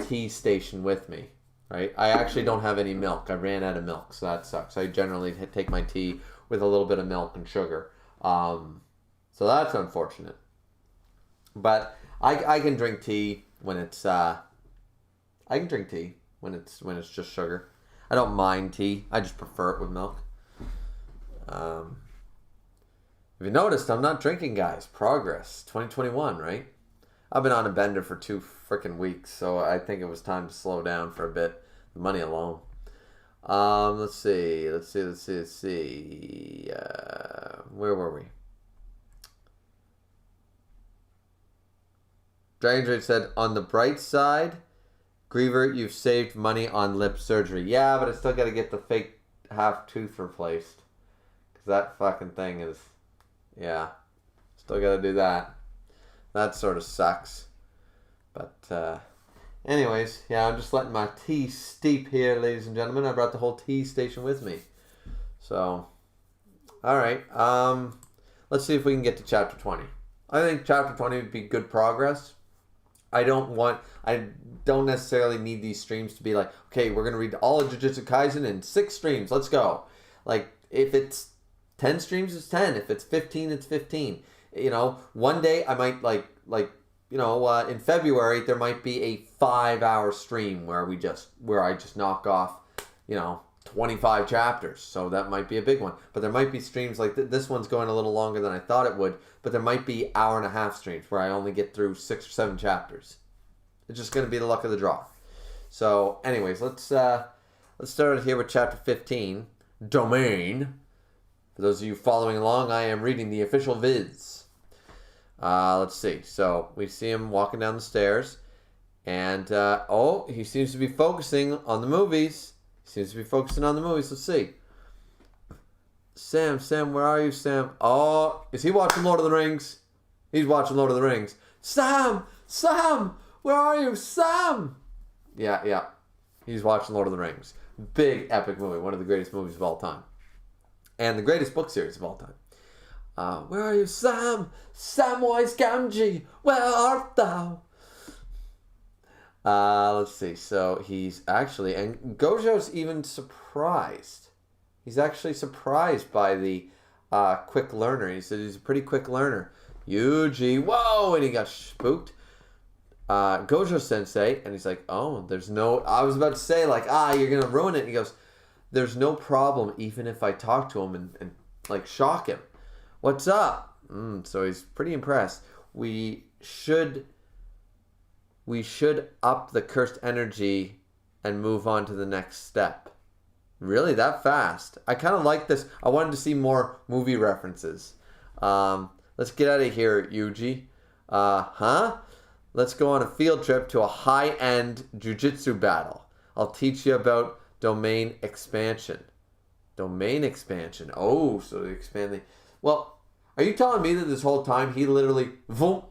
S1: tea station with me, right? I actually don't have any milk. I ran out of milk, so that sucks. I generally take my tea with a little bit of milk and sugar. So that's unfortunate. But I can drink tea when it's just sugar. I don't mind tea. I just prefer it with milk. If you noticed, I'm not drinking, guys. Progress 2021, right? I've been on a bender for 2 freaking weeks, so I think it was time to slow down for a bit. The money alone. Let's see. Where were we? Dragon Trade said, on the bright side, Griever, you've saved money on lip surgery. Yeah, but I still got to get the fake half tooth replaced. Because that fucking thing is, yeah. Still got to do that. That sort of sucks. But, anyways, yeah, I'm just letting my tea steep here, ladies and gentlemen. I brought the whole tea station with me. So, alright. Let's see if we can get to chapter 20. I think chapter 20 would be good progress. I don't necessarily need these streams to be like, okay, we're going to read all of Jujutsu Kaisen in 6 streams. Let's go. Like, if it's 10 streams, it's 10. If it's 15, it's 15. One day I might in February, there might be a 5-hour stream where I just knock off, 25 chapters. So that might be a big one. But there might be streams like this one's going a little longer than I thought it would. But there might be hour-and-a-half streams where I only get through 6 or 7 chapters. It's just going to be the luck of the draw. So, anyways, let's start here with chapter 15, Domain. For those of you following along, I am reading the official viz. Let's see. So we see him walking down the stairs, and he seems to be focusing on the movies. Let's see. Sam, where are you, Sam? Oh, is he watching Lord of the Rings? He's watching Lord of the Rings. Sam, where are you, Sam? Yeah. He's watching Lord of the Rings. Big epic movie, one of the greatest movies of all time, and the greatest book series of all time. Where are you, Sam? Samwise Gamgee, where art thou? Let's see. So he's actually, and Gojo's even surprised. He's actually surprised by the quick learner. He said he's a pretty quick learner. Yuji, whoa! And he got spooked. Gojo Sensei, and he's like, oh, I was about to say, like, you're going to ruin it. And he goes, there's no problem even if I talk to him and like, shock him. What's up? So he's pretty impressed. We should up the cursed energy and move on to the next step. Really, that fast? I kind of like this. I wanted to see more movie references. Let's get out of here, Yuji. Let's go on a field trip to a high-end jujutsu battle. I'll teach you about domain expansion. Domain expansion. Oh, so they expand the... Well, are you telling me that this whole time he literally, voom,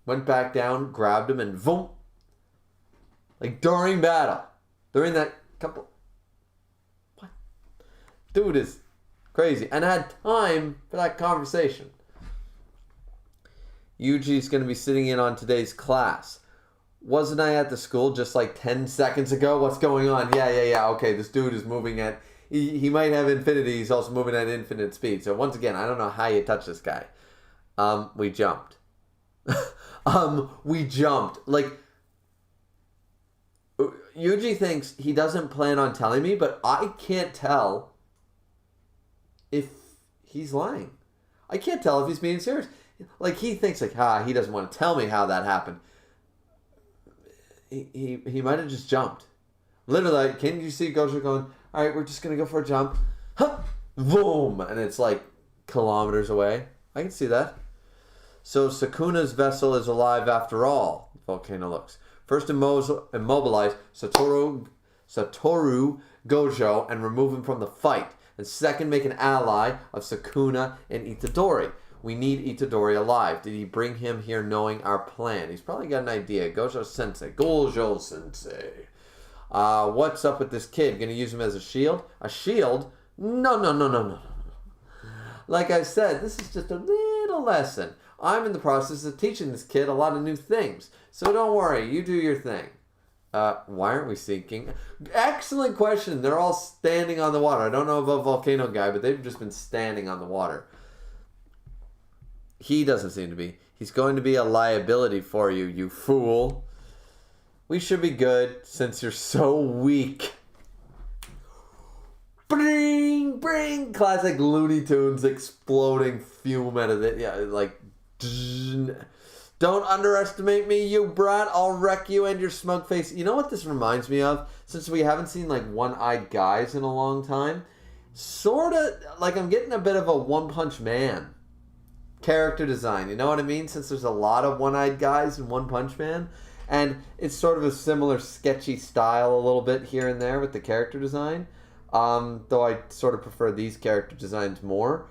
S1: went back down, grabbed him, and voom? Like, during battle. During that couple... What? Dude is crazy. And had time for that conversation. Yuji's going to be sitting in on today's class. Wasn't I at the school just like 10 seconds ago? What's going on? Yeah. Okay, this dude is moving at... He might have infinity. He's also moving at infinite speed. So once again, I don't know how you touch this guy. We jumped. We jumped. Like, Yuji thinks he doesn't plan on telling me, but I can't tell if he's lying. I can't tell if he's being serious. Like, he thinks, like, he doesn't want to tell me how that happened. he might have just jumped. Literally, like, can you see Gojo going, all right, we're just going to go for a jump. Huh, boom. And it's like kilometers away. I can see that. So Sukuna's vessel is alive after all, Volcano looks. First immobilize Satoru Gojo and remove him from the fight. And second, make an ally of Sukuna and Itadori. We need Itadori alive. Did he bring him here knowing our plan? He's probably got an idea. Gojo Sensei. What's up with this kid? Gonna use him as a shield? A shield? No. Like I said, this is just a little lesson. I'm in the process of teaching this kid a lot of new things. So don't worry, you do your thing. Why aren't we sinking? Excellent question. They're all standing on the water. I don't know about Volcano Guy, but they've just been standing on the water. He doesn't seem to be. He's going to be a liability for you, you fool. We should be good since you're so weak. Bring! Classic Looney Tunes exploding fume out of it. Yeah, like... Don't underestimate me, you brat. I'll wreck you and your smug face. You know what this reminds me of? Since we haven't seen like one-eyed guys in a long time. Sort of like I'm getting a bit of a One Punch Man character design. You know what I mean? Since there's a lot of one-eyed guys in One Punch Man. And it's sort of a similar sketchy style a little bit here and there with the character design. Though I sort of prefer these character designs more.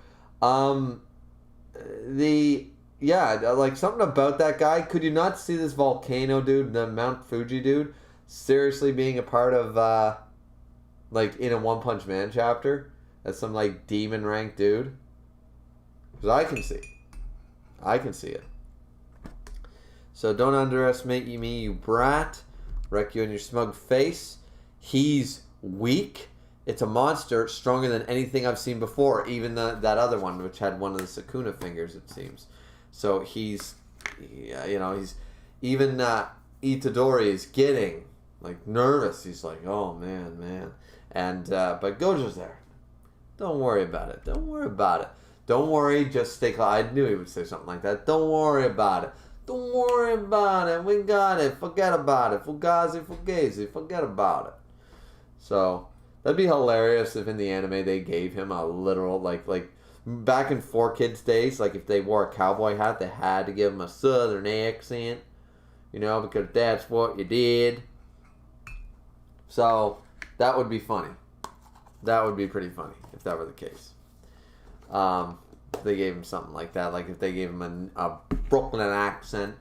S1: Yeah, like something about that guy. Could you not see this volcano dude, the Mount Fuji dude, seriously being a part of, like, in a One Punch Man chapter? As some, like, demon rank dude? Because I can see it. So don't underestimate me, you brat. Wreck you in your smug face. He's weak. It's a monster stronger than anything I've seen before. Even that other one, which had one of the Sukuna fingers, it seems. So he's even Itadori is getting like nervous. He's like, oh man, and but Gojo's there. Don't worry about it. Don't worry. Just stay calm. I knew he would say something like that. Don't worry about it. We got it. Forget about it. Fugazi. Forget about it. So that'd be hilarious if in the anime they gave him a literal like. Back in 4Kids days, like if they wore a cowboy hat, they had to give him a southern accent, because that's what you did. So that would be funny. That would be pretty funny if that were the case. If they gave him something like that, like if they gave him a Brooklyn accent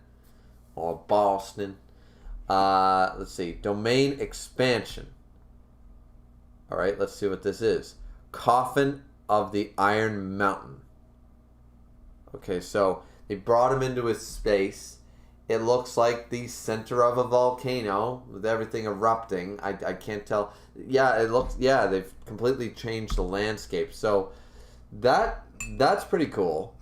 S1: or Boston. Let's see, domain expansion. All right, let's see what this is. Coffin of the Iron Mountain. Okay, so they brought him into his space. It looks like the center of a volcano with everything erupting. I can't tell. Yeah, they've completely changed the landscape. So that's pretty cool.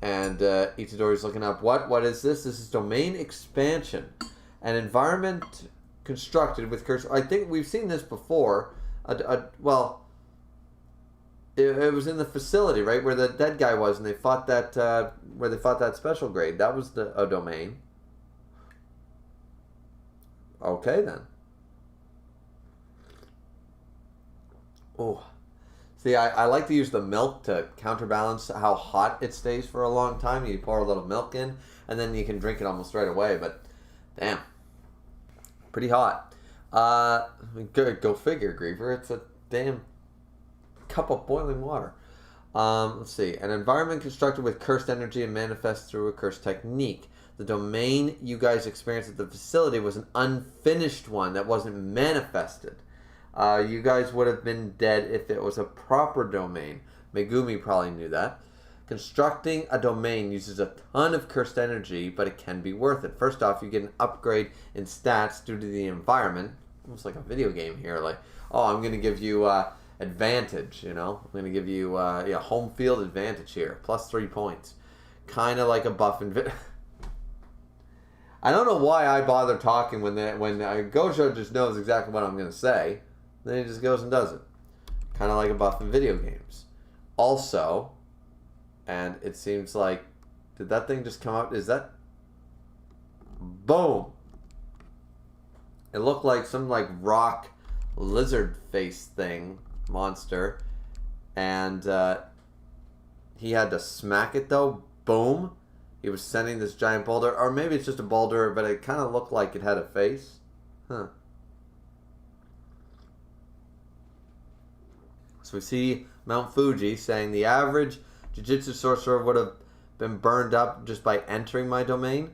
S1: And Itadori's looking up. What is this? This is domain expansion. An environment constructed with cursor. I think we've seen this before. It was in the facility, right, where the dead guy was, and they fought that, where they fought that special grade. That was a domain. Okay, then. Oh. See, I like to use the milk to counterbalance how hot it stays for a long time. You pour a little milk in, and then you can drink it almost right away, but damn. Pretty hot. Go figure, Griever. It's a damn cup of boiling water. Let's see. An environment constructed with cursed energy and manifests through a cursed technique. The domain you guys experienced at the facility was an unfinished one that wasn't manifested. You guys would have been dead if it was a proper domain. Megumi probably knew that. Constructing a domain uses a ton of cursed energy, but it can be worth it. First off, you get an upgrade in stats due to the environment. Almost like a video game here. Like, oh, I'm going to give you advantage, I'm going to give you home field advantage here. Plus 3 points. Kind of like a buff and... I don't know why I bother talking when Gojo just knows exactly what I'm going to say. Then he just goes and does it. Kind of like a buff in video games. Also, and it seems like... Did that thing just come out? Is that... Boom! It looked like some like rock lizard face thing, monster. And he had to smack it though. Boom. He was sending this giant boulder. Or maybe it's just a boulder, but it kind of looked like it had a face. Huh. So we see Mount Fuji saying the average Jujutsu sorcerer would have been burned up just by entering my domain.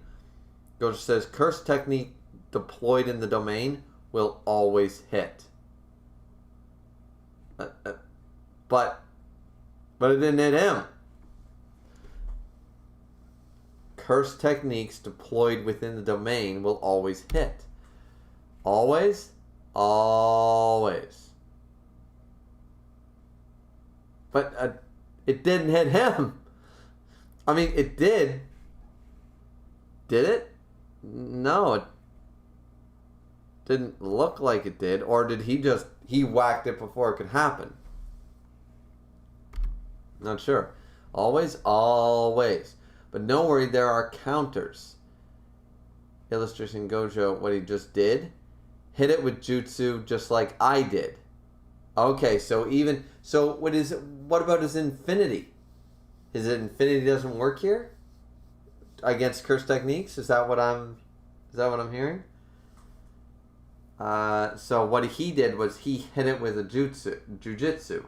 S1: Gojo says, curse technique deployed in the domain will always hit. But it didn't hit him. Curse techniques deployed within the domain will always hit. Always? Always. But it didn't hit him. I mean, it did. Did it? No, it didn't look like it did. Or did he whacked it before it could happen? Not sure. Always, always. But don't worry, there are counters. Illustration Gojo, what he just did. Hit it with Jutsu just like I did. Okay, so what about his infinity? Is it infinity doesn't work here? Against curse techniques? Is that what I'm hearing? So what he did was he hit it with a Jujutsu.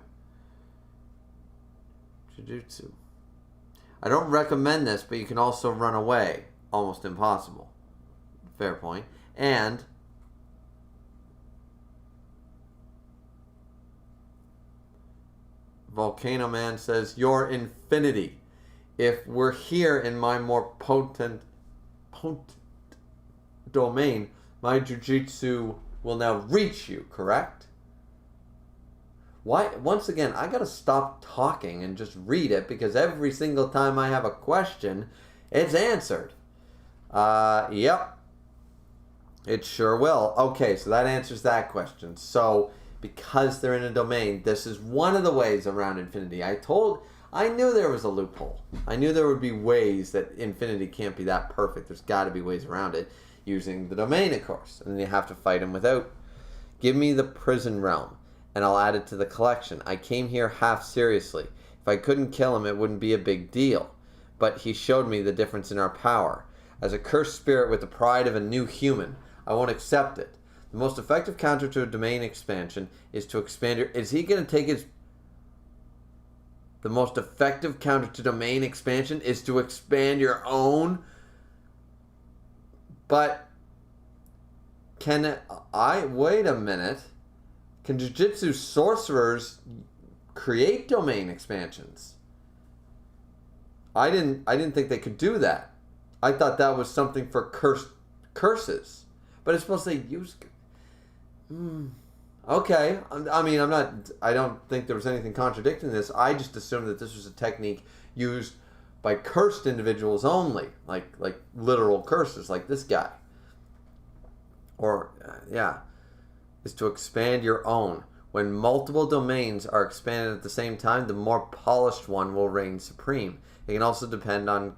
S1: I don't recommend this, but you can also run away. Almost impossible. Fair point. And Volcano Man says, your infinity. If we're here in my more potent domain, my Jujutsu will now reach you, correct? Why? Once again, I gotta stop talking and just read it, because every single time I have a question, it's answered. Yep. It sure will. Okay, so that answers that question. So, because they're in a domain, this is one of the ways around infinity. I knew there was a loophole. I knew there would be ways that infinity can't be that perfect. There's got to be ways around it, using the domain, of course. And then you have to fight him without. Give me the prison realm, and I'll add it to the collection. I came here half seriously. If I couldn't kill him, it wouldn't be a big deal. But he showed me the difference in our power. As a cursed spirit with the pride of a new human, I won't accept it. The most effective counter to a domain expansion is to expand your... Is he going to take his... The most effective counter to domain expansion is to expand your own? But... Wait a minute. Can Jujutsu sorcerers create domain expansions? I didn't think they could do that. I thought that was something for curses. But it's supposed to use... Okay. I mean, I don't think there was anything contradicting this. I just assumed that this was a technique used by cursed individuals only. Like literal curses, like this guy. Or, is to expand your own. When multiple domains are expanded at the same time, the more polished one will reign supreme. It can also depend on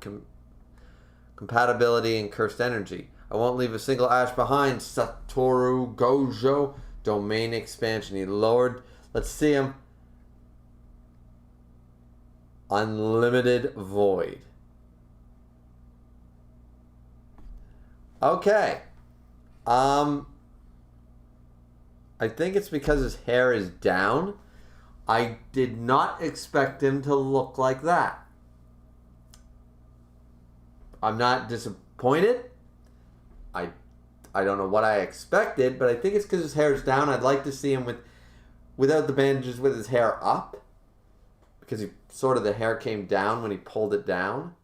S1: compatibility and cursed energy. I won't leave a single ash behind, Satoru Gojo. Domain expansion. He lowered. Let's see him. Unlimited void. Okay. I think it's because his hair is down. I did not expect him to look like that. I'm not disappointed. I don't know what I expected, but I think it's because his hair is down. I'd like to see him without the bandages, with his hair up, because the hair came down when he pulled it down.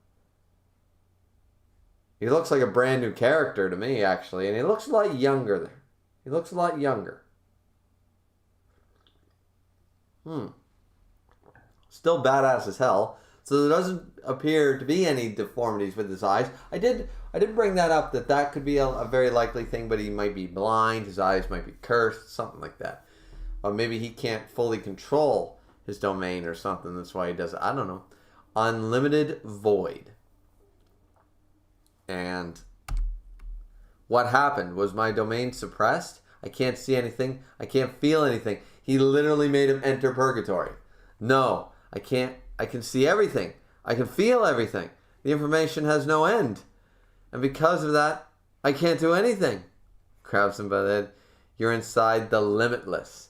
S1: He looks like a brand new character to me, actually, and he looks a lot younger there. He looks a lot younger. Still badass as hell. So there doesn't appear to be any deformities with his eyes. I did bring that up, that could be a very likely thing, but he might be blind, his eyes might be cursed, something like that. Or maybe he can't fully control his domain or something, that's why he does it. I don't know. Unlimited void. And What happened? Was my domain suppressed? I can't see anything. I can't feel anything. He literally made him enter purgatory. No, I can't. I can see everything. I can feel everything. The information has no end. And because of that, I can't do anything. Grabs him by the head. You're inside the limitless.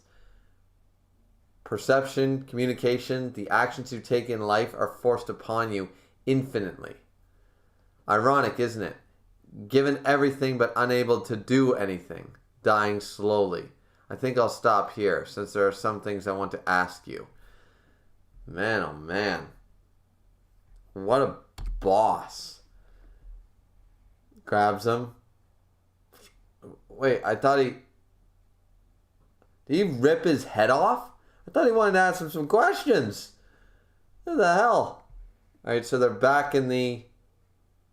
S1: Perception, communication, the actions you take in life are forced upon you infinitely. Ironic, isn't it? Given everything but unable to do anything. Dying slowly. I think I'll stop here since there are some things I want to ask you. Man, oh man. What a boss. Grabs him. Wait, I thought he... Did he rip his head off? I thought he wanted to ask him some questions. What the hell? Alright, so they're back in the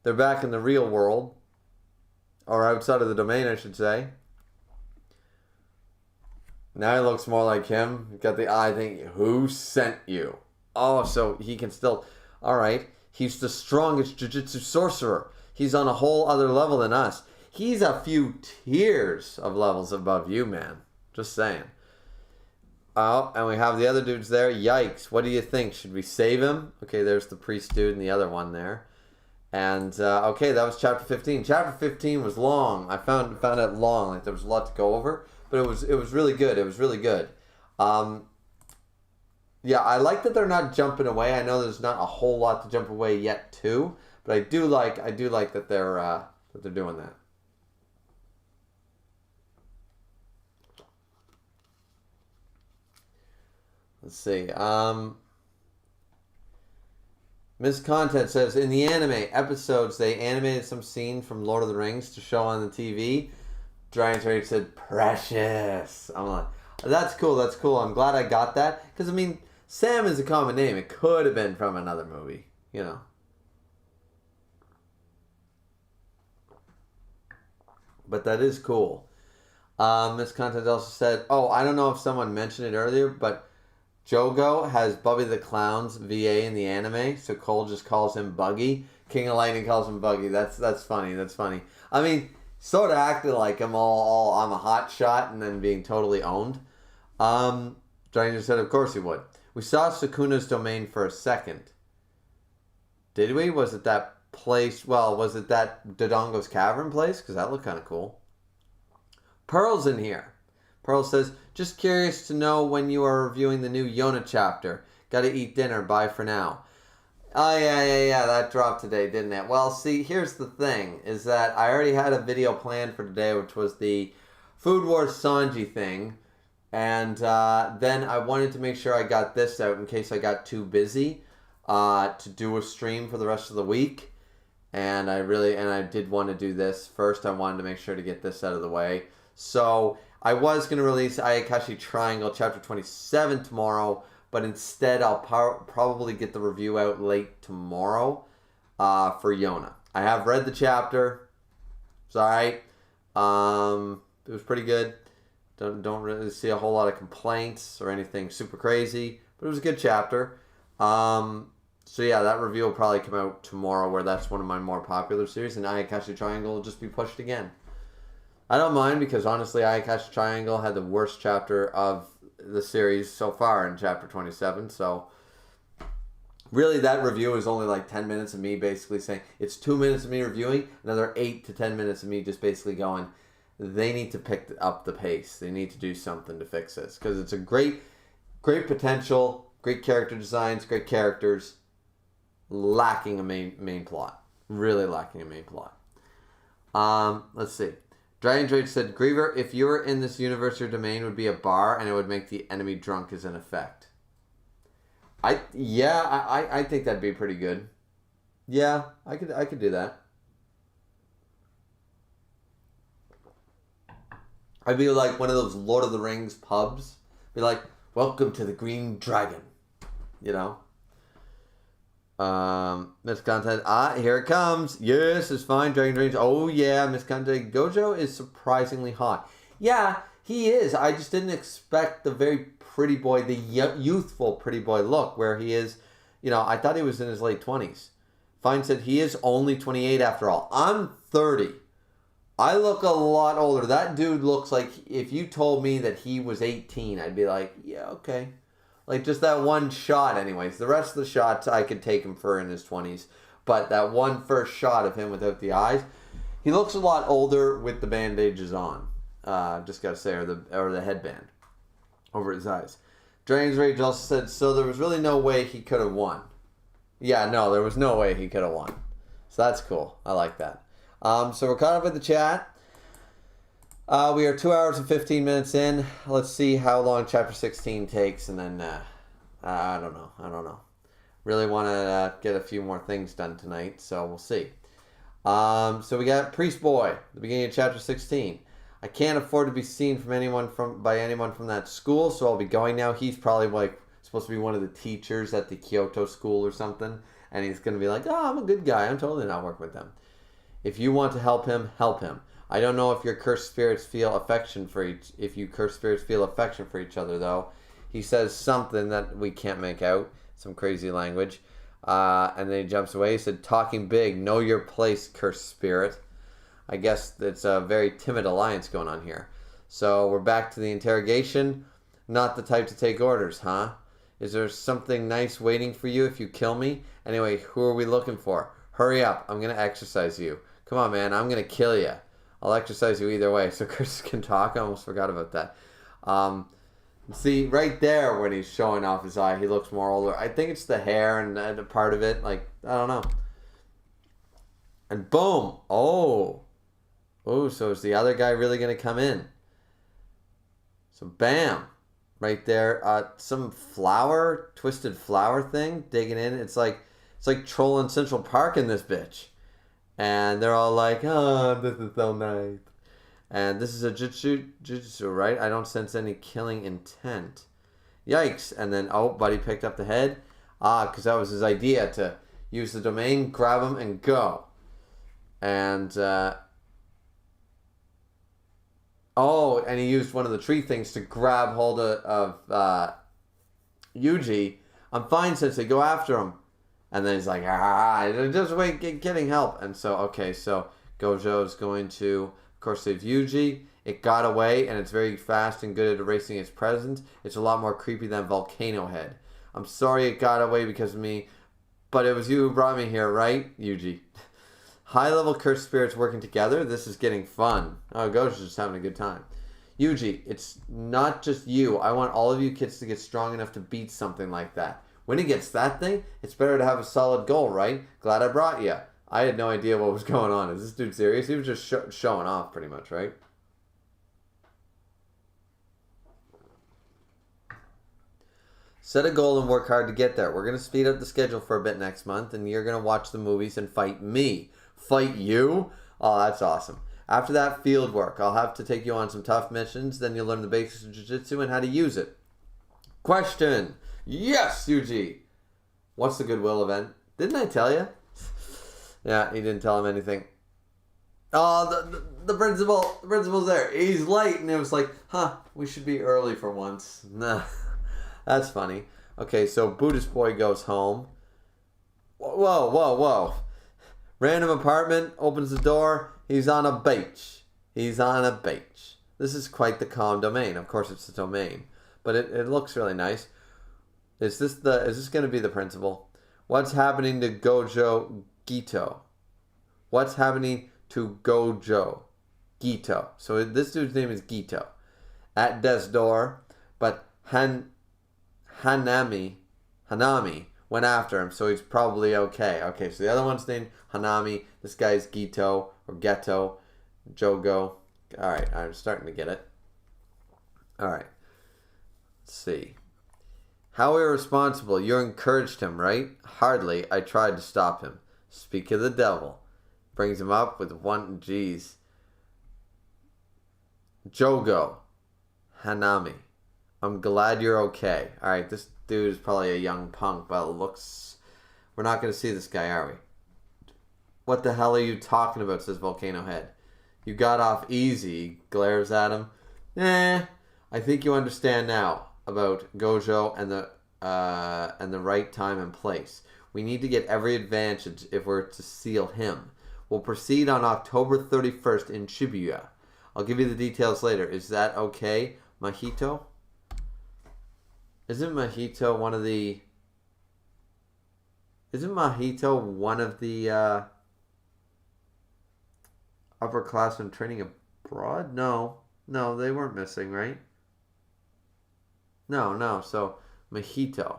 S1: real world. Or outside of the domain, I should say. Now he looks more like him. He's got the eye thing. Who sent you? Oh, so he can still... Alright. He's the strongest Jujutsu sorcerer. He's on a whole other level than us. He's a few tiers of levels above you, man. Just saying. Oh, and we have the other dudes there. Yikes. What do you think? Should we save him? Okay, there's the priest dude and the other one there. And, okay, that was chapter 15. Chapter 15 was long. I found it long. Like, there was a lot to go over. But it was really good. It was really good. Yeah, I like that they're not jumping away. I know there's not a whole lot to jump away yet, too. But I do like that they're doing that. Let's see. Miss Content says, in the anime episodes, they animated some scene from Lord of the Rings to show on the TV. Giant Rage said, precious. I'm like, that's cool, that's cool. I'm glad I got that. Because, I mean, Sam is a common name. It could have been from another movie, you know. But that is cool. Miss Content also said, oh, I don't know if someone mentioned it earlier, but Jogo has Bubby the Clown's VA in the anime, so Cole just calls him Buggy. King of Lightning calls him Buggy. That's funny. That's funny. I mean, sort of acted like I'm all I'm a hot shot and then being totally owned. Dranger said, of course he would. We saw Sukuna's domain for a second. Did we? Was it that place? Well, was it that Dodongo's Cavern place? Because that looked kind of cool. Pearl's in here. Pearl says, just curious to know when you are reviewing the new Yona chapter. Gotta eat dinner. Bye for now. Oh, yeah. That dropped today, didn't it? Well, see, here's the thing, is that I already had a video planned for today, which was the Food Wars Sanji thing. And then I wanted to make sure I got this out in case I got too busy to do a stream for the rest of the week. And I did want to do this. First, I wanted to make sure to get this out of the way. So I was going to release Ayakashi Triangle Chapter 27 tomorrow, but instead I'll probably get the review out late tomorrow for Yona. I have read the chapter. It's alright. It was pretty good. Don't really see a whole lot of complaints or anything super crazy, but it was a good chapter. So yeah, that review will probably come out tomorrow, where that's one of my more popular series, and Ayakashi Triangle will just be pushed again. I don't mind, because honestly, Ayakashi Triangle had the worst chapter of the series so far in chapter 27, so really that review is only like 10 minutes of me basically saying, it's 2 minutes of me reviewing, another 8 to 10 minutes of me just basically going, they need to pick up the pace. They need to do something to fix this, because it's a great potential, great character designs, great characters, lacking a main plot. Really lacking a main plot. Let's see. Dragon Trade said, Griever, if you were in this universe, your domain would be a bar and it would make the enemy drunk as an effect. I think that'd be pretty good. Yeah, I could do that. I'd be like one of those Lord of the Rings pubs. Be like, welcome to the Green Dragon. You know? Miss Content, here it comes. Yes, it's fine. Dragon Dreams. Oh yeah, Miss Content. Gojo is surprisingly hot. Yeah, he is. I just didn't expect the very pretty boy, the youthful pretty boy look where he is. You know, I thought he was in his late 20s. Fine said he is only 28 after all. I'm 30. I look a lot older. That dude looks like, if you told me that he was 18, I'd be like, yeah, okay. Like, just that one shot anyways. The rest of the shots, I could take him for in his 20s. But that one first shot of him without the eyes, he looks a lot older with the bandages on. Just gotta say, or the headband over his eyes. Dragon's Rage also said, so there was really no way he could have won. Yeah, no, there was no way he could have won. So that's cool. I like that. So we're caught up with the chat. We are 2 hours and 15 minutes in. Let's see how long chapter 16 takes, and then I don't know. Really want to get a few more things done tonight, so we'll see. So we got Priest Boy, the beginning of chapter 16. I can't afford to be seen by anyone from that school, so I'll be going now. He's probably like supposed to be one of the teachers at the Kyoto school or something, and he's gonna be like, "Oh, I'm a good guy. I'm totally not working with them." If you want to help him, help him. I don't know if your cursed spirits feel affection for each. If you cursed spirits feel affection for each other, though, he says something that we can't make out. Some crazy language, and then he jumps away. He said, "Talking big, know your place, cursed spirit." I guess it's a very timid alliance going on here. So we're back to the interrogation. Not the type to take orders, huh? Is there something nice waiting for you if you kill me? Anyway, who are we looking for? Hurry up, I'm gonna exercise you. Come on, man, I'm gonna kill you. I'll exercise you either way. So Chris can talk. I almost forgot about that. See, right there when he's showing off his eye, he looks more older. I think it's the hair and the part of it. Like, I don't know. And boom. Oh, so is the other guy really going to come in? So bam. Right there. Some twisted flower thing digging in. It's like trolling Central Park in this bitch. And they're all like, oh, this is so nice. And this is a Jujutsu, right? I don't sense any killing intent. Yikes. And then, buddy picked up the head. Because that was his idea, to use the domain, grab him, and go. And, and he used one of the tree things to grab hold of Yuji. I'm fine, Sensei, go after him. And then he's like, just wait, getting help. And so Gojo's going to, of course, save Yuji. It got away, and it's very fast and good at erasing its presence. It's a lot more creepy than Volcano Head. I'm sorry it got away because of me, but it was you who brought me here, right, Yuji? High-level cursed spirits working together. This is getting fun. Oh, Gojo's just having a good time. Yuji, it's not just you. I want all of you kids to get strong enough to beat something like that. When he gets that thing, it's better to have a solid goal, right? Glad I brought you. I had no idea what was going on. Is this dude serious? He was just showing off pretty much, right? Set a goal and work hard to get there. We're going to speed up the schedule for a bit next month, and you're going to watch the movies and fight me. Fight you? Oh, that's awesome. After that, field work. I'll have to take you on some tough missions. Then you'll learn the basics of Jujutsu and how to use it. Question. Yes, Yuji. What's the Goodwill event? Didn't I tell you? Yeah, he didn't tell him anything. Oh, the principal's there. He's late, and it was like, we should be early for once. Nah, that's funny. Okay, so Buddhist boy goes home. Whoa. Random apartment, opens the door. He's on a beach. This is quite the calm domain. Of course, it's the domain, but it looks really nice. Is this going to be the principal? What's happening to Gojo Gito? What's happening to Gojo Gito? So this dude's name is Gito. At death's door, but Hanami went after him, so he's probably okay. Okay, so the other one's named Hanami. This guy's Gito or Geto, Jogo. All right, I'm starting to get it. All right, let's see. How irresponsible. You encouraged him, right? Hardly. I tried to stop him. Speak of the devil. Brings him up with one. Jeez. Jogo. Hanami. I'm glad you're okay. Alright, this dude is probably a young punk, but it looks... We're not going to see this guy, are we? What the hell are you talking about, says Volcano Head. You got off easy, glares at him. I think you understand now about Gojo and the right time and place. We need to get every advantage if we're to seal him. will proceed on October 31st in Shibuya. I'll give you the details later. Is that okay, Mahito? Isn't Mahito one of the upperclassmen training abroad? No, they weren't missing, right? No. So Mahito.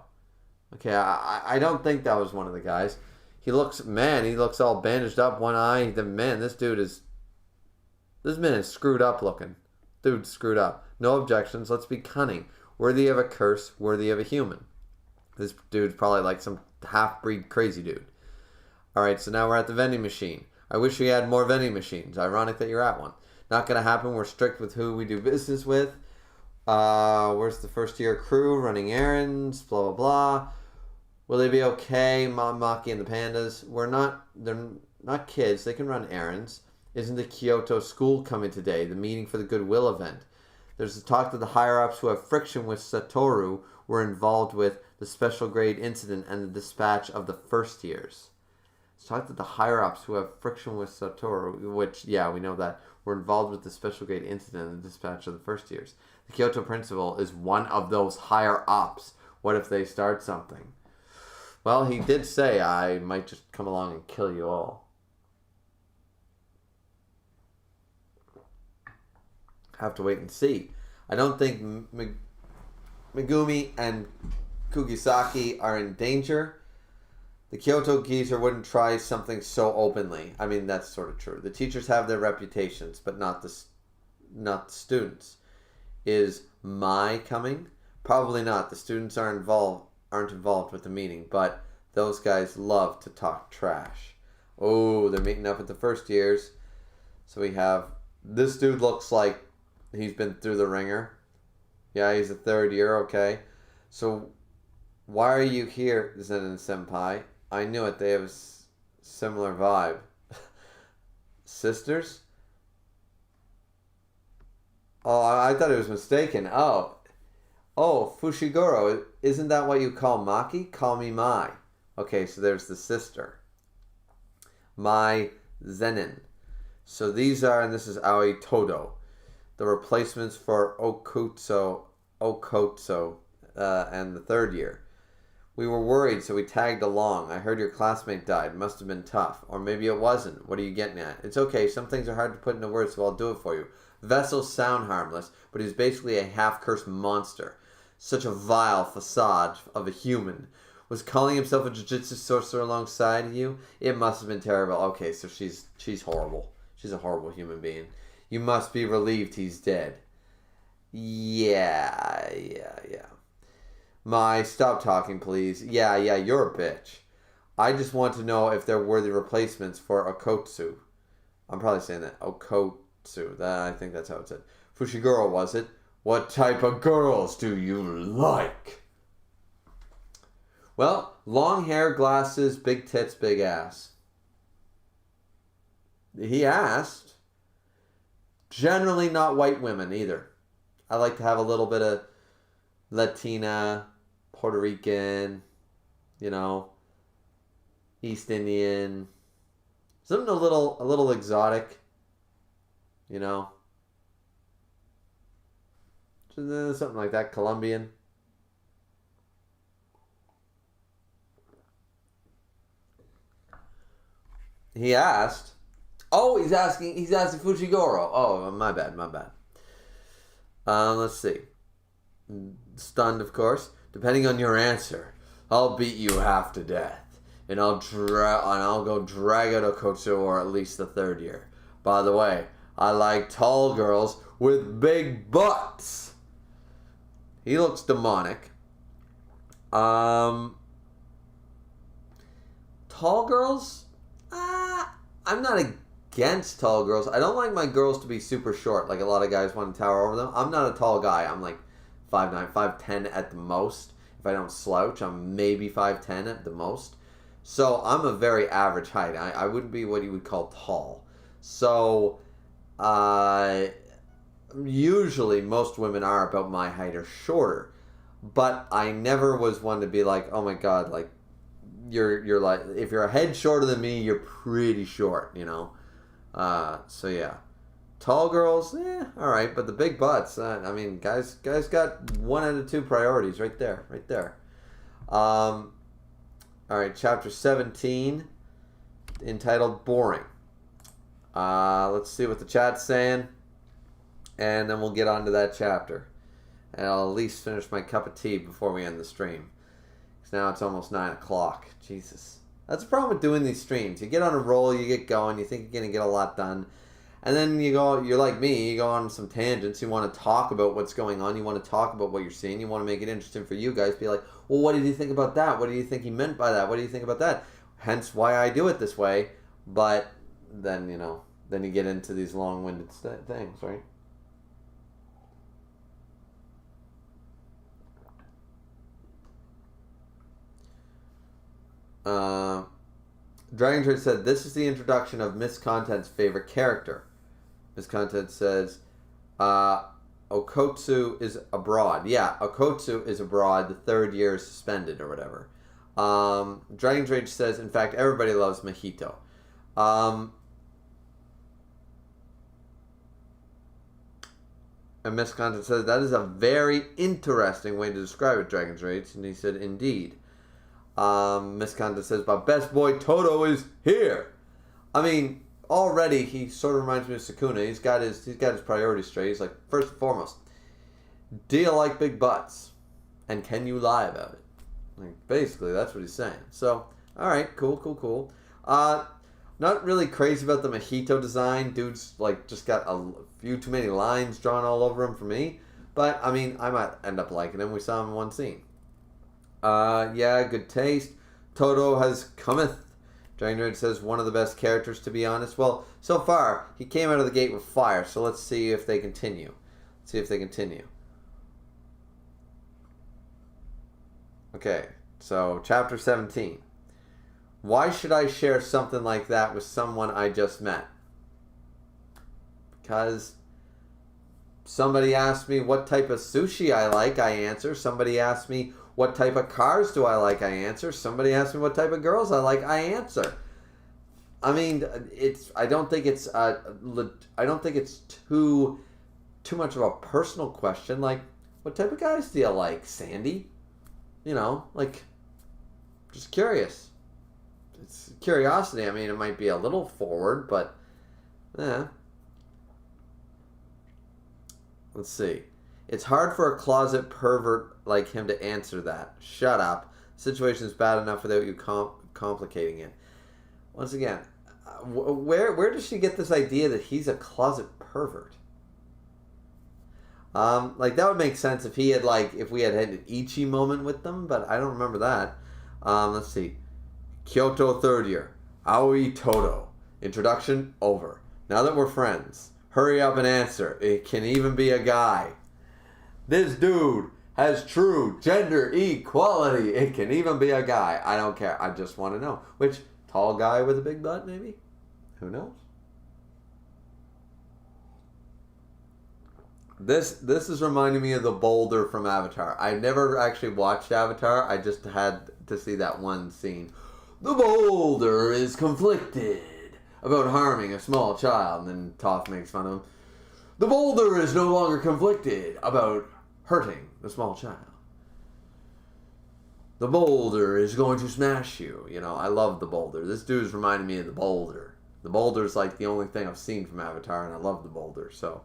S1: Okay, I don't think that was one of the guys. He looks all bandaged up, one eye. This man is screwed up looking. Dude's screwed up. No objections. Let's be cunning. Worthy of a curse, worthy of a human. This dude's probably like some half-breed crazy dude. Alright, so now we're at the vending machine. I wish we had more vending machines. Ironic that you're at one. Not going to happen. We're strict with who we do business with. Where's the first year crew? Running errands, blah, blah, blah. Will they be okay? Maki and the pandas. They're not kids. They can run errands. Isn't the Kyoto school coming today? The meeting for the Goodwill event. There's a talk that the higher-ups who have friction with Satoru were involved with the special grade incident and the dispatch of the first years. It's talk that the higher-ups who have friction with Satoru, which, yeah, we know that, were involved with the special grade incident and the dispatch of the first years. The Kyoto principal is one of those higher-ups. What if they start something? Well, he did say, I might just come along and kill you all. Have to wait and see. I don't think Megumi and Kugisaki are in danger. The Kyoto geezer wouldn't try something so openly. I mean, that's sort of true. The teachers have their reputations, but not the students. Is Mai coming? Probably not. The students aren't involved with the meeting, but those guys love to talk trash. Oh, they're meeting up with the first years. So we have this dude looks like he's been through the ringer. Yeah, he's a third year, okay. So, why are you here, Zenin Senpai? I knew it, they have a similar vibe. Sisters? Oh, I thought he was mistaken. Oh, Fushiguro, isn't that what you call Maki? Call me Mai. Okay, so there's the sister. Mai Zenin. So these are, and this is Aoi Todo, the replacements for Okotso, and the third year. We were worried, so we tagged along. I heard your classmate died. Must have been tough. Or maybe it wasn't. What are you getting at? It's okay. Some things are hard to put into words, so I'll do it for you. Vessels sound harmless, but he's basically a half-cursed monster. Such a vile facade of a human. Was calling himself a Jujutsu sorcerer alongside you? It must have been terrible. Okay, so she's horrible. She's a horrible human being. You must be relieved he's dead. Yeah. Mai, stop talking, please. Yeah, you're a bitch. I just want to know if they're worthy replacements for Okotsu. I'm probably saying that. Okotsu. I think that's how it said. Fushiguro, was it? What type of girls do you like? Well, long hair, glasses, big tits, big ass. He asked. Generally not white women either. I like to have a little bit of Latina, Puerto Rican, East Indian, something a little exotic, something like that, Colombian. He asked. Oh, he's asking Fushiguro. Oh, my bad. Let's see. Stunned, of course. Depending on your answer, I'll beat you half to death, and I'll go drag out Okotsu, or at least the third year. By the way, I like tall girls with big butts. He looks demonic. Tall girls? I'm not against tall girls. I don't like my girls to be super short, like a lot of guys want to tower over them. I'm not a tall guy. I'm like 5'9", 5'10" at the most. If I don't slouch, I'm maybe 5'10" at the most. So I'm a very average height. I wouldn't be what you would call tall. So usually most women are about my height or shorter. But I never was one to be like, oh my god, like, you're like, if you're a head shorter than me, you're pretty short, you know. So yeah, tall girls, all right, but the big butts, I mean, guys got 1 out of 2 priorities right there. All right, chapter 17, entitled "Boring." Let's see what the chat's saying, and then we'll get on to that chapter. And I'll at least finish my cup of tea before we end the stream. Because now it's almost 9 o'clock. Jesus. That's the problem with doing these streams. You get on a roll, you get going, you think you're going to get a lot done. And then you're like me, you go on some tangents, you want to talk about what's going on, you want to talk about what you're seeing, you want to make it interesting for you guys. Be like, well, what did you think about that? What do you think he meant by that? What do you think about that? Hence why I do it this way. But then, then you get into these long-winded things, right? Dragon Trade said, this is the introduction of Miss Content's favorite character. Miss Content says, Okotsu is abroad. Yeah, Okotsu is abroad. The 3rd year is suspended or whatever. Dragon Trade says, in fact, everybody loves Mojito. And Miss Content says, that is a very interesting way to describe it, Dragon Trade. And he said, indeed. Miss Content says, but best boy Toto is here. I mean, already he sort of reminds me of Sukuna. He's got his priorities straight. He's like, first and foremost, do you like big butts? And can you lie about it? Like, basically, that's what he's saying. So, all right, cool. Not really crazy about the Mojito design. Dude's like just got a few too many lines drawn all over him for me. But I mean, I might end up liking him. We saw him in one scene. Yeah, good taste. Toto has cometh. Dragon Nerd says, one of the best characters, to be honest. Well, so far, he came out of the gate with fire, so let's see if they continue. Okay, so chapter 17. Why should I share something like that with someone I just met? Because somebody asked me what type of sushi I like, I answer. Somebody asked me what type of cars do I like, I answer. Somebody asked me what type of girls I like, I answer. I mean, I don't think it's too much of a personal question. Like, what type of guys do you like, Sandy? Like, just curious. It's curiosity. I mean, it might be a little forward, but let's see. It's hard for a closet pervert like him to answer that. Shut up. The situation's bad enough without you complicating it. Once again, where does she get this idea that he's a closet pervert? Like, that would make sense if he had, if we had an Ichi moment with them, but I don't remember that. Let's see. Kyoto 3rd year. Aoi Toto. Introduction over. Now that we're friends, hurry up and answer. It can even be a guy. This dude has true gender equality. It can even be a guy. I don't care. I just want to know. Which, tall guy with a big butt, maybe? Who knows? This is reminding me of the boulder from Avatar. I never actually watched Avatar. I just had to see that one scene. The boulder is conflicted about harming a small child. And then Toph makes fun of him. The boulder is no longer conflicted about hurting the small child. The boulder is going to smash you. I love the boulder. This dude's reminding me of the boulder. The boulder's like the only thing I've seen from Avatar, and I love the boulder. So,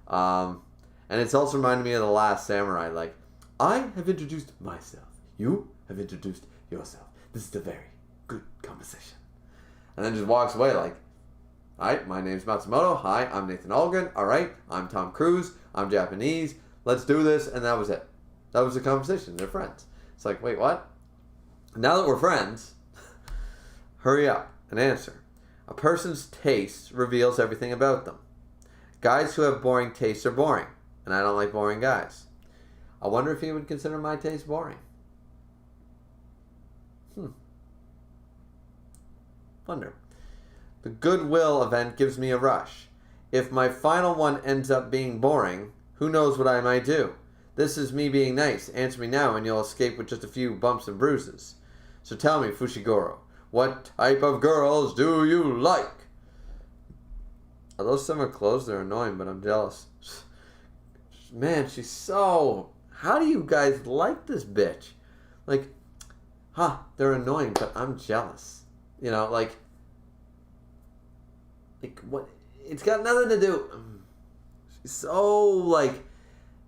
S1: and it's also reminding me of The Last Samurai. Like, I have introduced myself. You have introduced yourself. This is a very good conversation. And then just walks away like, all right, my name's Matsumoto. Hi, I'm Nathan Algren. All right, I'm Tom Cruise. I'm Japanese. Let's do this. And that was it. That was the conversation. They're friends. It's like, wait, what? Now that we're friends, hurry up and answer. A person's taste reveals everything about them. Guys who have boring tastes are boring, and I don't like boring guys. I wonder if he would consider my taste boring. Wonder. The Goodwill event gives me a rush. If my final one ends up being boring, who knows what I might do? This is me being nice. Answer me now and you'll escape with just a few bumps and bruises. So tell me, Fushiguro, what type of girls do you like? Although some are clothes, they're annoying, but I'm jealous. Man, she's so... How do you guys like this bitch? Like, they're annoying, but I'm jealous. You know, like what? It's got nothing to do. She's so, like,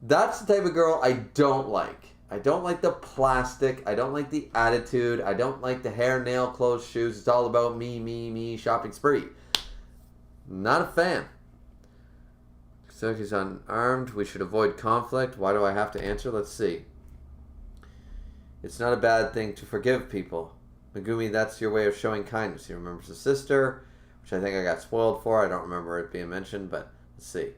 S1: that's the type of girl I don't like. I don't like the plastic. I don't like the attitude. I don't like the hair, nail, clothes, shoes. It's all about me, shopping spree. Not a fan. So she's unarmed. We should avoid conflict. Why do I have to answer? Let's see. It's not a bad thing to forgive people. Megumi, that's your way of showing kindness. He remembers his sister, which I think I got spoiled for. I don't remember it being mentioned, but let's see.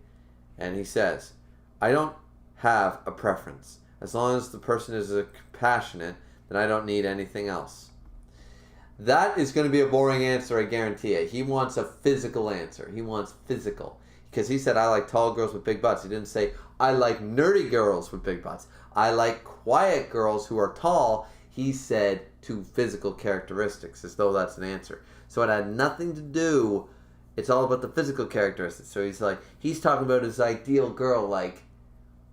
S1: And he says, I don't have a preference. As long as the person is compassionate, then I don't need anything else. That is going to be a boring answer, I guarantee it. He wants a physical answer. He wants physical. Because he said, I like tall girls with big butts. He didn't say, I like nerdy girls with big butts. I like quiet girls who are tall. He said two physical characteristics, as though that's an answer. So it had nothing to do. It's all about the physical characteristics. So he's talking about his ideal girl, like,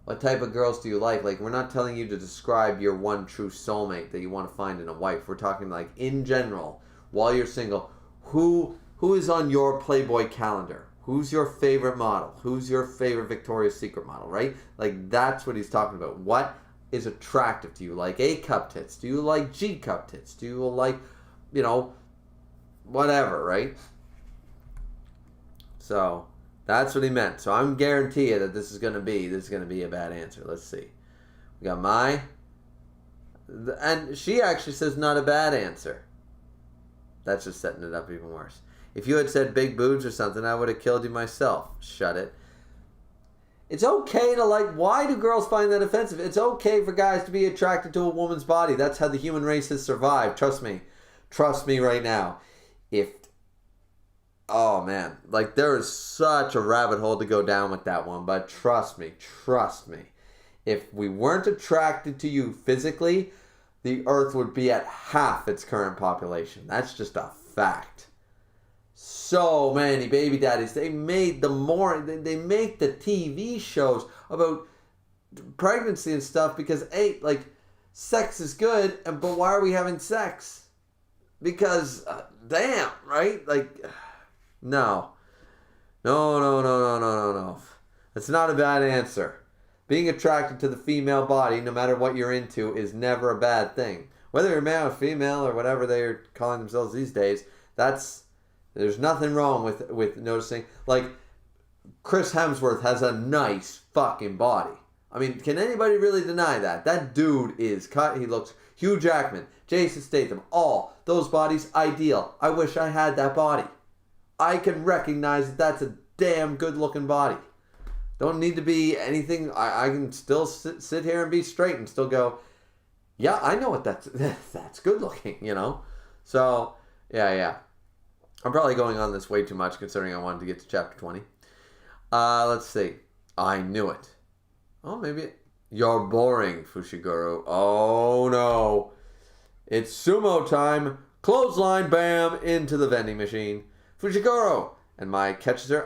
S1: what type of girls do you like? Like, we're not telling you to describe your one true soulmate that you want to find in a wife. We're talking, like, in general, while you're single, who is on your Playboy calendar? Who's your favorite model? Who's your favorite Victoria's Secret model, right? Like, that's what he's talking about. What is attractive to you? Like A cup tits? Do you like G cup tits? Do you like, whatever, right? So that's what he meant. So I'm guarantee you that this is gonna be a bad answer. Let's see. We got and she actually says not a bad answer. That's just setting it up even worse. If you had said big boobs or something, I would have killed you myself. Shut it. It's okay to like... Why do girls find that offensive? It's okay for guys to be attracted to a woman's body. That's how the human race has survived. Trust me. Trust me right now. Oh, man. Like, there is such a rabbit hole to go down with that one. But trust me. If we weren't attracted to you physically, the Earth would be at half its current population. That's just a fact. So many baby daddies. They make the TV shows about pregnancy and stuff because, sex is good, but why are we having sex? Because, damn, right? Like, no. That's not a bad answer. Being attracted to the female body, no matter what you're into, is never a bad thing. Whether you're male or female or whatever they're calling themselves these days, there's nothing wrong with noticing. Like, Chris Hemsworth has a nice fucking body. I mean, can anybody really deny that? That dude is cut. He looks... Hugh Jackman, Jason Statham, all those bodies, ideal. I wish I had that body. I can recognize that that's a damn good looking body. Don't need to be anything. I can still sit here and be straight and still go, yeah, I know what that's good looking, So, yeah. I'm probably going on this way too much considering I wanted to get to chapter 20. Let's see. I knew it. Oh, maybe you're boring, Fushiguro. Oh, no. It's sumo time. Clothesline, bam, into the vending machine. Fushiguro. And my catches her.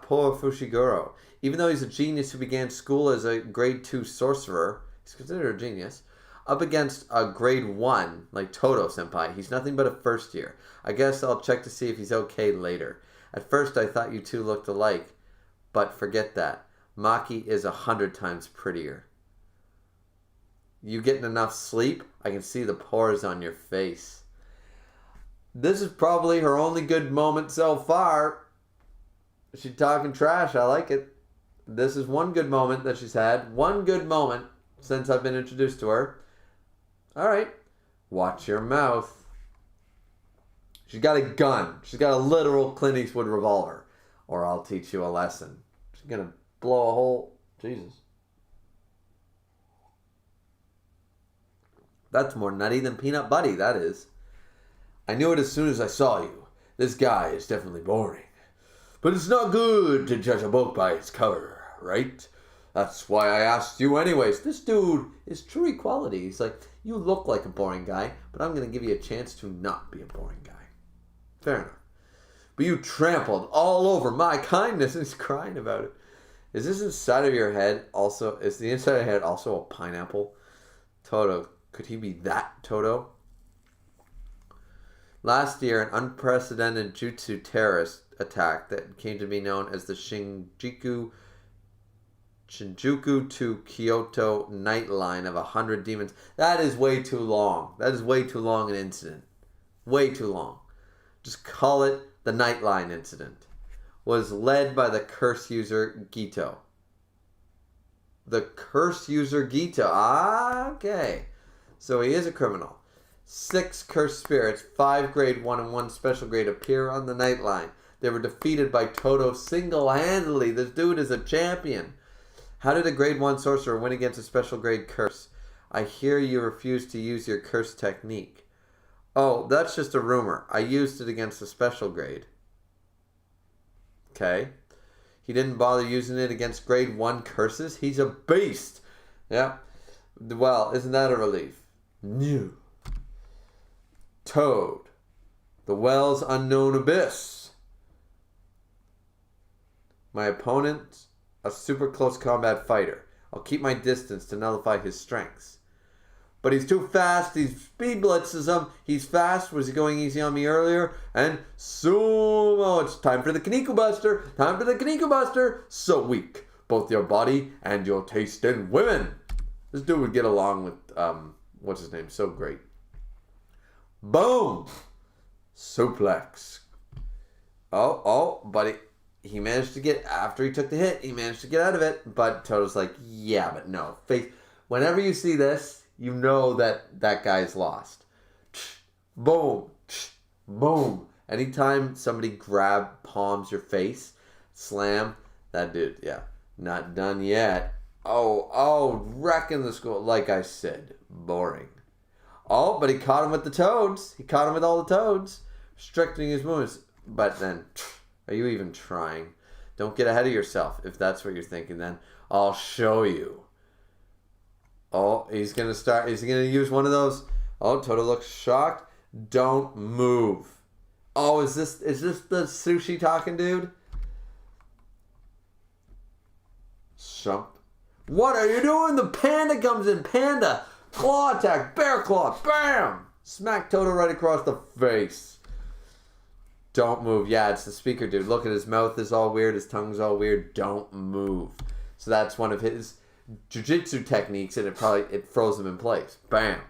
S1: Poor Fushiguro. Even though he's a genius who began school as a grade 2 sorcerer, he's considered a genius, up against a grade 1, like Toto senpai. He's nothing but a first year. I guess I'll check to see if he's okay later. At first I thought you two looked alike, but forget that. Maki is 100 times prettier. You getting enough sleep? I can see the pores on your face. This is probably her only good moment so far. She's talking trash. I like it. This is one good moment that she's had. One good moment since I've been introduced to her. Alright. Watch your mouth. She's got a gun. She's got a literal Clint Eastwood revolver. Or I'll teach you a lesson. She's going to blow a hole. Jesus. That's more nutty than Peanut Buddy, that is. I knew it as soon as I saw you. This guy is definitely boring. But it's not good to judge a book by its cover, right? That's why I asked you anyways. This dude is true equality. He's like, you look like a boring guy, but I'm going to give you a chance to not be a boring guy. Fair enough. But you trampled all over my kindness. And he's crying about it. Is this inside of your head also? Is the inside of your head also a pineapple? Toto. Could he be that Toto? Last year, an unprecedented Jujutsu terrorist attack that came to be known as the Shinjuku to Kyoto night line of 100 demons. That is way too long. That is way too long an incident. Way too long. Just call it the Nightline incident. Was led by the curse user Gito. The curse user Gito. Okay. So he is a criminal. 6 cursed spirits, 5 grade 1 and 1 special grade appear on the Nightline. They were defeated by Toto single-handedly. This dude is a champion. How did a grade 1 sorcerer win against a special grade curse? I hear you refuse to use your curse technique. Oh, that's just a rumor. I used it against a special grade. Okay. He didn't bother using it against grade 1 curses? He's a beast. Yeah. Well, isn't that a relief? New. Toad. The Well's unknown abyss. My opponent, a super close combat fighter. I'll keep my distance to nullify his strengths. But he's too fast. He speed blitzes him. He's fast. Was he going easy on me earlier? And sumo. It's time for the Kaneko Buster. Time for the Kaneko Buster. So weak. Both your body and your taste in women. This dude would get along with, what's his name? So great. Boom. Suplex. Oh, buddy. He managed to get, after he took the hit, he managed to get out of it. But Toto's like, yeah, but no. Whenever you see this, you know that that guy's lost. Boom. Boom. Anytime somebody palms your face, slam, that dude, yeah. Not done yet. Oh, wrecking the school. Like I said, boring. Oh, but he caught him with the toads. He caught him with all the toads. Restricting his moves. But then, are you even trying? Don't get ahead of yourself. If that's what you're thinking, then I'll show you. Oh, he's going to use one of those. Oh, Toto looks shocked. Don't move. Oh, is this the sushi talking dude? Shump. What are you doing? The panda comes in. Panda. Claw attack. Bear claw. Bam. Smack Toto right across the face. Don't move. Yeah, it's the speaker dude. Look at his mouth is all weird. His tongue's all weird. Don't move. So that's one of his Jujutsu techniques, and it froze him in place. Bam.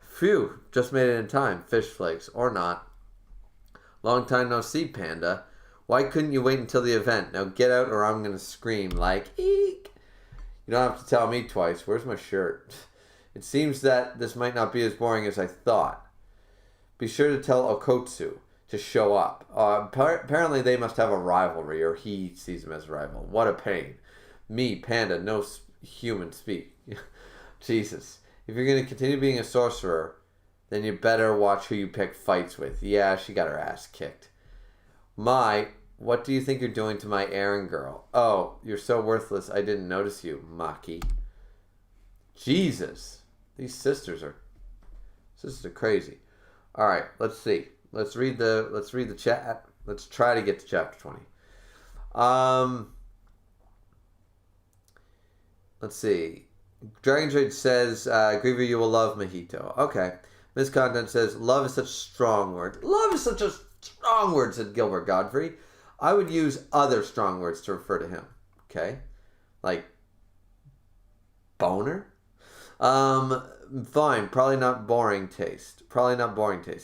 S1: Phew. Just made it in time. Fish flakes. Or not. Long time no see, Panda. Why couldn't you wait until the event? Now get out or I'm going to scream like, eek. You don't have to tell me twice. Where's my shirt? It seems that this might not be as boring as I thought. Be sure to tell Okotsu to show up. Apparently they must have a rivalry, or he sees him as a rival. What a pain. Me, Panda, no human speak. Jesus. If you're going to continue being a sorcerer, then you better watch who you pick fights with. Yeah, she got her ass kicked. What do you think you're doing to my errand girl? Oh, you're so worthless, I didn't notice you, Maki. Jesus. These sisters are crazy. All right, let's see. Let's read the chat. Let's try to get to chapter 20. Let's see. Dragon Trade says, Griever, you will love Mojito. Okay. Miss Content says, love is such a strong word. Love is such a strong word, said Gilbert Godfrey. I would use other strong words to refer to him. Okay? Like, boner? Fine. Probably not boring taste.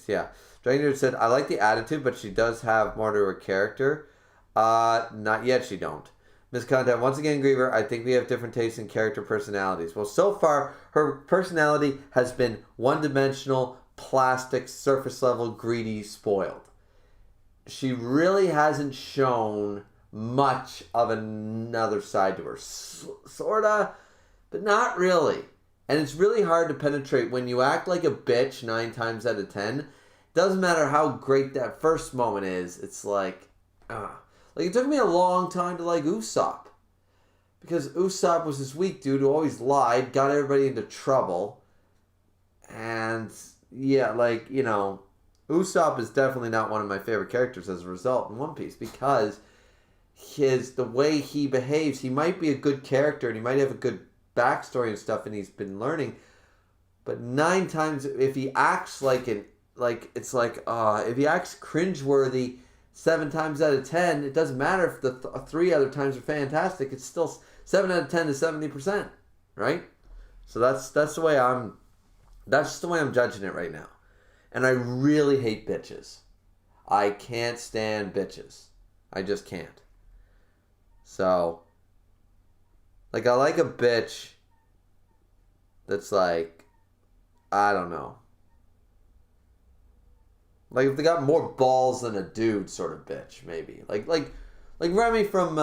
S1: Yeah. Dragon Trade said, I like the attitude, but she does have more to her character. Not yet, she don't. Miss Content, once again, Griever, I think we have different tastes in character personalities. Well, so far, her personality has been one-dimensional, plastic, surface-level, greedy, spoiled. She really hasn't shown much of another side to her. Sorta, but not really. And it's really hard to penetrate when you act like a bitch 9 times out of 10. Doesn't matter how great that first moment is. It's like, Like, it took me a long time to like Usopp. Because Usopp was this weak dude who always lied, got everybody into trouble. And, yeah, like, you know, Usopp is definitely not one of my favorite characters as a result in One Piece. Because the way he behaves, he might be a good character and he might have a good backstory and stuff and he's been learning. But 9 times, if he acts if he acts cringeworthy 7 times out of 10, it doesn't matter if the 3 other times are fantastic. It's still 7 out of 10 is 70%, right? So that's the way I'm judging it right now. And I really hate bitches. I can't stand bitches. I just can't. So, like, I like a bitch that's like, I don't know. Like, if they got more balls than a dude sort of bitch, maybe. Like Remy from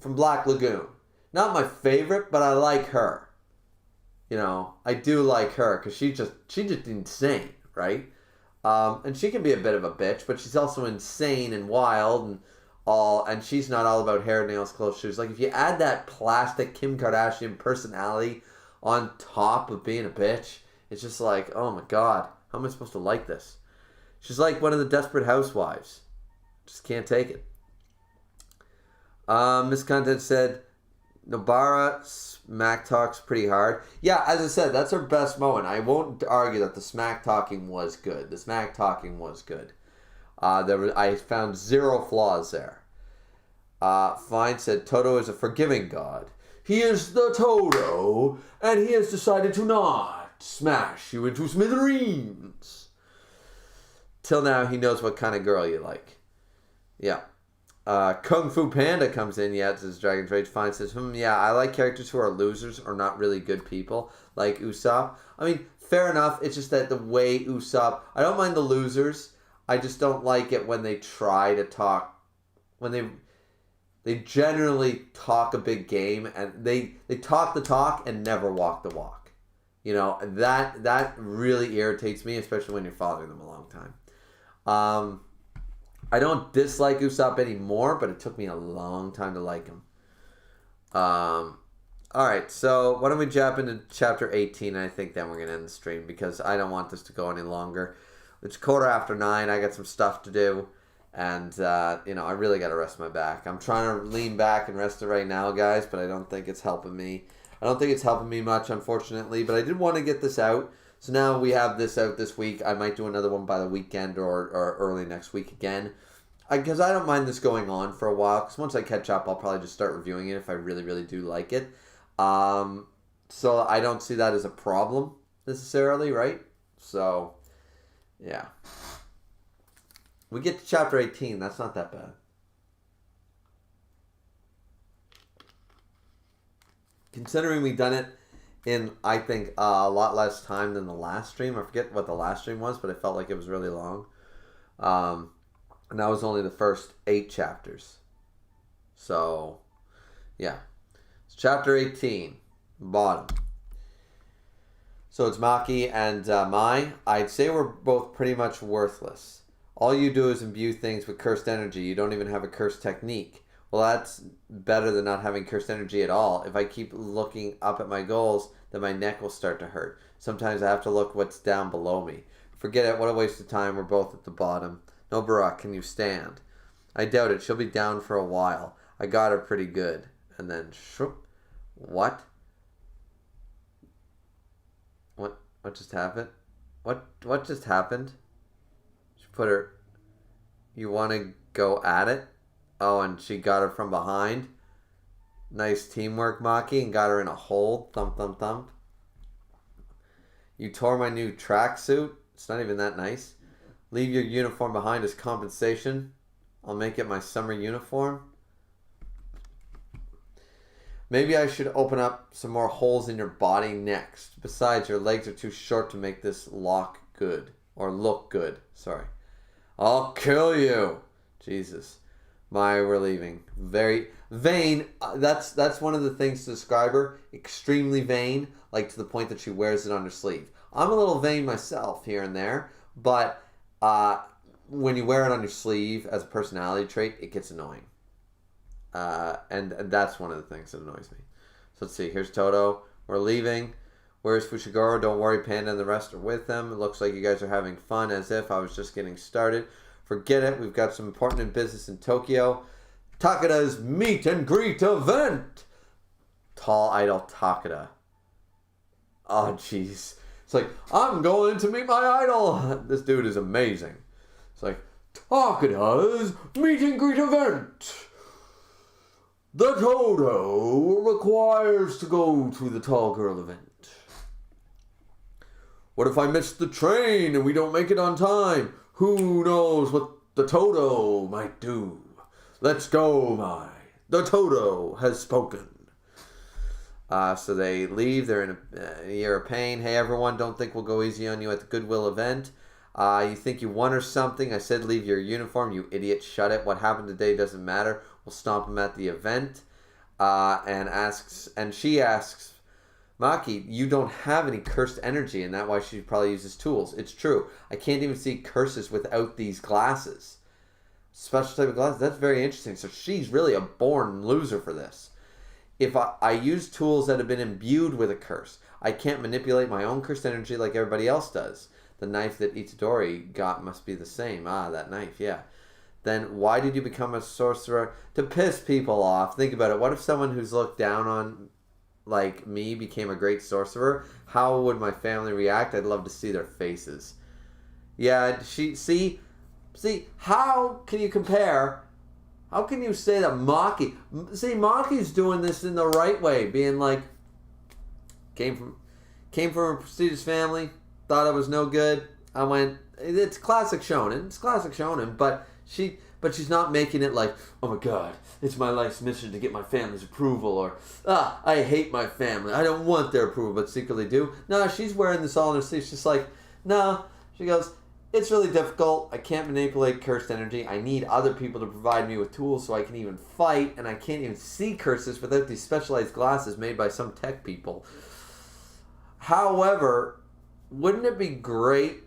S1: Black Lagoon. Not my favorite, but I like her. You know, I do like her because she's just insane, right? And she can be a bit of a bitch, but she's also insane and wild and she's not all about hair, nails, clothes, shoes. Like, if you add that plastic Kim Kardashian personality on top of being a bitch, it's just like, oh my God, how am I supposed to like this? She's like one of the Desperate Housewives. Just can't take it. Miss Content said, Nobara smack talks pretty hard. Yeah, as I said, that's her best moment. I won't argue that the smack talking was good. The smack talking was good. I found 0 flaws there. Fine said, Toto is a forgiving god. He is the Toto, and he has decided to not smash you into smithereens. Till now, he knows what kind of girl you like. Yeah. Kung Fu Panda comes in, says Dragon's Rage. Fine says, yeah, I like characters who are losers or not really good people, like Usopp. I mean, fair enough. It's just that the way Usopp... I don't mind the losers. I just don't like it when they try to talk... When they generally talk a big game, and they talk the talk and never walk the walk. You know, that really irritates me, especially when you're following them a long time. I don't dislike Usopp anymore, but it took me a long time to like him. Alright, so why don't we jump into chapter 18, and I think then we're going to end the stream, because I don't want this to go any longer. It's 9:15, I got some stuff to do, and, I really got to rest my back. I'm trying to lean back and rest it right now, guys, but I don't think it's helping me. I don't think it's helping me much, unfortunately, but I did want to get this out. So now we have this out this week. I might do another one by the weekend or early next week again. Because I don't mind this going on for a while. Because once I catch up, I'll probably just start reviewing it if I really, really do like it. So I don't see that as a problem necessarily, right? So, yeah. We get to chapter 18. That's not that bad. Considering we've done it in, I think, a lot less time than the last stream. I forget what the last stream was, but I felt like it was really long. And that was only the first 8 chapters. So, yeah. It's chapter 18, bottom. So it's Maki and Mai. I'd say we're both pretty much worthless. All you do is imbue things with cursed energy. You don't even have a cursed technique. Well, that's better than not having cursed energy at all. If I keep looking up at my goals, then my neck will start to hurt. Sometimes I have to look what's down below me. Forget it. What a waste of time. We're both at the bottom. Nobara, can you stand? I doubt it. She'll be down for a while. I got her pretty good. And then, shroop. What? What just happened? What just happened? She put her... You want to go at it? Oh, and she got her from behind. Nice teamwork, Maki, and got her in a hold. Thump, thump, thump. You tore my new tracksuit. It's not even that nice. Leave your uniform behind as compensation. I'll make it my summer uniform. Maybe I should open up some more holes in your body next. Besides, your legs are too short to make this look good. Sorry. I'll kill you. Jesus. Maya, we're leaving. Very vain. That's one of the things to describe her. Extremely vain, like to the point that she wears it on her sleeve. I'm a little vain myself here and there, but when you wear it on your sleeve as a personality trait, it gets annoying. And that's one of the things that annoys me. So let's see. Here's Toto. We're leaving. Where's Fushiguro? Don't worry, Panda and the rest are with them. It looks like you guys are having fun, as if I was just getting started. Forget it. We've got some important business in Tokyo. Takada's meet and greet event. Tall idol Takada. Oh, jeez. It's like, I'm going to meet my idol. This dude is amazing. It's like, Takada's meet and greet event. The Toto requires to go to the tall girl event. What if I miss the train and we don't make it on time? Who knows what the Toto might do? Let's go, the Toto has spoken. So they leave. They're in a year of pain. Hey, everyone, don't think we'll go easy on you at the Goodwill event. You think you won or something? I said leave your uniform, you idiot. Shut it. What happened today doesn't matter. We'll stomp him at the event. And she asks, Maki, you don't have any cursed energy, and that's why she probably uses tools. It's true. I can't even see curses without these glasses. Special type of glasses. That's very interesting. So she's really a born loser for this. If I use tools that have been imbued with a curse, I can't manipulate my own cursed energy like everybody else does. The knife that Itadori got must be the same. That knife, yeah. Then why did you become a sorcerer? To piss people off. Think about it. What if someone who's looked down on, like me, became a great sorcerer? How would my family react? I'd love to see their faces. Yeah, see, how can you compare? How can you say that Maki? See, Maki's doing this in the right way, being like, came from a prestigious family, thought I was no good. I went, it's classic shonen, but she's not making it like, oh my god, it's my life's mission to get my family's approval, or I hate my family, I don't want their approval, but secretly do. No, she's wearing this all in her sleeve. She's like, no. She goes, it's really difficult. I can't manipulate cursed energy. I need other people to provide me with tools so I can even fight, and I can't even see curses without these specialized glasses made by some tech people. However, wouldn't it be great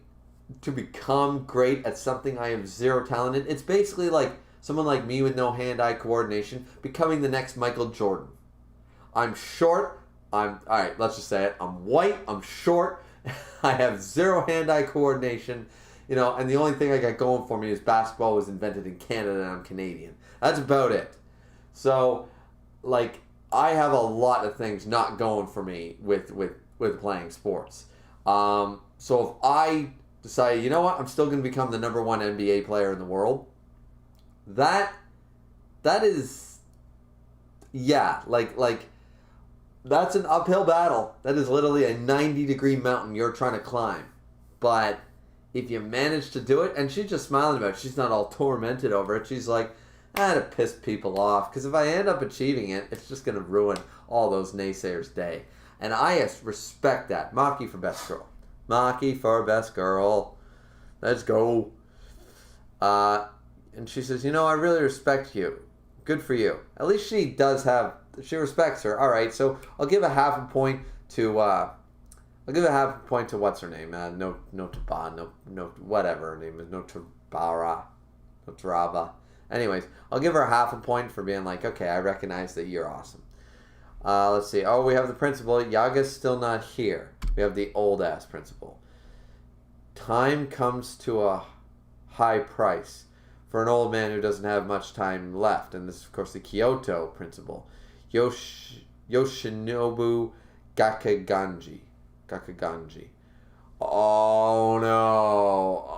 S1: to become great at something I have zero talent in? It's basically like someone like me with no hand-eye coordination becoming the next Michael Jordan. I'm short. Alright, let's just say it. I'm white. I'm short. I have zero hand-eye coordination. And the only thing I got going for me is basketball was invented in Canada and I'm Canadian. That's about it. So, like, I have a lot of things not going for me with playing sports. So if I decide, you know what, I'm still going to become the number one NBA player in the world, that is, yeah, like that's an uphill battle. That is literally a 90-degree mountain you're trying to climb. But if you manage to do it, and she's just smiling about it, she's not all tormented over it. She's like, to piss people off, because if I end up achieving it, it's just going to ruin all those naysayers' day. And I respect that. Maki for best girl. Maki for best girl. Let's go. And she says, I really respect you. Good for you. At least she respects her. All right, so I'll give a half a point to what's her name? No whatever her name is. No Taraba. Anyways, I'll give her half a point for being like, okay, I recognize that you're awesome. Let's see. Oh, we have the principal. Yaga's still not here. We have the old-ass principal. Time comes to a high price for an old man who doesn't have much time left. And this is, of course, the Kyoto principal. Yoshinobu Gakaganji. Oh no.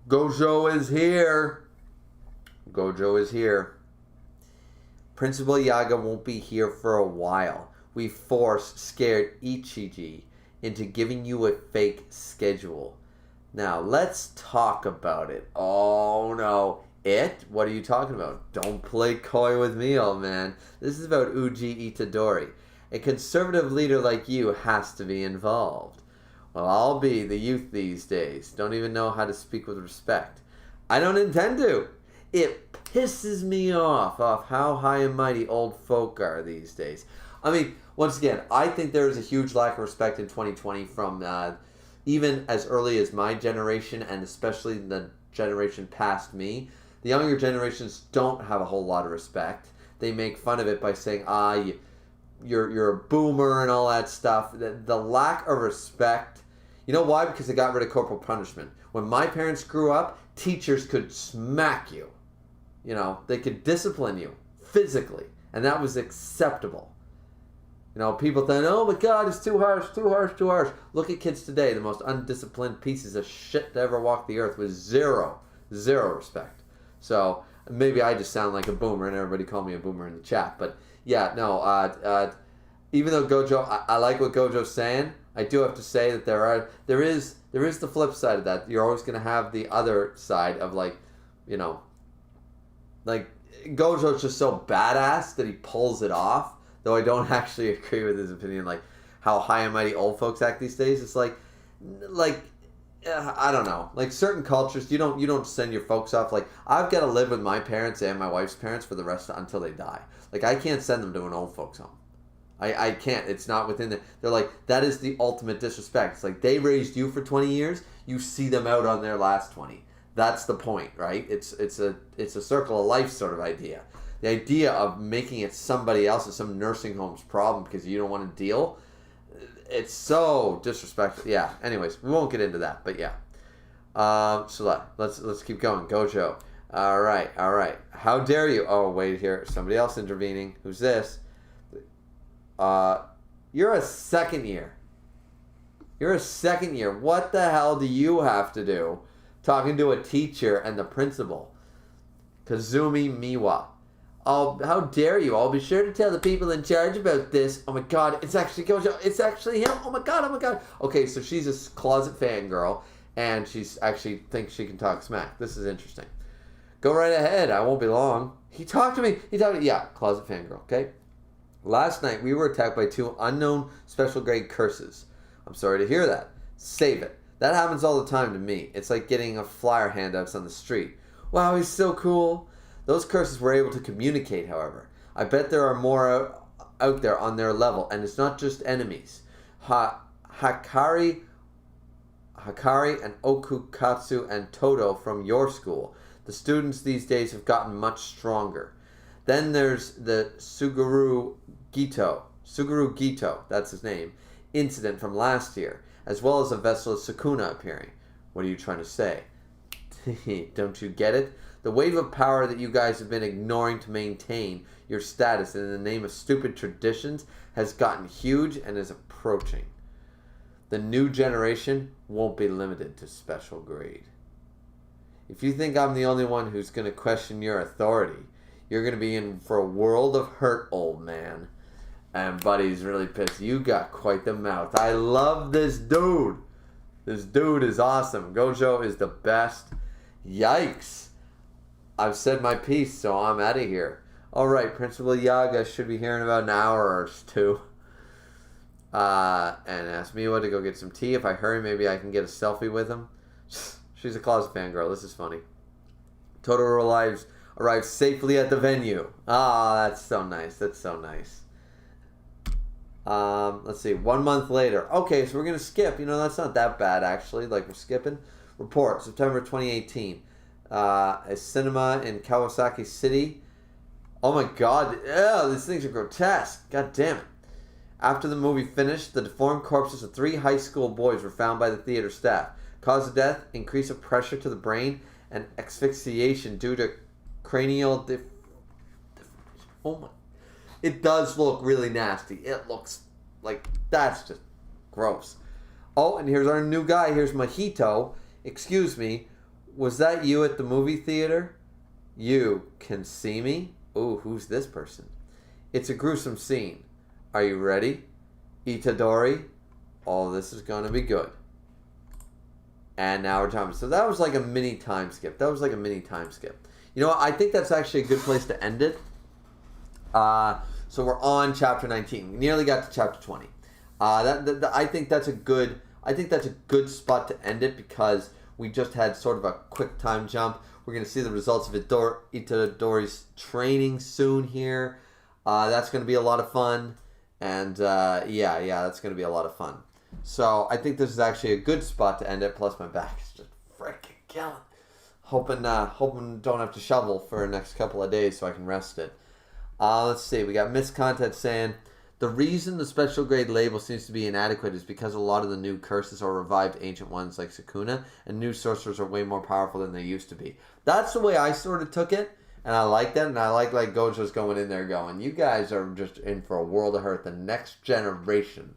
S1: Gojo is here. Principal Yaga won't be here for a while. We scared Ichiji into giving you a fake schedule. Now, let's talk about it. Oh no. It? What are you talking about? Don't play coy with me, old man. This is about Uji Itadori. A conservative leader like you has to be involved. Well, I'll be the youth these days. Don't even know how to speak with respect. I don't intend to. It pisses me off how high and mighty old folk are these days. I mean, once again, I think there is a huge lack of respect in 2020 from even as early as my generation, and especially the generation past me, the younger generations don't have a whole lot of respect. They make fun of it by saying, you're a boomer and all that stuff. The lack of respect, you know why? Because they got rid of corporal punishment. When my parents grew up, teachers could smack you. You know, they could discipline you physically, and that was acceptable. You know, people think, oh my God, it's too harsh, too harsh, too harsh. Look at kids today, the most undisciplined pieces of shit to ever walk the earth with zero respect. So maybe I just sound like a boomer, and everybody call me a boomer in the chat. But yeah, no, even though Gojo, I like what Gojo's saying, I do have to say that there is the flip side of that. You're always going to have the other side of, like, you know, like Gojo's just so badass that he pulls it off. Though I don't actually agree with his opinion, like how high and mighty old folks act these days. It's like I don't know. Like certain cultures, you don't send your folks off. Like I've got to live with my parents and my wife's parents for the rest until they die. Like I can't send them to an old folks home. I can't. It's not within the. They're like, that is the ultimate disrespect. It's like they raised you for 20 years. You see them out on their last 20. That's the point, right? It's a circle of life sort of idea. The idea of making it somebody else's, some nursing home's problem because you don't want to deal, it's so disrespectful. Yeah. Anyways, we won't get into that, but yeah. So let's keep going. Gojo. All right. How dare you? Oh, wait here. Somebody else intervening. Who's this? You're a second year. What the hell do you have to do talking to a teacher and the principal? Kazumi Miwa. Oh, how dare you? I'll be sure to tell the people in charge about this. Oh my God, it's actually Gojo. It's actually him. Oh my God. Okay, so she's a closet fangirl, and she's actually thinks she can talk smack. This is interesting. Go right ahead. I won't be long. He talked to me. Yeah, closet fangirl, okay? Last night, we were attacked by 2 unknown special grade curses. I'm sorry to hear that. Save it. That happens all the time to me. It's like getting a flyer handouts on the street. Wow, he's so cool. Those curses were able to communicate, however. I bet there are more out there on their level, and it's not just enemies. Hakari and Okukatsu and Todo from your school. The students these days have gotten much stronger. Then there's the Suguru Gito, that's his name, incident from last year, as well as a vessel of Sukuna appearing. What are you trying to say? Don't you get it? The wave of power that you guys have been ignoring to maintain your status in the name of stupid traditions has gotten huge and is approaching. The new generation won't be limited to special grade. If you think I'm the only one who's going to question your authority, you're going to be in for a world of hurt, old man. And Buddy's really pissed. You got quite the mouth. I love this dude. This dude is awesome. Gojo is the best. Yikes. I've said my piece, so I'm out of here. Alright, Principal Yaga should be here in about an hour or 2. And asked Miwa to go get some tea. If I hurry, maybe I can get a selfie with him. She's a closet fangirl. This is funny. Totoro arrives safely at the venue. Ah, that's so nice. Let's see. 1 month later. Okay, so we're going to skip. You know, that's not that bad, actually. Like, we're skipping. Report, September 2018. A cinema in Kawasaki City. Oh my God. These things are grotesque. God damn it. After the movie finished, the deformed corpses of 3 high school boys were found by the theater staff. Cause of death, increase of pressure to the brain, and asphyxiation due to cranial oh my. It does look really nasty. It looks like, that's just gross. Oh, and here's our new guy. Here's Mahito. Excuse me. Was that you at the movie theater? You can see me? Ooh, who's this person? It's a gruesome scene. Are you ready? Itadori? All this is going to be good. And now we're talking. So that was like a mini time skip. You know what? I think that's actually a good place to end it. So we're on chapter 19. We nearly got to chapter 20. I think that's a good spot to end it because we just had sort of a quick time jump. We're going to see the results of Itadori's training soon here. That's going to be a lot of fun. And yeah, that's going to be a lot of fun. So I think this is actually a good spot to end it. Plus my back is just freaking killing. Hoping don't have to shovel for the next couple of days so I can rest it. Let's see. We got Miscontent saying, the reason the special grade label seems to be inadequate is because a lot of the new curses are revived ancient ones like Sukuna, and new sorcerers are way more powerful than they used to be. That's the way I sort of took it, and I like that, and I like Gojo's going in there going, you guys are just in for a world of hurt, the next generation.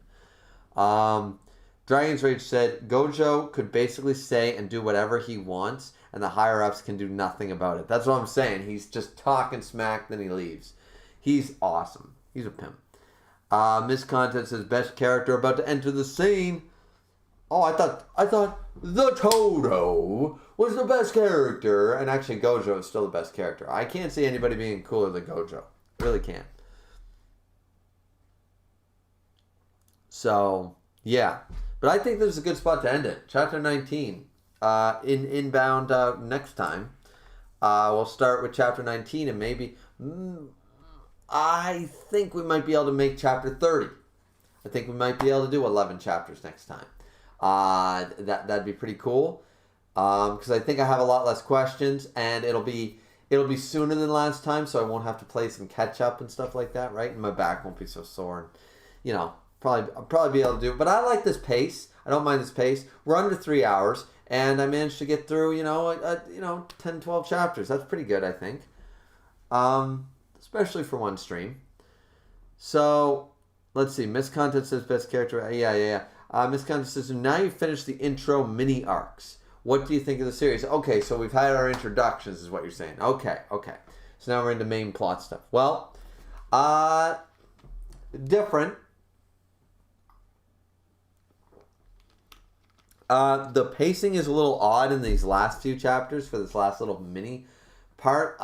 S1: Dragon's Rage said, Gojo could basically say and do whatever he wants, and the higher-ups can do nothing about it. That's what I'm saying. He's just talking smack, then he leaves. He's awesome. He's a pimp. Miscontent says, best character about to enter the scene. Oh, I thought the Todo was the best character. And actually, Gojo is still the best character. I can't see anybody being cooler than Gojo. Really can't. So, yeah. But I think this is a good spot to end it. Chapter 19. Inbound next time. We'll start with Chapter 19 and maybe... I think we might be able to make Chapter 30. I think we might be able to do 11 chapters next time. That'd be pretty cool. Because I think I have a lot less questions, and it'll be sooner than last time, so I won't have to play some catch up and stuff like that, right? And my back won't be so sore. And, I'll probably be able to do it. But I like this pace. I don't mind this pace. We're under 3 hours, and I managed to get through 10, 12 chapters. That's pretty good, I think. Especially for one stream. So, let's see. Miscontent says best character. Yeah. Miscontent says, now you've finished the intro mini arcs. What do you think of the series? Okay, so we've had our introductions is what you're saying. Okay. So now we're into main plot stuff. Well, different. The pacing is a little odd in these last few chapters for this last little mini part.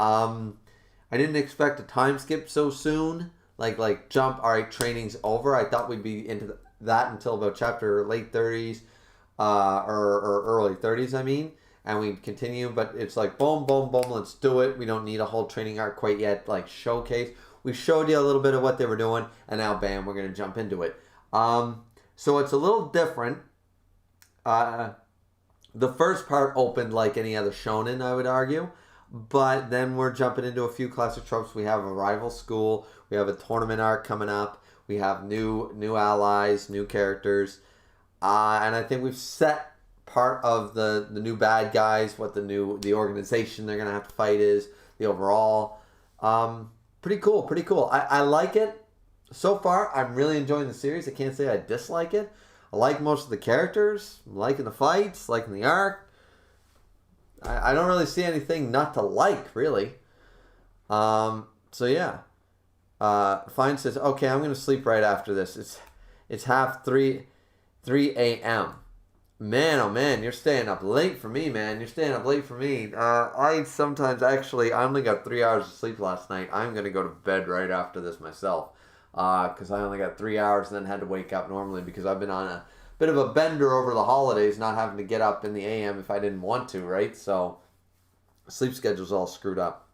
S1: I didn't expect a time skip so soon. Like jump, all right, training's over. I thought we'd be into that until about chapter late 30s, or early 30s, I mean. And we'd continue, but it's like boom, boom, boom, let's do it. We don't need a whole training arc quite yet, like showcase. We showed you a little bit of what they were doing, and now bam, we're going to jump into it. So it's a little different. The first part opened like any other shonen, I would argue. But then we're jumping into a few classic tropes. We have a rival school. We have a tournament arc coming up. We have new allies, new characters. And I think we've set part of the new bad guys, what the organization they're going to have to fight is, the overall. Pretty cool. I like it. So far, I'm really enjoying the series. I can't say I dislike it. I like most of the characters. I'm liking the fights, liking the arc. I don't really see anything not to like, really. So yeah. Fine says, okay, I'm going to sleep right after this. It's half 3 a.m. Man, oh man, you're staying up late for me, man. You're staying up late for me. I only got 3 hours of sleep last night. I'm going to go to bed right after this myself. Because I only got 3 hours and then had to wake up normally because I've been on a bit of a bender over the holidays, not having to get up in the AM if I didn't want to, right? So, sleep schedule's all screwed up.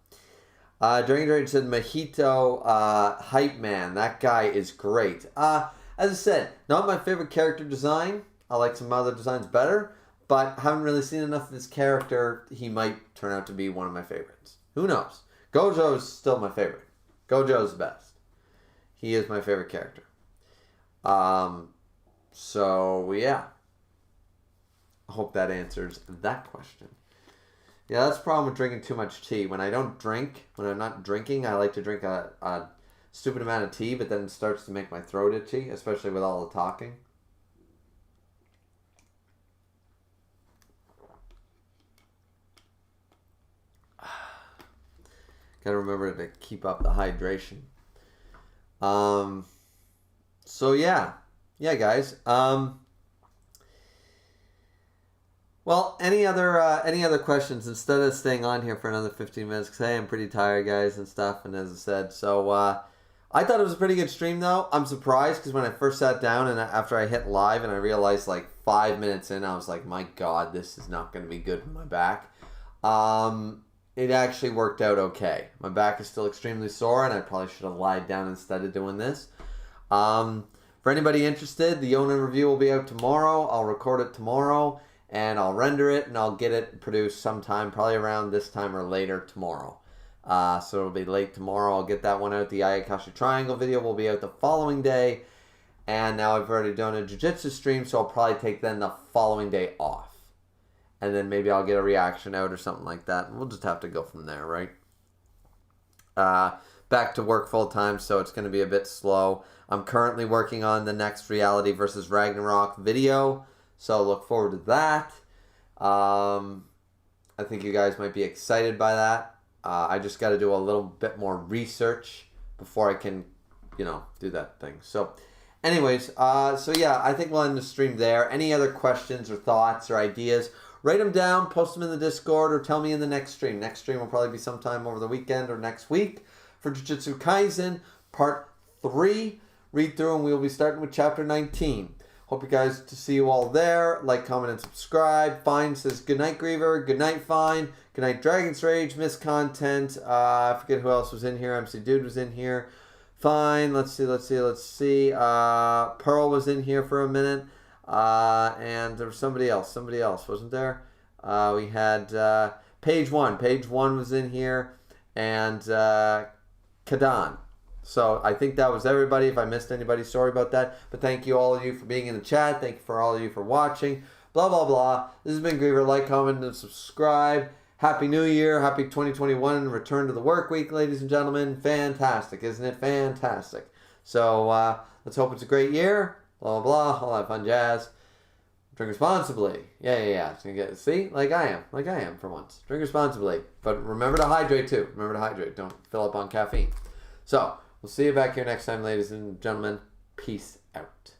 S1: Dragon said, Mojito, hype man. That guy is great. As I said, not my favorite character design. I like some other designs better, but haven't really seen enough of this character. He might turn out to be one of my favorites. Who knows? Gojo is still my favorite. Gojo is the best. He is my favorite character. So, yeah. I hope that answers that question. Yeah, that's the problem with drinking too much tea. When I'm not drinking, I like to drink a stupid amount of tea, but then it starts to make my throat itchy, especially with all the talking. Gotta remember to keep up the hydration. So yeah, guys. Well, any other questions instead of staying on here for another 15 minutes? Because I am pretty tired, guys, and stuff. And as I said, so I thought it was a pretty good stream, though. I'm surprised because when I first sat down and after I hit live and I realized like 5 minutes in, I was like, my God, this is not going to be good for my back. It actually worked out okay. My back is still extremely sore, and I probably should have lied down instead of doing this. For anybody interested, the Yonin review will be out tomorrow. I'll record it tomorrow, and I'll render it, and I'll get it produced sometime, probably around this time or later tomorrow. So it'll be late tomorrow. I'll get that one out. The Ayakashi Triangle video will be out the following day. And now I've already done a Jujutsu stream, so I'll probably take then the following day off. And then maybe I'll get a reaction out or something like that. We'll just have to go from there, right? Back to work full time, so it's going to be a bit slow. I'm currently working on the next Reality versus Ragnarok video, so look forward to that. I think you guys might be excited by that. I just got to do a little bit more research before I can, do that thing. So, anyways, so yeah, I think we'll end the stream there. Any other questions or thoughts or ideas, write them down, post them in the Discord, or tell me in the next stream. Next stream will probably be sometime over the weekend or next week for Jujutsu Kaisen Part 3. Read through, and we'll be starting with Chapter 19. Hope you guys to see you all there. Like, comment, and subscribe. Fine says good night, Griever. Good night, Fine. Good night, Dragon's Rage. Missed content. I forget who else was in here. MC Dude was in here. Fine. Let's see. Pearl was in here for a minute. And there was somebody else, wasn't there? We had Page 1. Page 1 was in here. And Kadan. So I think that was everybody. If I missed anybody, sorry about that. But thank you all of you for being in the chat. Thank you for all of you for watching. Blah, blah, blah. This has been Griever. Like, comment, and subscribe. Happy New Year. Happy 2021. Return to the work week, ladies and gentlemen. Fantastic. Isn't it fantastic? So let's hope it's a great year. Blah, blah, blah. All that fun jazz. Drink responsibly. Yeah. See? Like I am for once. Drink responsibly. But remember to hydrate too. Don't fill up on caffeine. So, we'll see you back here next time, ladies and gentlemen. Peace out.